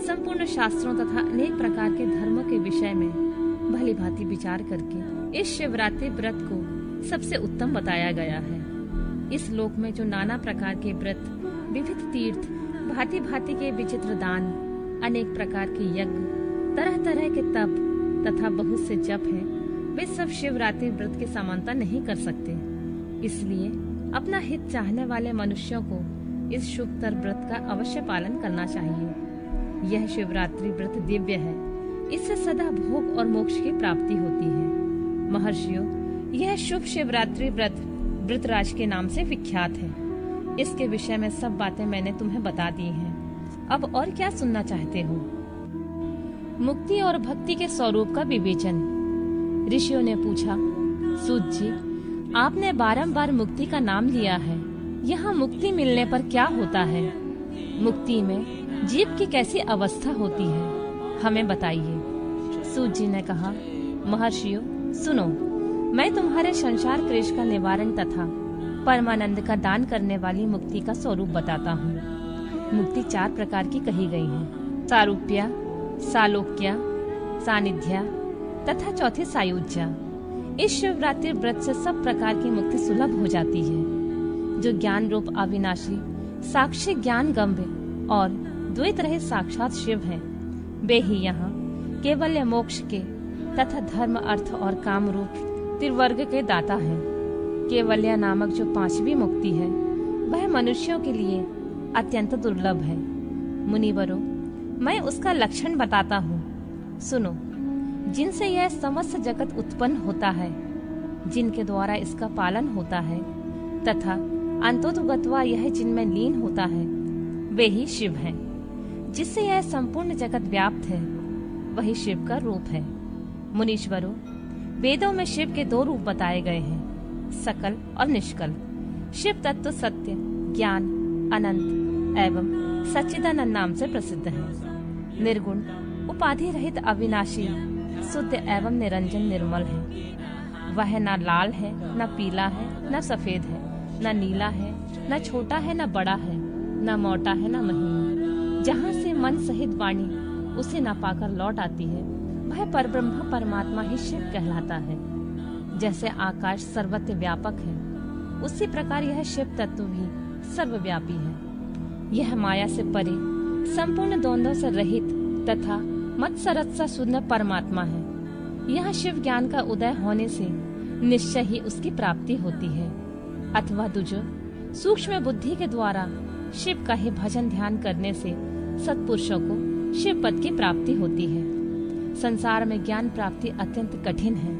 Speaker 1: संपूर्ण शास्त्रों तथा अनेक प्रकार के धर्मों के विषय में भली भांति विचार करके इस शिवरात्रि व्रत को सबसे उत्तम बताया गया है। इस लोक में जो नाना प्रकार के व्रत, विविध तीर्थ, भांति भांति के विचित्र दान, अनेक प्रकार के यज्ञ, तरह तरह के तप तथा बहुत से जप हैं, वे सब शिवरात्रि व्रत की समानता नहीं कर सकते। इसलिए अपना हित चाहने वाले मनुष्यों को इस शुभतर व्रत का अवश्य पालन करना चाहिए। यह शिवरात्रि व्रत दिव्य है, इससे सदा भोग और मोक्ष की प्राप्ति होती है। महर्षियों, यह शुभ शिवरात्रि व्रत वृतराज के नाम से विख्यात है। इसके विषय में सब बातें मैंने तुम्हें बता दी हैं। अब और क्या सुनना चाहते हो? मुक्ति और भक्ति के स्वरूप का विवेचन। ऋषियों ने पूछा, सूत जी, आपने बारंबार मुक्ति का नाम लिया है, यहाँ मुक्ति मिलने पर क्या होता है? मुक्ति में जीव की कैसी अवस्था होती है, हमें बताइए। सूत जी ने कहा, महर्षियों सुनो, मैं तुम्हारे संसार क्लेश का निवारण तथा परमानंद का दान करने वाली मुक्ति का स्वरूप बताता हूँ। मुक्ति 4 प्रकार की कही गई है, सारूप्या, सालोक्या, सानिध्या तथा चौथी सायुज्या। इस शिवरात्रि व्रत से सब प्रकार की मुक्ति सुलभ हो जाती है। जो ज्ञान रूप अविनाशी साक्षी ज्ञान गंभीर और द्वैत रहित साक्षात शिव हैं, वे ही यहाँ केवल मोक्ष के तथा धर्म अर्थ और काम रूप त्रिवर्ग के दाता हैं। केवल्य नामक जो 5वीं मुक्ति है वह मनुष्यों के लिए अत्यंत दुर्लभ है। मुनिवरों, मैं उसका लक्षण बताता हूँ, सुनो। जिनसे यह समस्त जगत उत्पन्न होता है, जिनके द्वारा इसका पालन होता है तथा अंतोतगत्वा यह जिनमें लीन होता है, वे ही शिव हैं। जिससे यह संपूर्ण जगत व्याप्त है, वही शिव का रूप है। मुनीश्वरों, वेदों में शिव के 2 रूप बताए गए हैं, सकल और निष्कल। शिव तत्व सत्य, ज्ञान, अनंत एवं सच्चिदानंद नाम से प्रसिद्ध है। निर्गुण, उपाधि रहित, अविनाशी, शुद्ध एवं निरंजन निर्मल है। वह न लाल है, न पीला है, न सफेद है, न नीला है, न छोटा है, न बड़ा है, न मोटा है, न महीन। जहाँ से मन सहित वाणी उसे न पाकर लौट आती है, वह परब्रह्म परमात्मा ही शिव कहलाता है। जैसे आकाश सर्वत्र व्यापक है, उसी प्रकार यह शिव तत्व भी सर्वव्यापी है। यह माया से परे, संपूर्ण द्वंद्वों से रहित तथा मत्सरत सा शून्य परमात्मा है। यह शिव ज्ञान का उदय होने से निश्चय ही उसकी प्राप्ति होती है, अथवा दूजो सूक्ष्म बुद्धि के द्वारा शिव का ही भजन ध्यान करने से सत्पुरुषों को शिव पद की प्राप्ति होती है। संसार में ज्ञान प्राप्ति अत्यंत कठिन है,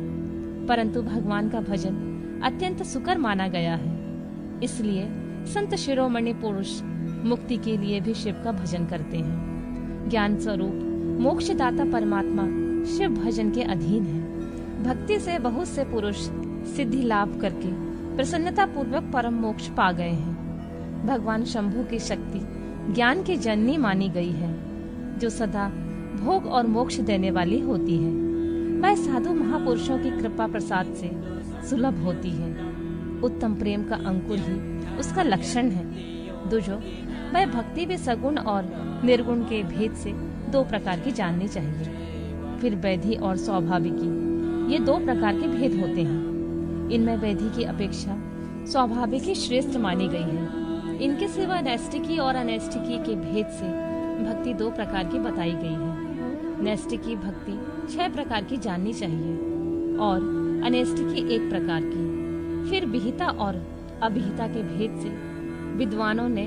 Speaker 1: परंतु भगवान का भजन अत्यंत सुकर माना गया है। इसलिए संत शिरोमणि पुरुष मुक्ति के लिए भी शिव का भजन करते हैं। ज्ञान स्वरूप मोक्षदाता परमात्मा शिव भजन के अधीन है। भक्ति से बहुत से पुरुष सिद्धि लाभ करके प्रसन्नता पूर्वक परम मोक्ष पा गए हैं। भगवान शंभु की शक्ति ज्ञान की जननी मानी गई है, जो सदा भोग और मोक्ष देने वाली होती है। वह साधु महापुरुषों की कृपा प्रसाद से सुलभ होती है। उत्तम प्रेम का अंकुर ही उसका लक्षण है। दूजो, वह भक्ति भी सगुण और निर्गुण के भेद से 2 प्रकार की जाननी चाहिए। फिर वैधि और स्वाभाविकी, ये 2 प्रकार के भेद होते हैं। इनमें वैधि की अपेक्षा स्वाभाविकी श्रेष्ठ मानी गई है। इनके सिवा नैष्टिकी और अनैष्टिकी के भेद से भक्ति 2 प्रकार की बताई गई है। नैष्टिकी भक्ति 6 प्रकार की जाननी चाहिए और अनैष्टिकी 1 प्रकार की। फिर विहिता और अभिहिता के भेद से विद्वानों ने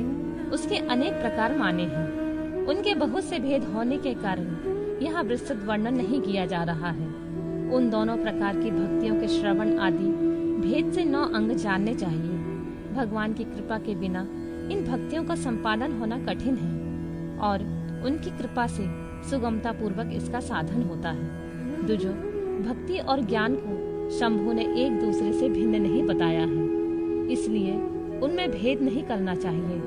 Speaker 1: उसके अनेक प्रकार माने हैं। उनके बहुत से भेद होने के कारण यहाँ विस्तृत वर्णन नहीं किया जा रहा है। उन दोनों प्रकार की भक्तियों के श्रवण आदि भेद से 9 अंग जानने चाहिए। भगवान की कृपा के बिना इन भक्तियों का संपादन होना कठिन है और उनकी कृपा से सुगमता पूर्वक इसका साधन होता है। दूजो, भक्ति और ज्ञान को शंभु ने एक दूसरे से भिन्न नहीं बताया है, इसलिए उनमें भेद नहीं करना चाहिए।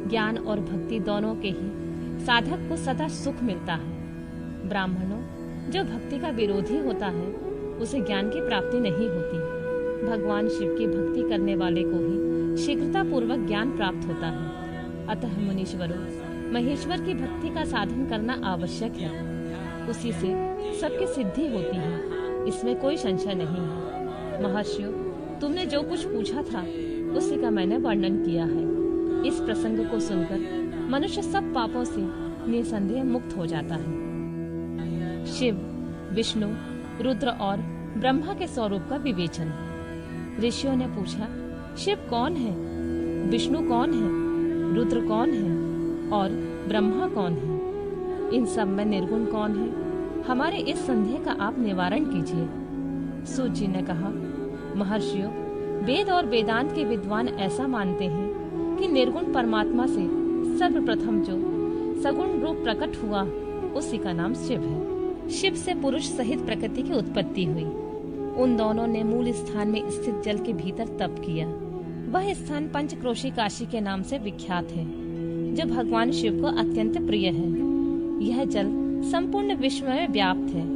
Speaker 1: ज्ञान और भक्ति दोनों के ही साधक को सदा सुख मिलता है। ब्राह्मणों, जो भक्ति का विरोधी होता है उसे ज्ञान की प्राप्ति नहीं होती। भगवान शिव की भक्ति करने वाले को ही शीघ्रता पूर्वक ज्ञान प्राप्त होता है। अतः मुनीश्वरों, महेश्वर की भक्ति का साधन करना आवश्यक है। उसी से सबकी सिद्धि होती है, इसमें कोई संशय नहीं है। महर्षियों, तुमने जो कुछ पूछा था उसी का मैंने वर्णन किया है। इस प्रसंग को सुनकर मनुष्य सब पापों से निसंदेह मुक्त हो जाता है। शिव, विष्णु, रुद्र और ब्रह्मा के स्वरूप का विवेचन। ऋषियों ने पूछा, शिव कौन है, विष्णु कौन है, रुद्र कौन है और ब्रह्मा कौन है? इन सब में निर्गुण कौन है? हमारे इस संदेह का आप निवारण कीजिए। सूत जी ने कहा, महर्षियों, वेद और वेदांत के विद्वान ऐसा मानते हैं कि निर्गुण परमात्मा से सर्वप्रथम जो सगुण रूप प्रकट हुआ उसी का नाम शिव है। शिव से पुरुष सहित प्रकृति की उत्पत्ति हुई। उन दोनों ने मूल स्थान में स्थित जल के भीतर तप किया। वह स्थान पंचक्रोशी काशी के नाम से विख्यात है, जो भगवान शिव को अत्यंत प्रिय है। यह जल संपूर्ण विश्व में व्याप्त है।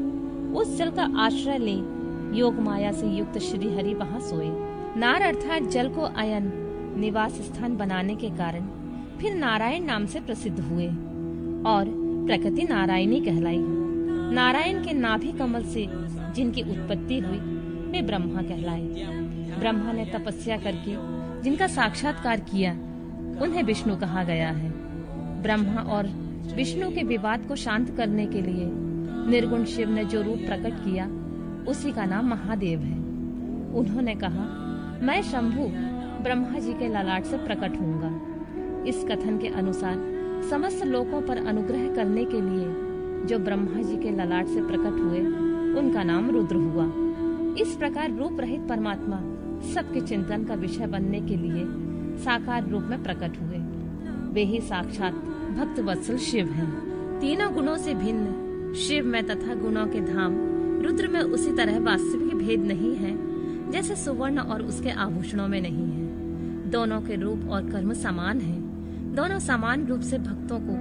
Speaker 1: उस जल का आश्रय ले योग माया से युक्त श्री हरि वहां सोए। नार अर्थात जल को अयन निवास स्थान बनाने के कारण फिर नारायण नाम से प्रसिद्ध हुए और प्रकृति नारायणी कहलाई। नारायण के नाभि कमल से जिनकी उत्पत्ति हुई वे ब्रह्मा कहलाए। ब्रह्मा ने तपस्या करके जिनका साक्षात्कार किया उन्हें विष्णु कहा गया है। ब्रह्मा और विष्णु के विवाद को शांत करने के लिए निर्गुण शिव ने जो रूप प्रकट किया उसी का नाम महादेव है। उन्होंने कहा, मैं शंभु ब्रह्मा जी के ललाट से प्रकट होऊंगा। इस कथन के अनुसार समस्त लोकों पर अनुग्रह करने के लिए जो ब्रह्मा जी के ललाट से प्रकट हुए उनका नाम रुद्र हुआ। इस प्रकार रूप रहित परमात्मा सबके चिंतन का विषय बनने के लिए साकार रूप में प्रकट हुए। वे ही साक्षात भक्त वत्सल शिव हैं। तीनों गुणों से भिन्न शिव में तथा गुणों के धाम रुद्र में उसी तरह वास्तविक भेद नहीं है जैसे सुवर्ण और उसके आभूषणों में नहीं है। दोनों के रूप और कर्म समान हैं। दोनों समान रूप से भक्तों को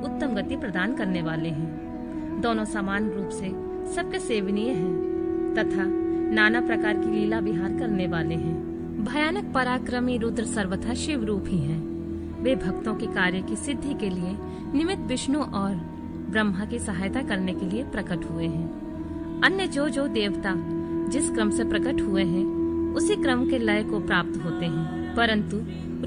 Speaker 1: उत्तम गति प्रदान करने वाले हैं। दोनों समान रूप से सबके सेवनीय हैं तथा नाना प्रकार की लीला विहार करने वाले हैं। भयानक पराक्रमी रुद्र सर्वथा शिव रूप ही हैं। वे भक्तों के कार्य की सिद्धि के लिए निमित्त विष्णु और ब्रह्मा की सहायता करने के लिए प्रकट हुए हैं। अन्य जो देवता जिस क्रम से प्रकट हुए हैं उसी क्रम के लय को प्राप्त होते हैं, परंतु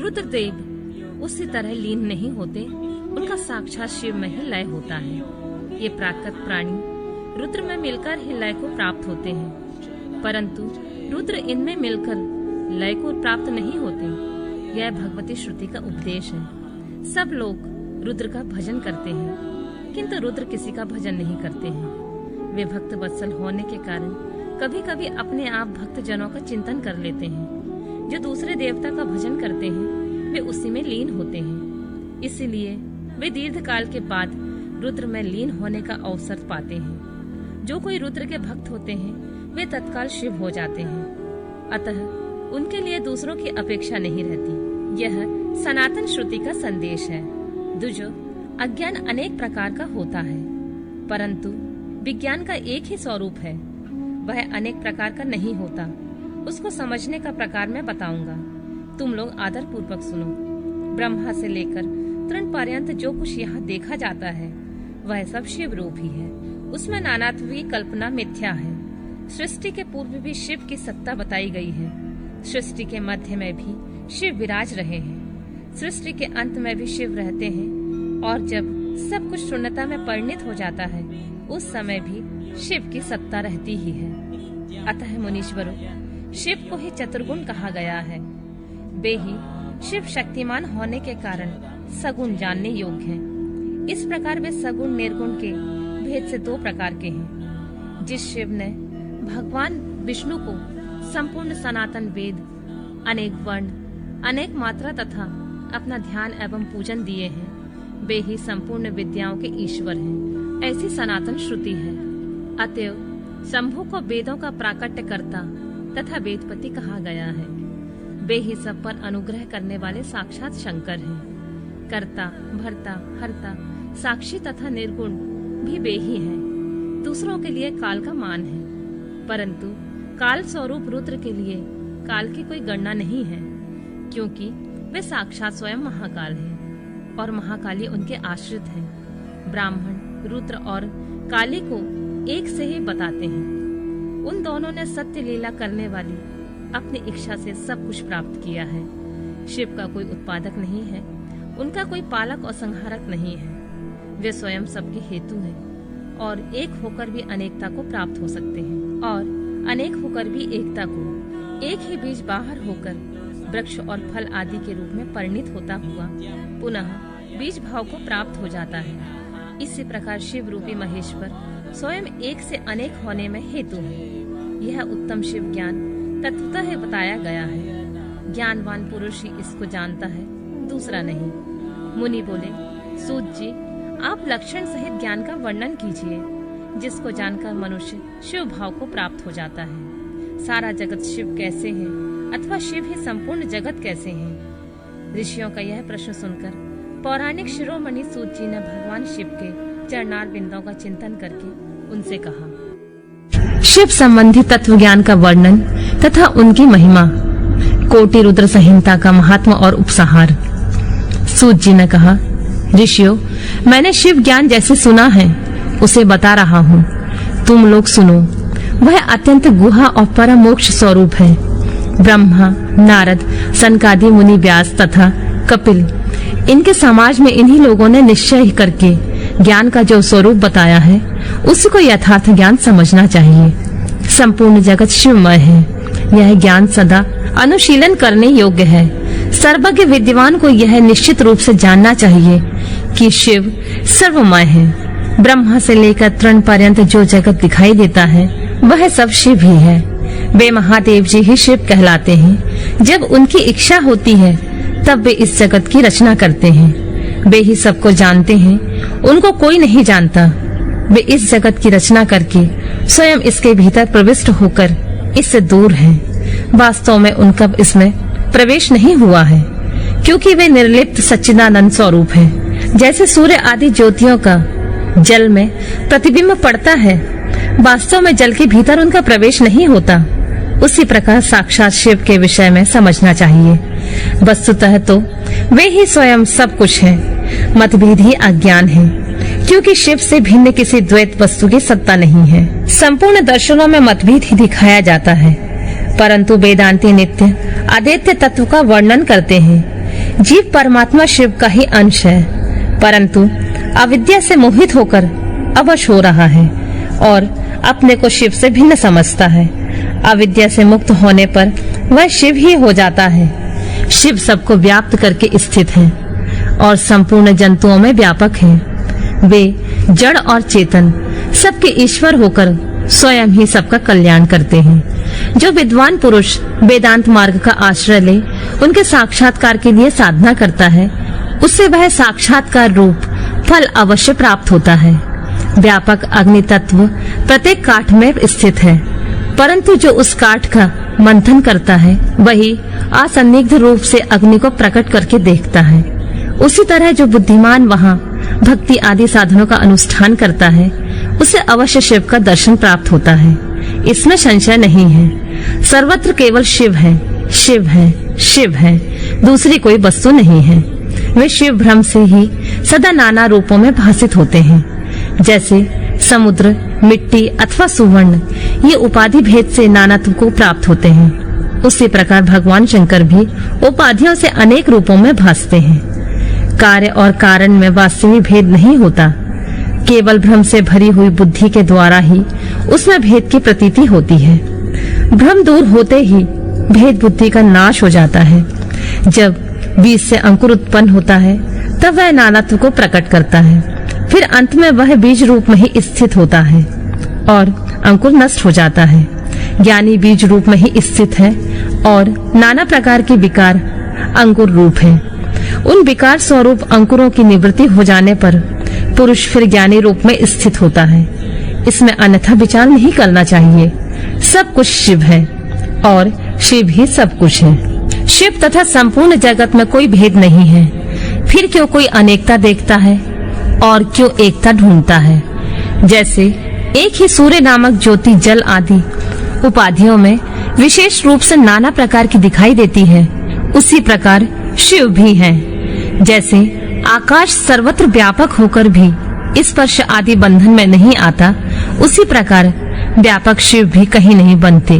Speaker 1: रुद्रदेव उसी तरह लीन नहीं होते। उनका साक्षात शिव में ही लय होता है। ये प्राकृत प्राणी रुद्र में मिलकर ही लय को प्राप्त होते हैं, परंतु रुद्र इनमें मिलकर लय को प्राप्त नहीं होते। यह भगवती श्रुति का उपदेश है। सब लोग रुद्र का भजन करते हैं, किंतु रुद्र किसी का भजन नहीं करते हैं। वे भक्त वत्सल होने के कारण कभी कभी अपने आप भक्त जनों का चिंतन कर लेते हैं। जो दूसरे देवता का भजन करते हैं वे उसी में लीन होते हैं। इसीलिए वे दीर्घ काल के बाद रुद्र में लीन होने का अवसर पाते हैं। जो कोई रुद्र के भक्त होते हैं वे तत्काल शिव हो जाते हैं। अतः उनके लिए दूसरों की अपेक्षा नहीं रहती। यह सनातन श्रुति का संदेश है। दुजो अज्ञान अनेक प्रकार का होता है, परंतु विज्ञान का एक ही स्वरूप है। वह अनेक प्रकार का नहीं होता। उसको समझने का प्रकार मैं बताऊंगा। तुम लोग आदर पूर्वक सुनो। ब्रह्मा से लेकर तृण पर्यंत जो कुछ यहाँ देखा जाता है वह सब शिव रूप ही है। उसमें नानात्वी कल्पना मिथ्या है। सृष्टि के पूर्व भी शिव की सत्ता बताई गई है। सृष्टि के मध्य में भी शिव विराज रहे हैं। सृष्टि के अंत में भी शिव रहते हैं और जब सब कुछ शून्यता में परिणित हो जाता है उस समय भी शिव की सत्ता रहती ही है। अतः मुनीश्वरों, शिव को ही चतुर्गुण कहा गया है। वे ही शिव शक्तिमान होने के कारण सगुण जानने योग्य हैं। इस प्रकार वे सगुण निर्गुण के भेद से दो प्रकार के हैं। जिस शिव ने भगवान विष्णु को संपूर्ण सनातन वेद, अनेक वर्ण, अनेक मात्रा तथा अपना ध्यान एवं पूजन दिए हैं, वे ही संपूर्ण विद्याओं के ईश्वर हैं। ऐसी सनातन श्रुति है। अतएव शंभु को वेदों का प्राकट्य कर्ता तथा वेदपति कहा गया है। वे ही सब पर अनुग्रह करने वाले साक्षात शंकर हैं। कर्ता, भर्ता, हर्ता, साक्षी तथा निर्गुण भी वे ही हैं। दूसरों के लिए काल का मान है, परंतु काल स्वरूप रुद्र के लिए काल की कोई गणना नहीं है, क्योंकि वे साक्षात स्वयं महाकाल हैं और महाकाली उनके आश्रित हैं। ब्राह्मण रुद्र और काली को एक से ही बताते हैं। उन दोनों ने सत्य लीला करने वाली अपनी इच्छा से सब कुछ प्राप्त किया है। शिव का कोई उत्पादक नहीं है, उनका कोई पालक और संहारक नहीं है। वे स्वयं सबके हेतु हैं और एक होकर भी अनेकता को प्राप्त हो सकते हैं और अनेक होकर भी एकता को। एक ही बीज बाहर होकर वृक्ष और फल आदि के रूप में परिणित होता हुआ पुनः बीज भाव को प्राप्त हो जाता है। इसी प्रकार शिव रूपी महेश्वर स्वयं एक से अनेक होने में हेतु है। यह उत्तम शिव ज्ञान तत्वतः बताया गया है। ज्ञानवान पुरुष ही इसको जानता है, दूसरा नहीं। मुनि बोले, सूत जी, आप लक्षण सहित ज्ञान का वर्णन कीजिए, जिसको जानकर मनुष्य शिव भाव को प्राप्त हो जाता है। सारा जगत शिव कैसे है अथवा शिव ही संपूर्ण जगत कैसे है? ऋषियों का यह प्रश्न सुनकर पौराणिक शिरोमणि सूत जी ने भगवान शिव के चरणार बिंदों का चिंतन करके उनसे कहा,
Speaker 2: शिव संबंधी तत्व ज्ञान का वर्णन तथा उनकी महिमा, कोटि रुद्र संहिता का महात्मा और उपसंहार। सूत जी ने कहा, ऋषियों, मैंने शिव ज्ञान जैसे सुना है उसे बता रहा हूँ, तुम लोग सुनो। वह अत्यंत गुहा और परम मोक्ष स्वरूप है। ब्रह्मा, नारद, सनकादि मुनि, व्यास तथा कपिल, इनके समाज में इन्हीं लोगों ने निश्चय करके ज्ञान का जो स्वरूप बताया है उसी को यथार्थ ज्ञान समझना चाहिए। संपूर्ण जगत शिवमय है। यह ज्ञान सदा अनुशीलन करने योग्य है। सर्वज्ञ विद्वान को यह निश्चित रूप से जानना चाहिए कि शिव सर्वमय है। ब्रह्मा से लेकर तृण पर्यंत जो जगत दिखाई देता है वह सब शिव ही है। वे महादेव जी ही शिव कहलाते हैं। जब उनकी इच्छा होती है तब वे इस जगत की रचना करते हैं। वे ही सबको जानते हैं, उनको कोई नहीं जानता। वे इस जगत की रचना करके स्वयं इसके भीतर प्रविष्ट होकर इससे दूर हैं। वास्तव में उनका इसमें प्रवेश नहीं हुआ है, क्योंकि वे निर्लिप्त सच्चिदानंद स्वरूप हैं। जैसे सूर्य आदि ज्योतियों का जल में प्रतिबिंब पड़ता है, वास्तव में जल के भीतर उनका प्रवेश नहीं होता, उसी प्रकार साक्षात शिव के विषय में समझना चाहिए। वस्तुतः तो वे ही स्वयं सब कुछ हैं। मतभेद ही अज्ञान है, क्योंकि शिव से भिन्न किसी द्वैत वस्तु की सत्ता नहीं है। संपूर्ण दर्शनों में मतभेद ही दिखाया जाता है, परंतु वेदांती नित्य अद्वैत तत्व का वर्णन करते हैं। जीव परमात्मा शिव का ही अंश है, परंतु अविद्या से मोहित होकर अवश हो रहा है और अपने को शिव से भिन्न समझता है। अविद्या से मुक्त होने पर वह शिव ही हो जाता है। शिव सबको व्याप्त करके स्थित है और संपूर्ण जंतुओं में व्यापक है। वे जड़ और चेतन सबके ईश्वर होकर स्वयं ही सबका कल्याण करते हैं। जो विद्वान पुरुष वेदांत मार्ग का आश्रय ले उनके साक्षात्कार के लिए साधना करता है, उससे वह साक्षात्कार रूप फल अवश्य प्राप्त होता है। व्यापक अग्नि तत्व प्रत्येक काठ में स्थित है, परंतु जो उस काठ का मंथन करता है वही असन्निग्ध रूप से अग्नि को प्रकट करके देखता है। उसी तरह जो बुद्धिमान वहाँ भक्ति आदि साधनों का अनुष्ठान करता है उसे अवश्य शिव का दर्शन प्राप्त होता है। इसमें संशय नहीं है। सर्वत्र केवल शिव है, शिव है, शिव है, दूसरी कोई वस्तु नहीं है। वे शिव भ्रम से ही सदा नाना रूपों में भासित होते हैं। जैसे समुद्र, मिट्टी अथवा सुवर्ण ये उपाधि भेद से नानात्व को प्राप्त होते हैं, उसी प्रकार भगवान शंकर भी उपाधियों से अनेक रूपों में भासते हैं। कार्य और कारण में वास्तविक भेद नहीं होता, केवल भ्रम से भरी हुई बुद्धि के द्वारा ही उसमें भेद की प्रतीति होती है। भ्रम दूर होते ही भेद बुद्धि का नाश हो जाता है। जब बीज से अंकुर उत्पन्न होता है तब वह नानात्व को प्रकट करता है, फिर अंत में वह बीज रूप में ही स्थित होता है और अंकुर नष्ट हो जाता है। ज्ञानी बीज रूप में ही स्थित है और नाना प्रकार के विकार अंकुर रूप है। उन विकार स्वरूप अंकुरों की निवृत्ति हो जाने पर पुरुष फिर ज्ञानी रूप में स्थित होता है। इसमें अन्यथा विचार नहीं करना चाहिए। सब कुछ शिव है और शिव ही सब कुछ है। शिव तथा संपूर्ण जगत में कोई भेद नहीं है। फिर क्यों कोई अनेकता देखता है और क्यों एकता ढूंढता है? जैसे एक ही सूर्य नामक ज्योति जल आदि उपाधियों में विशेष रूप से नाना प्रकार की दिखाई देती है, उसी प्रकार शिव भी है। जैसे आकाश सर्वत्र व्यापक होकर भी स्पर्श आदि बंधन में नहीं आता, उसी प्रकार व्यापक शिव भी कहीं नहीं बनते।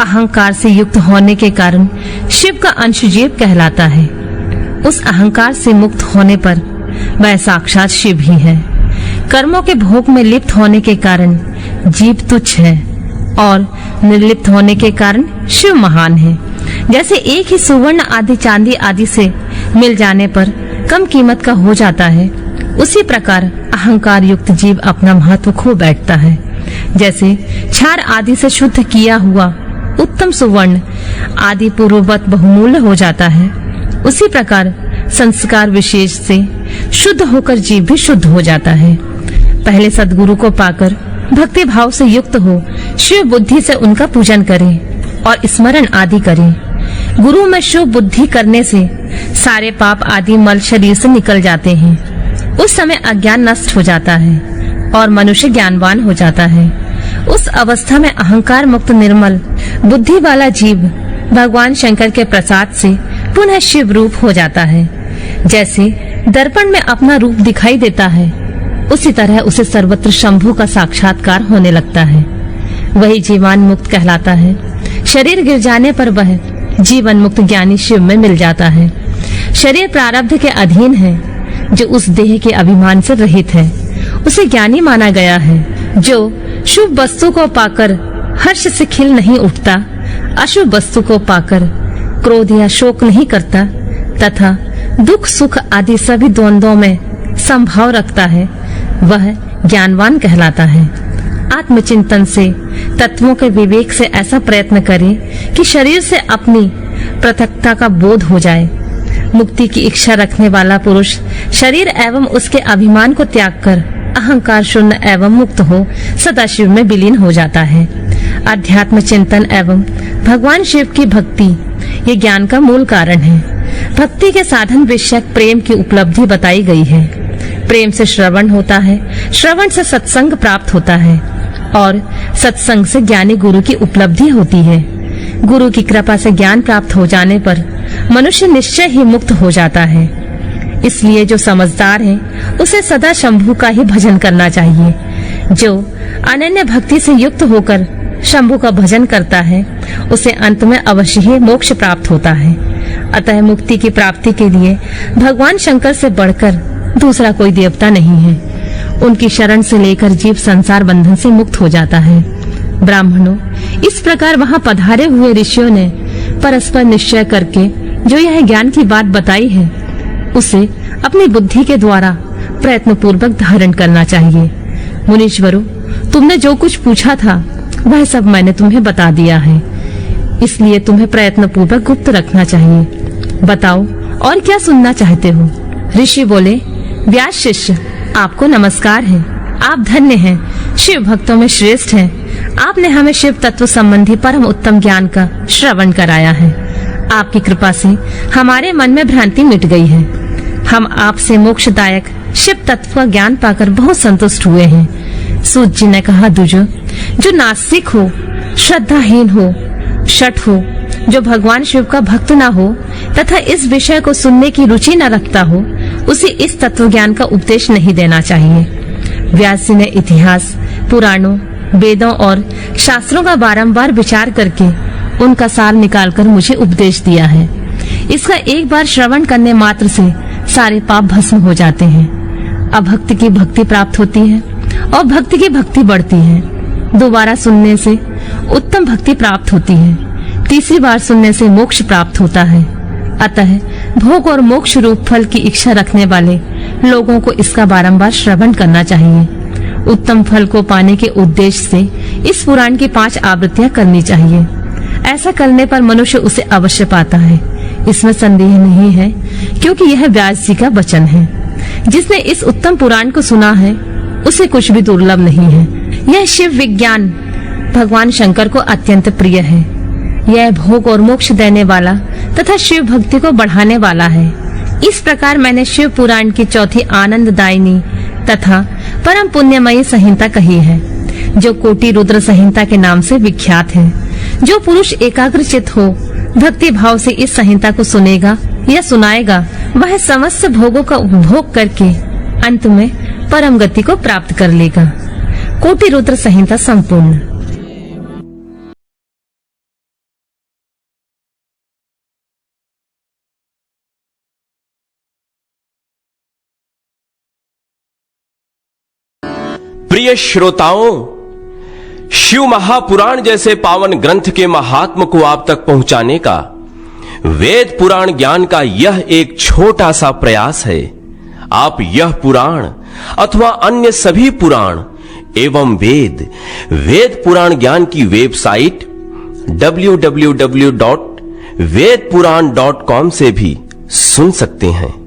Speaker 2: अहंकार से युक्त होने के कारण शिव का अंश जीव कहलाता है। उस अहंकार से मुक्त होने पर वह साक्षात शिव ही है। कर्मों के भोग में लिप्त होने के कारण जीव तुच्छ है और निर्लिप्त होने के कारण शिव महान है। जैसे एक ही सुवर्ण आदि चांदी आदि से मिल जाने पर कम कीमत का हो जाता है, उसी प्रकार अहंकार युक्त जीव अपना महत्व खो बैठता है। जैसे क्षार आदि से शुद्ध किया हुआ उत्तम सुवर्ण आदि पूर्ववत बहुमूल्य हो जाता है, उसी प्रकार संस्कार विशेष से शुद्ध होकर जीव भी शुद्ध हो जाता है। पहले सद्गुरु को पाकर भक्ति भाव से युक्त हो शिव बुद्धि से उनका पूजन करें और स्मरण आदि करें। गुरु में शुभ बुद्धि करने से सारे पाप आदि मल शरीर से निकल जाते हैं। उस समय अज्ञान नष्ट हो जाता है और मनुष्य ज्ञानवान हो जाता है। उस अवस्था में अहंकार मुक्त निर्मल बुद्धि वाला जीव भगवान शंकर के प्रसाद से पुनः शिव रूप हो जाता है। जैसे दर्पण में अपना रूप दिखाई देता है, उसी तरह उसे सर्वत्र शंभु का साक्षात्कार होने लगता है। वही जीवन मुक्त कहलाता है। शरीर गिर जाने पर वह जीवन मुक्त ज्ञानी शिव में मिल जाता है। शरीर प्रारब्ध के अधीन है। जो उस देह के अभिमान से रहित है, उसे ज्ञानी माना गया है। जो शुभ वस्तु को पाकर हर्ष से खिल नहीं उठता, अशुभ वस्तु को पाकर क्रोध या शोक नहीं करता तथा दुख सुख आदि सभी द्वंद्वों में संभाव रखता है, वह ज्ञानवान कहलाता है। आत्मचिंतन से, तत्वों के विवेक से ऐसा प्रयत्न करे कि शरीर से अपनी पृथकता का बोध हो जाए। मुक्ति की इच्छा रखने वाला पुरुष शरीर एवं उसके अभिमान को त्याग कर अहंकार शून्य एवं मुक्त हो सदाशिव में विलीन हो जाता है। अध्यात्म चिंतन एवं भगवान शिव की भक्ति ये ज्ञान का मूल कारण है। भक्ति के साधन विषयक प्रेम की उपलब्धि बताई गई है। प्रेम से श्रवण होता है, श्रवण से सत्संग प्राप्त होता है और सत्संग से ज्ञानी गुरु की उपलब्धि होती है। गुरु की कृपा से ज्ञान प्राप्त हो जाने पर मनुष्य निश्चय ही मुक्त हो जाता है। इसलिए जो समझदार है उसे सदा शंभु का ही भजन करना चाहिए। जो अनन्य भक्ति से युक्त होकर शंभु का भजन करता है उसे अंत में अवश्य ही मोक्ष प्राप्त होता है। अतः मुक्ति की प्राप्ति के लिए भगवान शंकर से बढ़कर दूसरा कोई देवता नहीं है। उनकी शरण से लेकर जीव संसार बंधन से मुक्त हो जाता है। ब्राह्मणों, इस प्रकार वहाँ पधारे हुए ऋषियों ने परस्पर निश्चय करके जो यह ज्ञान की बात बताई है उसे अपनी बुद्धि के द्वारा प्रयत्न पूर्वक धारण करना चाहिए। मुनीश्वरों, तुमने जो कुछ पूछा था वह सब मैंने तुम्हें बता दिया है, इसलिए तुम्हें प्रयत्न पूर्वक गुप्त रखना चाहिए। बताओ और क्या सुनना चाहते हो? ऋषि बोले, व्यास शिष्य, आपको नमस्कार है। आप धन्य हैं, शिव भक्तों में श्रेष्ठ हैं। आपने हमें शिव तत्व संबंधी परम उत्तम ज्ञान का श्रवण कराया है। आपकी कृपा से हमारे मन में भ्रांति मिट गई है। हम आपसे मोक्षदायक शिव तत्व का ज्ञान पाकर बहुत संतुष्ट हुए हैं। सूत जी ने कहा, दुजो, जो नास्तिक हो, श्रद्धाहीन हो, शठ हो, जो भगवान शिव का भक्त न हो तथा इस विषय को सुनने की रुचि न रखता हो, उसे इस तत्व ज्ञान का उपदेश नहीं देना चाहिए। व्यास जी ने इतिहास, पुराणों, वेदों और शास्त्रों का बारंबार विचार करके उनका सार निकालकर मुझे उपदेश दिया है। इसका एक बार श्रवण करने मात्र से सारे पाप भस्म हो जाते हैं। अभक्त की भक्ति प्राप्त होती है और भक्ति की भक्ति बढ़ती है। दोबारा सुनने से उत्तम भक्ति प्राप्त होती है। तीसरी बार सुनने से मोक्ष प्राप्त होता है। अतः भोग और मोक्ष रूप फल की इच्छा रखने वाले लोगों को इसका बारंबार श्रवण करना चाहिए। उत्तम फल को पाने के उद्देश्य से इस पुराण की 5 आवृत्तियां करनी चाहिए। ऐसा करने पर मनुष्य उसे अवश्य पाता है, इसमें संदेह नहीं है, क्योंकि यह व्यास जी का वचन है। जिसने इस उत्तम पुराण को सुना है उसे कुछ भी दुर्लभ नहीं है। यह शिव विज्ञान भगवान शंकर को अत्यंत प्रिय है। यह भोग और मोक्ष देने वाला तथा शिव भक्ति को बढ़ाने वाला है। इस प्रकार मैंने शिव पुराण की चौथी आनंददायिनी तथा परम पुण्यमयी संहिता कही है, जो कोटि रुद्र संहिता के नाम से विख्यात है। जो पुरुष एकाग्रचित हो, भक्ति भाव से इस संहिता को सुनेगा या सुनाएगा, वह समस्त भोगों का उपभोग करके अंत में परम गति को प्राप्त कर लेगा। कोटि रुद्र संहिता संपूर्ण।
Speaker 3: प्रिय श्रोताओं, शिव महापुराण जैसे पावन ग्रंथ के महात्म को आप तक पहुंचाने का वेद पुराण ज्ञान का यह एक छोटा सा प्रयास है। आप यह पुराण अथवा अन्य सभी पुराण एवं वेद पुराण ज्ञान की वेबसाइट www.vedpuran.com से भी सुन सकते हैं।